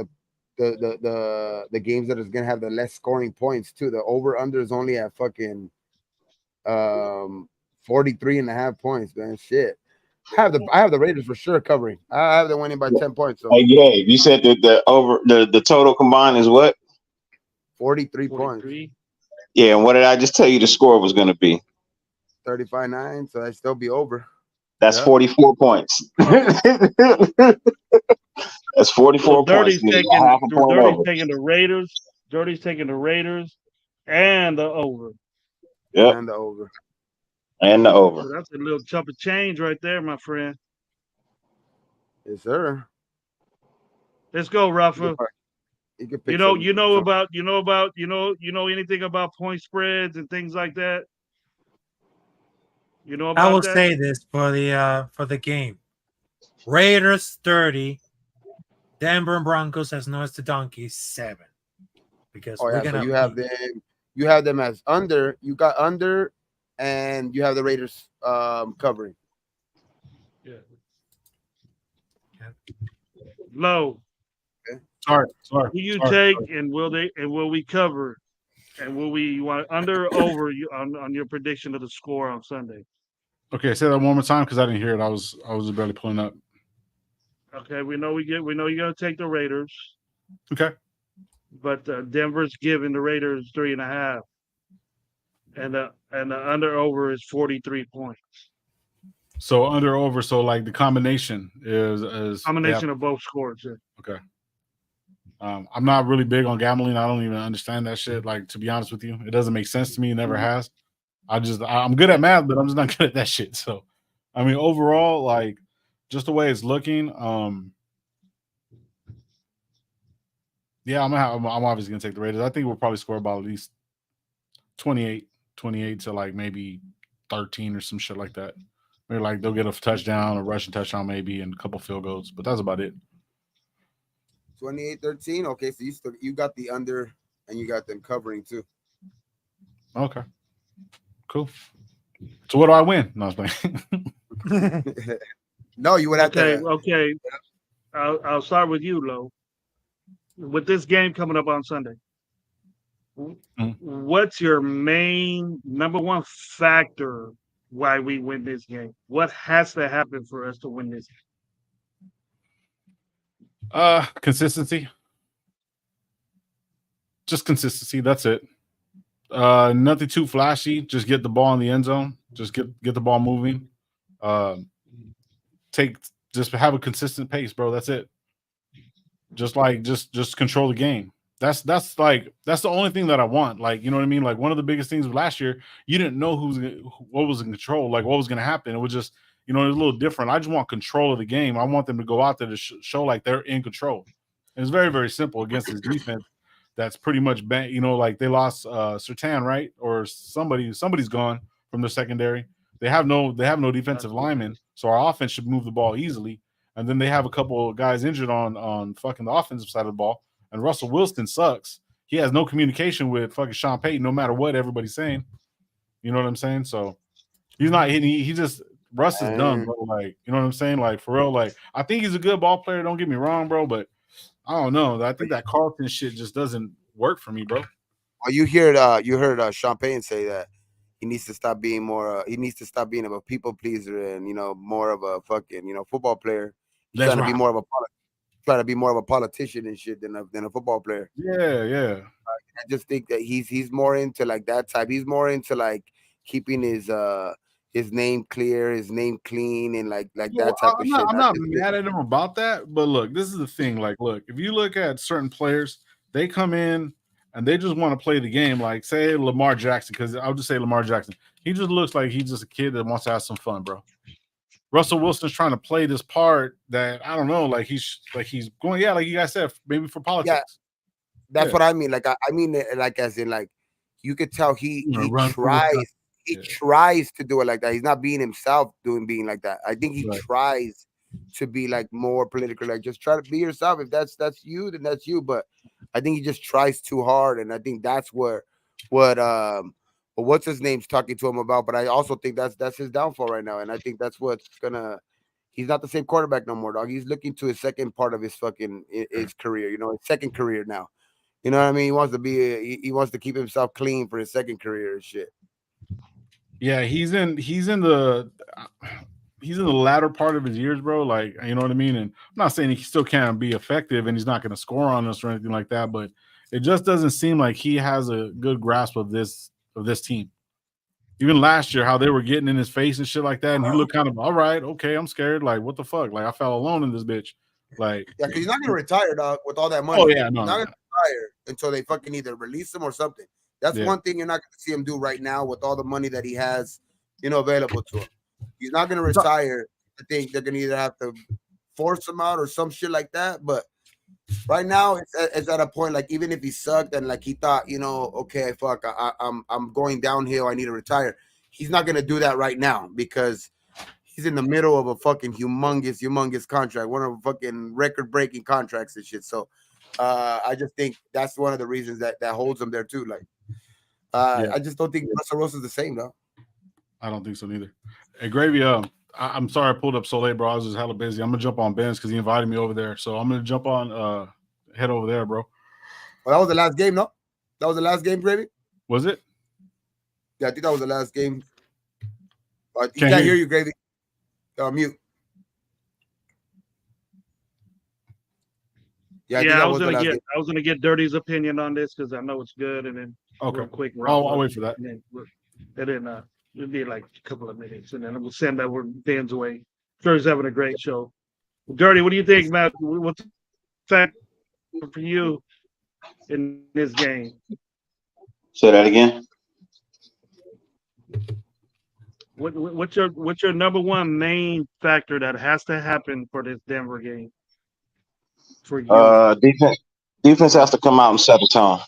the games that is gonna have the less scoring points too. The over under is only at fucking 43.5 points, man. Shit. I have the Raiders for sure covering. I have them winning by 10 points. So hey, Gabe, you said that the total combined is what? 43 points. Yeah, and what did I just tell you the score was going to be? 35-9, so that'd still be over. That's 44 points. That's 44 Dirty's points. taking the Raiders. Dirty's taking the Raiders and the over. Yep. And the over. And the over. So that's a little chunk of change right there, my friend. Yes, sir. Let's go, Rafa. You know anything about point spreads and things like that? You know about I will that? say this for the game. Raiders 30, Denver Broncos as no as the Donkeys 7. Because so you have them as under. You got under, and you have the Raiders covering. Yeah. Low. Okay. Sorry. Who you take, and will we cover? And will we want under or over on your prediction of the score on Sunday? Okay, say that one more time because I didn't hear it. I was barely pulling up. Okay, we know you're gonna take the Raiders. Okay. But Denver's giving the Raiders 3.5. And the under over is 43 points. So under over, so like the combination is combination of both scores. Yeah. Okay. I'm not really big on gambling. I don't even understand that shit. Like, to be honest with you, it doesn't make sense to me. It never has. I'm good at math, but I'm just not good at that shit. So, I mean, overall, like, just the way it's looking, yeah, I'm obviously gonna take the Raiders. I think we'll probably score about at least 28 to like maybe 13 or some shit like that. Maybe like they'll get a touchdown, a rushing touchdown, maybe, and a couple field goals. But that's about it. 28-13. Okay, so you got the under, and you got them covering too. Okay, cool. So what do I win? No, I was playing. No, you would have Okay, to. okay. I'll start with you, Lo. With this game coming up on Sunday, what's your main number one factor why we win this game? What has to happen for us to win this game? Consistency. Just consistency. That's it. Nothing too flashy. Just get the ball in the end zone. Just get the ball moving. Just have a consistent pace, bro. That's it. Just control the game. That's the only thing that I want. Like, you know what I mean? Like, one of the biggest things of last year, you didn't know what was in control, like what was going to happen. It was just, it was a little different. I just want control of the game. I want them to go out there to show like they're in control. And it's very, very simple against this defense. That's pretty much like they lost Sertan, right? Or somebody's gone from their secondary. They have no defensive linemen, so our offense should move the ball easily. And then they have a couple of guys injured on fucking the offensive side of the ball. And Russell Wilson sucks. He has no communication with fucking Sean Payton, no matter what everybody's saying. You know what I'm saying? So he's not hitting. He just Russ is done, bro. Like, you know what I'm saying? Like, for real. Like, I think he's a good ball player. Don't get me wrong, bro. But I don't know. I think that Carlton shit just doesn't work for me, bro. Well, you heard Sean Payton say that he needs to stop being more. He needs to stop being a people pleaser and more of a fucking football player. He's trying to be more of a politician and shit than a football player. Yeah. I just think that he's more into like that type. He's more into like keeping his name clear, his name clean, and like that type of shit. I'm not mad at him about that, but look, this is the thing. Like, look, if you look at certain players, they come in and they just want to play the game. Like, say Lamar Jackson, because I'll just say Lamar Jackson. He just looks like he's just a kid that wants to have some fun, bro. Russell Wilson's trying to play this part that I don't know, like he's going, like you guys said, maybe for politics. Yeah, that's what I mean. Like I mean it like as in like you could tell he tries to do it like that. He's not being himself being like that. I think he tries to be like more political, like just try to be yourself. If that's you, then that's you. But I think he just tries too hard, and I think that's what what's his name's talking to him about. But I also think that's his downfall right now, and I think that's what's gonna. He's not the same quarterback no more, dog. He's looking to his second part of his fucking his career. His second career now. You know what I mean? He wants to keep himself clean for his second career and shit. Yeah, he's in the latter part of his years, bro. Like, you know what I mean? And I'm not saying he still can't be effective and he's not going to score on us or anything like that, but it just doesn't seem like he has a good grasp of this team. Even last year, how they were getting in his face and shit like that, and he looked kind of, all right, okay, I'm scared. Like, what the fuck? Like, I fell alone in this bitch. Like, yeah, because he's not going to retire, dog, with all that money. Oh yeah, no, he's not going to retire until they fucking either release him or something. That's one thing you're not going to see him do right now with all the money that he has, available to him. He's not going to retire. I think they're going to either have to force him out or some shit like that. But right now, it's at a point like even if he sucked and like he thought, okay, fuck, I'm going downhill. I need to retire. He's not going to do that right now because he's in the middle of a fucking humongous contract, one of the fucking record-breaking contracts and shit. So I just think that's one of the reasons that holds him there too. Like, I just don't think Russell Wilson's the same, though. I don't think so neither. Hey, Gravy, I'm sorry I pulled up so late, bro. I was just hella busy. I'm gonna jump on Ben's because he invited me over there. So I'm gonna jump on head over there, bro. Well, that was the last game, no? That was the last game, Gravy? Was it? Yeah, I think that was the last game. Can't hear you, Gravy. Mute. Yeah, I was gonna get Dirty's opinion on this because I know it's good, and then real quick. I'll wait for that. And then it'll be like a couple of minutes, and then we'll send that word Dan's way. Sure, he's having a great show. Dirty, what do you think, Matt? What's that for you in this game? Say that again. What's your number one main factor that has to happen for this Denver game? For you, defense has to come out and set the tone.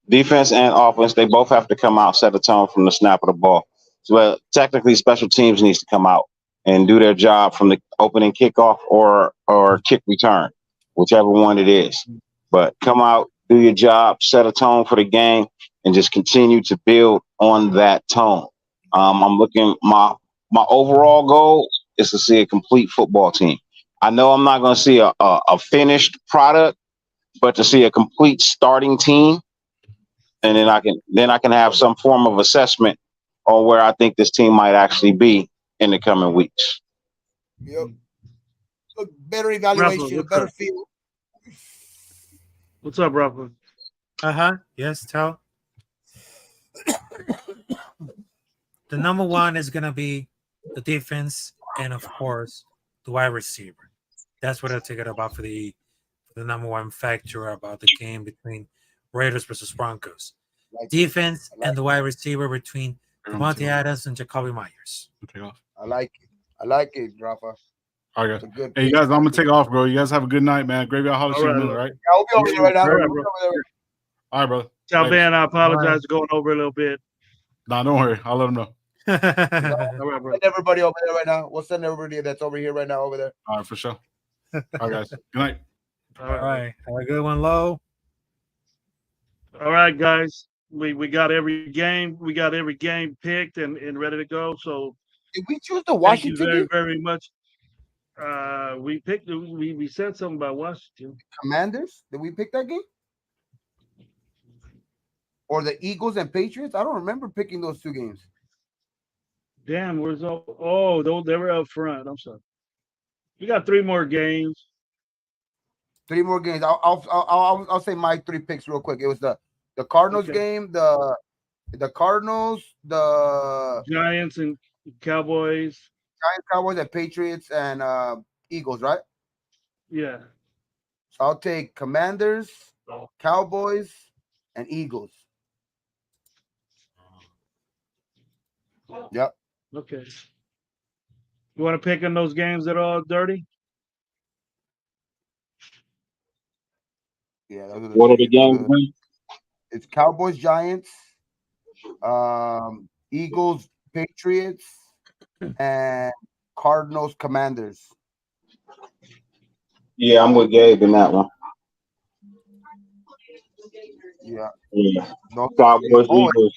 Defense and offense, they both have to come out and set the tone from the snap of the ball. So, technically, special teams needs to come out and do their job from the opening kickoff or kick return, whichever one it is. But come out, do your job, set a tone for the game, and just continue to build on that tone. I'm looking my overall goal is to see a complete football team. I know I'm not going to see a finished product, but to see a complete starting team, and then I can have some form of assessment on where I think this team might actually be in the coming weeks. Yep. A better Rafa, evaluation, a what's better up? feel. What's up, Rafa? Yes, tell. The number one is gonna be the defense, and of course, the wide receiver. That's what I take it about for the number one factor about the game between Raiders versus Broncos. Like, Defense I like, and the wide receiver between I'm gonna Devontae take off. Adams and Jacoby Myers. Take off. I like it. I like it, Rafa. All right, It's a guys. good Hey, pick. guys, I'm gonna take off, bro. You guys have a good night, man. Graveyard holler All to you in a right, minute, look. right? I'll be over here right now. All I'll right, be bro. over there. All right, brother. Tell Later. Ben I apologize for going over a little bit. Nah, don't worry. I'll let him know. All right, bro. Send everybody over there right now. We'll send everybody that's over here right now over there. All right, for sure. All right, guys. Good night. All All right. right. Have a good one, Low. All right, guys. We got every game. We got every game picked and ready to go. So Did we choose the thank you Washington very, game? very much. We picked. We said something about Washington. Commanders? Did we pick that game? Or the Eagles and Patriots? I don't remember picking those two games. Damn, where's all? Oh, they were up front. I'm sorry. We got 3 more games. 3 more games. I'll say my 3 picks real quick. It was the Cardinals Okay. game, the Cardinals, the Giants and Cowboys. Giants, Cowboys, and Patriots, and Eagles, right? Yeah. So I'll take Commanders, Cowboys, and Eagles. Yep. Okay. You want to pick in those games that are all dirty? Yeah. Those are the What are the three. Those games? are- It's Cowboys, Giants, Eagles, Patriots, and Cardinals, Commanders. Yeah, I'm with Gabe in that one. Yeah. Yeah. Those Cowboys, oh, Eagles.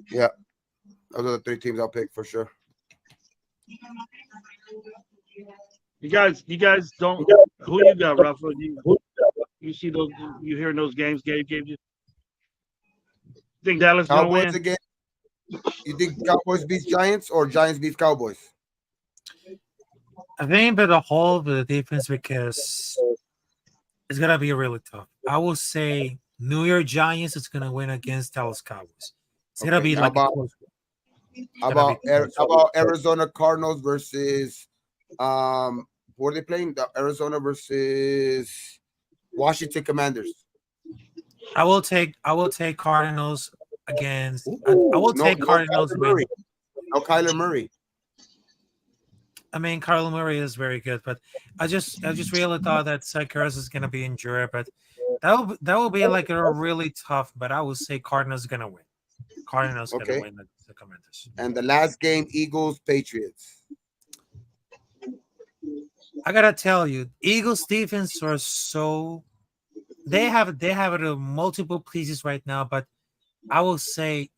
yeah. Those are the 3 teams I'll pick for sure. You guys don't. Who you got, Rafa? You see those? You hearing those games Gabe gave you? Think Dallas gonna Cowboys win? again. You think Cowboys beats Giants or Giants beats Cowboys? I think but the whole of the defense because it's gonna be really tough. I will say New York Giants is gonna win against Dallas Cowboys. It's gonna be How like a about close one. how about Arizona Cardinals versus who are they playing? The Arizona versus Washington Commanders. I will take Cardinals against. I will take Cardinals Kyler win. Murray. No Kyler Murray. I mean, Kyler Murray is very good, but I just really thought that Sakuras is gonna be injured, but that will be like a really tough. But I would say Cardinals gonna win. Cardinals Okay. gonna win the Commanders. And the last game, Eagles, Patriots. I gotta tell you, Eagles defense are so they have multiple pieces right now, but I will say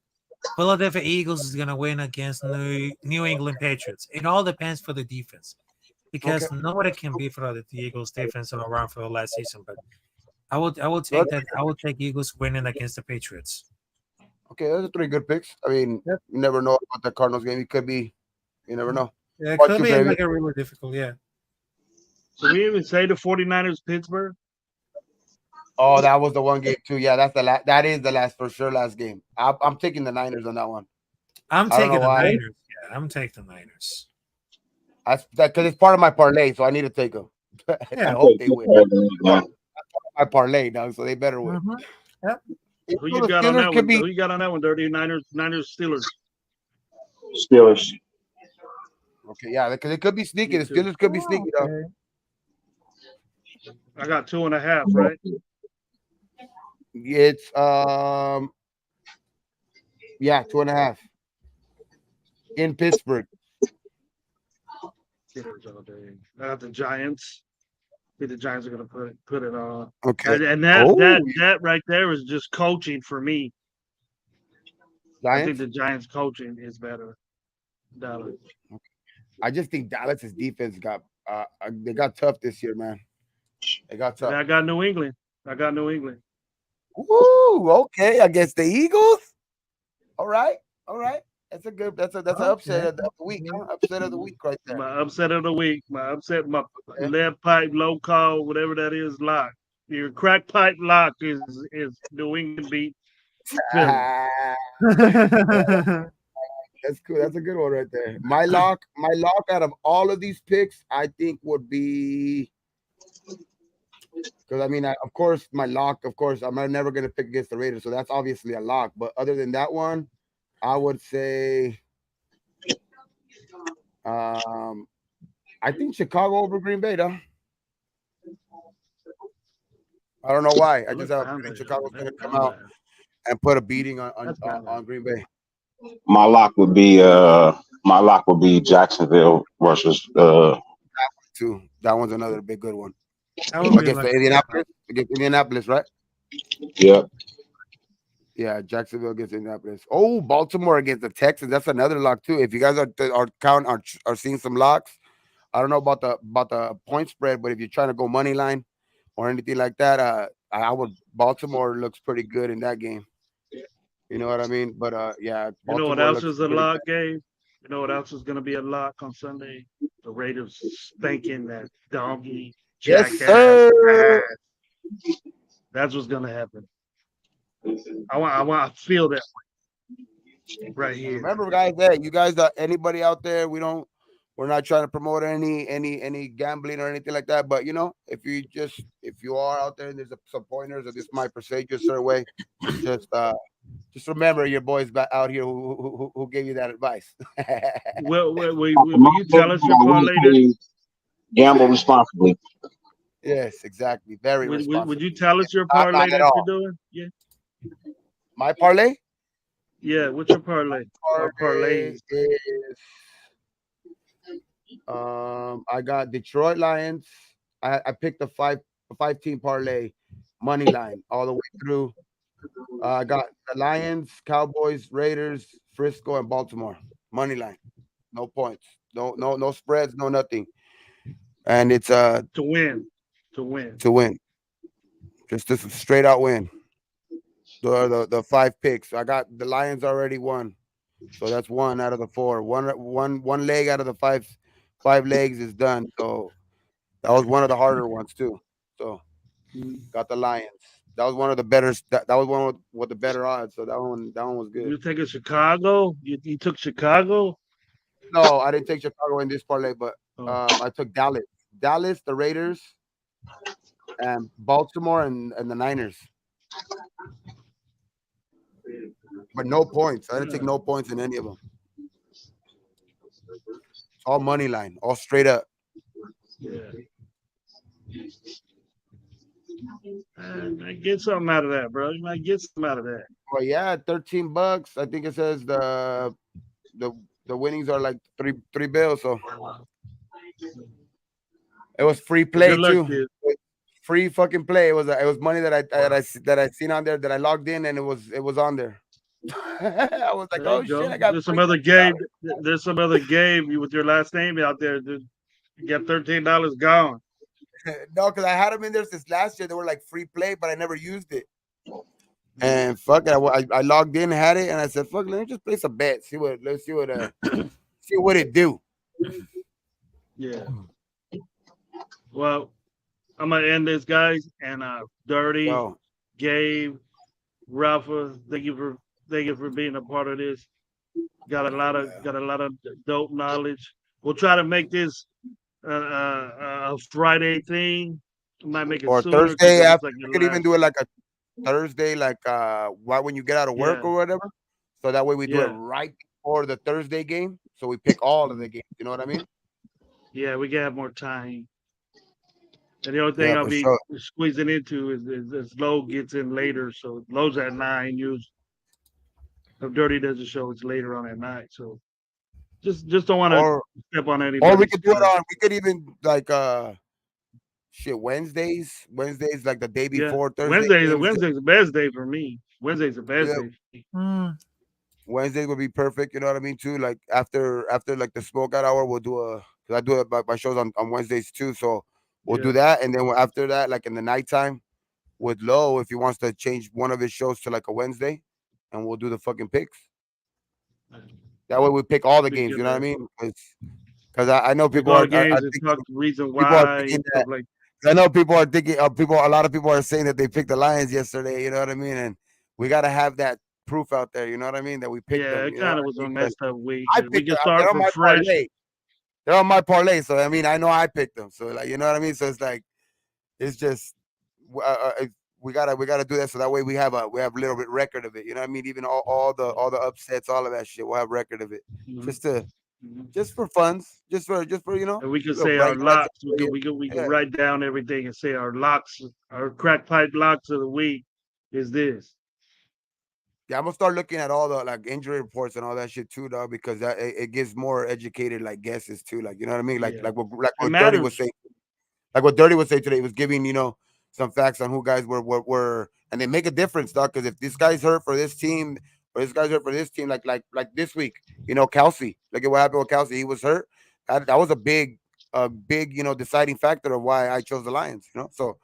Philadelphia Eagles is gonna win against New England Patriots. It all depends for the defense because Okay. nobody can beat for the Eagles defense around for the last season. But I will take that. I will take Eagles winning against the Patriots. Okay, those are 3 good picks. I mean, Yep. you never know about the Cardinals game. It could be, you never know. Yeah, it What could you, be Gravy? like a really difficult. Yeah. So we even say the 49ers Pittsburgh. Oh, that was the one game too. Yeah, that's the last. That is the last for sure. Last game. I'm taking the Niners on that one. I'm I don't taking know the why. Niners. Yeah, I'm taking the Niners. Because it's part of my parlay, so I need to take them. I Yeah. hope they win. My parlay now, so they better win. Mhm. Yep. Who So you the got on Steelers that could one? be. Who you got on that one? Dirty Niners, Steelers. Steelers. Okay, yeah, because it could be sneaky. The Steelers could be sneaky though. Okay. I got 2.5, right? It's yeah, 2.5 in Pittsburgh. Steelers all day. I got the Giants. I think the Giants are gonna put it on. Okay. And Oh. that right there is just coaching for me. I think Giants. the Giants coaching is better. Dallas. I just think Dallas's defense got they got tough this year, man. They got tough. I got New England. I got New England. Woo, okay, against the Eagles. All right. That's a good. That's an upset of the week. Huh? Upset of the week right there. My upset of the week. My Okay. left pipe, low call, whatever that is, lock. Your crack pipe lock is New England beat Philly. That's cool. That's a good one right there. My lock out of all of these picks, I think would be because I mean, of course, my lock. Of course, I'm never gonna pick against the Raiders, so that's obviously a lock. But other than that one, I would say, I think Chicago over Green Bay, though. I don't know why. I just have a feeling Chicago's gonna come out and put a beating on Green Bay. My lock would be Jacksonville versus Too. That one's another big good one. That would be Against like, the Indianapolis. Against Indianapolis, right? Yep. Yeah, Jacksonville against Indianapolis. Oh, Baltimore against the Texans. That's another lock too. If you guys are seeing some locks, I don't know about the point spread, but if you're trying to go money line or anything like that, Baltimore looks pretty good in that game. You know what I mean? But yeah, You know Baltimore what else looks is a pretty lock good. game? You know what else is going to be a lock on Sunday? The Raiders spanking that donkey Yes, jackass sir. ass. That's what's going to happen. I want to feel that right here. Remember, guys, hey, you guys, anybody out there, we're not trying to promote any gambling or anything like that. But if you are out there and there's some pointers or this might proceed you a certain way, just remember your boys out here who gave you that advice. Will you tell us your parlay? Gamble responsibly. Yes, exactly. Very responsible. Would you tell us your parlay that you're doing? Yeah. My parlay? Yeah. What's your parlay? Parlay is I got Detroit Lions. I picked a five team parlay money line all the way through. I got the Lions, Cowboys, Raiders, Frisco, and Baltimore money line. No points, no spreads, no nothing. And it's to win. Just a straight out win. The 5 picks. I got the Lions already won, so that's 1 out of the 4. One leg out of the five legs is done. So that was one of the harder ones too. So got the Lions. That was one of the better. That was one with the better odds. So that one was good. You taking Chicago? You took Chicago? No, I didn't take Chicago in this parlay, but I took Dallas, the Raiders, and Baltimore and the Niners. But no points. I didn't take no points in any of them. It's all money line, all straight up. Yeah. I get something out of that, bro. You might get something out of that. Well, yeah, $13. I think it says the winnings are like three bills. So it was free play too. Kid. Free fucking play. It was money that I seen on there that I logged in and it was on there. I was like, oh shit! I got. There's some other game. There's some other game with your last name out there. You got $13 gone. No, because I had them in there since last year. They were like free play, but I never used it. And fuck it, I logged in, had it, and I said, "Fuck, let me just place a bet. Let's see what it do." Yeah. Well, I'm gonna end this, guys. And Dirty, Gabe, Rafa, thank you for being a part of this. Got a lot of dope knowledge. We'll try to make this a Friday thing. We might make it or sooner, Thursday after. like we could even do it like a Thursday, like right when you get out of work or whatever. So that way we do it right before the Thursday game. So we pick all of the games. You know what I mean? Yeah, we can have more time. And the only thing I'll be squeezing into is Lowe gets in later. So Lowe's at 9. If Dirty does the show, it's later on at night. So just don't want to step on anybody. Or we could do it on. We could even like Wednesdays like the day before Thursday. Wednesday's the best day for me. Wednesday's the best day. Wednesdays would be perfect. You know what I mean too. Like after like the smokeout hour, we'll do a because I do it my shows on Wednesdays too. So we'll do that, and then after that, like in the nighttime with Low, if he wants to change one of his shows to like a Wednesday, and we'll do the fucking picks. That way we pick all the games. You know what I mean? Because I know pick people all are, the games and thinking, talk the reason people are why thinking and that stuff like. I know people are thinking people. A lot of people are saying that they picked the Lions yesterday. You know what I mean? And we got to have that proof out there. You know what I mean? That we picked Yeah, them. it You know kind what of I was a mean? 'Cause messed up week. I We picked can them. They're start on from my fresh. parlay. They're on my parlay. So I mean, I know I picked them. So like, you know what I mean? So it's like, it's just we gotta do that so that way we have a little bit record of it. You know what I mean? Even all the upsets, all of that shit, we'll have record of it. Mhm. Just for funds, just for And we can little say our bragging rights. locks. We can Yeah. write down everything and say our locks, our crack pipe locks of the week is this. Yeah, I'm gonna start looking at all the like injury reports and all that shit too, dog, because it gives more educated like guesses too. Like you know what I mean? Yeah, Like it what Dirty was matters. saying. Like what Dirty was saying today, he was giving some facts on who guys were and they make a difference, dog. Because if this guy's hurt for this team, or this guy's hurt for this team, like this week, Kelsey, look at what happened with Kelsey. He was hurt. That was a big deciding factor of why I chose the Lions. So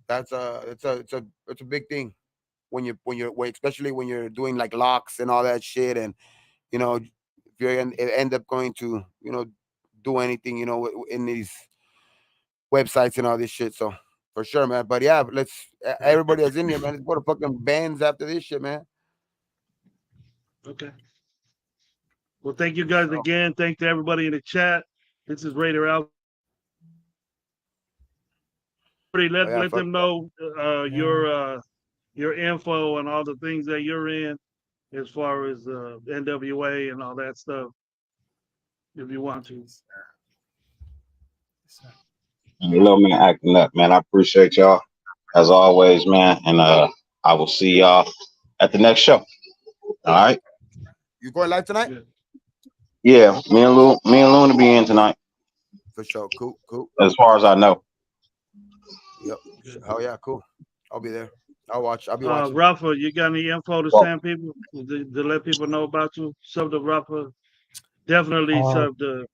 that's it's a big thing especially when you're doing like locks and all that shit, and if end up going to do anything in these websites and all this shit. So for sure, man. But yeah, everybody that's in here, man. Let's go to fucking bands after this shit, man. Okay. Well, thank you guys again. Thank to everybody in the chat. This is Raider out. Let them know your info and all the things that you're in as far as NWA and all that stuff. If you want to. Little man acting up, man. I appreciate y'all as always, man. And I will see y'all at the next show. All right. You going live tonight? Yeah, me and Luna be in tonight. For sure. Cool. As far as I know. Yep. Oh yeah, cool. I'll be there. I'll be watching. Rafa, you got any info to send people to let people know about you? Sub to Rafa. Definitely sub the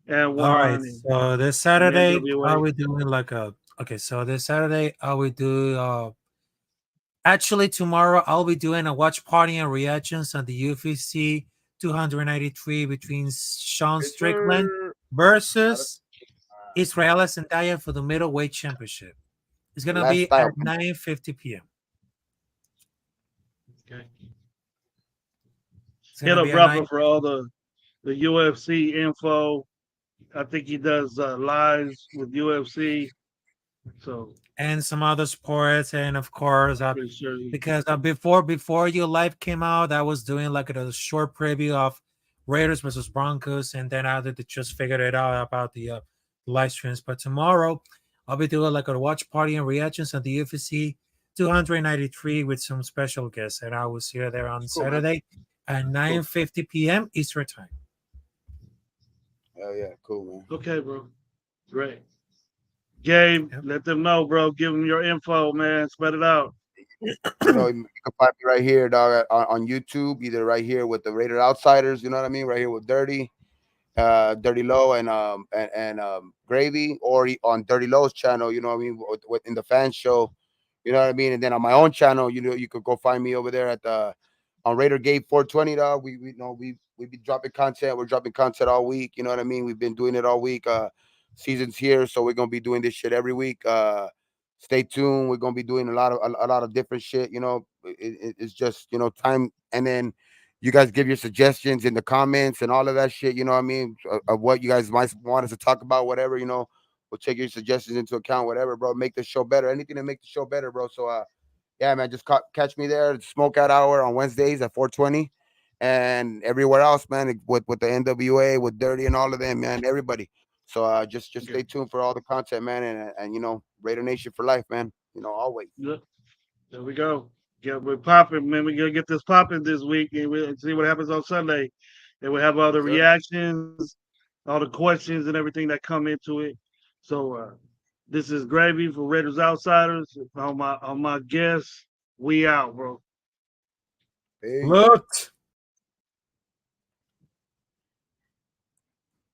and all right. one. So this Saturday, NWA. are we doing so this Saturday, are we do actually tomorrow I'll be doing a watch party and reactions on the UFC 293 between Sean Strickland versus Israel Adesanya for the middleweight championship. It's gonna be at 9:50 p.m. Okay. Hit up Rafa for all the UFC info. I think he does lives with UFC. So and some other sports, and of course, because before your live came out, I was doing like a short preview of Raiders versus Broncos, and then I had to just figure it out about the live streams. But tomorrow, I'll be doing like a watch party and reactions on the UFC 293 with some special guests, and I will see you there on Saturday at 9:50 p.m. Eastern time. Oh yeah, cool, man. Okay, bro. Great. Gabe, let them know, bro. Give them your info, man. Spread it out. You can find me right here, dog, on YouTube, either right here with the Raider Outsiders, you know what I mean? Right here with Dirty Low and Gravy, or on Dirty Low's channel, you know what I mean, in the fan show, you know what I mean? And then on my own channel, you could go find me over there on Raider Gabe 420, dog. We be dropping content. We're dropping content all week, you know what I mean? We've been doing it all week. Season's here, so we're gonna be doing this shit every week. Stay tuned. We're gonna be doing a lot of different shit. It's just time, and then you guys give your suggestions in the comments and all of that shit. You know what I mean? Of what you guys might want us to talk about, whatever. We'll take your suggestions into account, whatever, bro. Make the show better. Anything to make the show better, bro. So yeah, man, just catch me there. Smoke Out Hour on Wednesdays at 420, and everywhere else, man. With the NWA, with Dirty, and all of them, man. Everybody. So just stay tuned for all the content, man, and Raider Nation for life, man. Always. Yep. There we go. Yeah, we're popping, man. We're gonna get this popping this week, and we'll see what happens on Sunday. And we'll have all the reactions, all the questions, and everything that come into it. So this is Gravy for Raiders Outsiders. On my guests, we out, bro. Looked.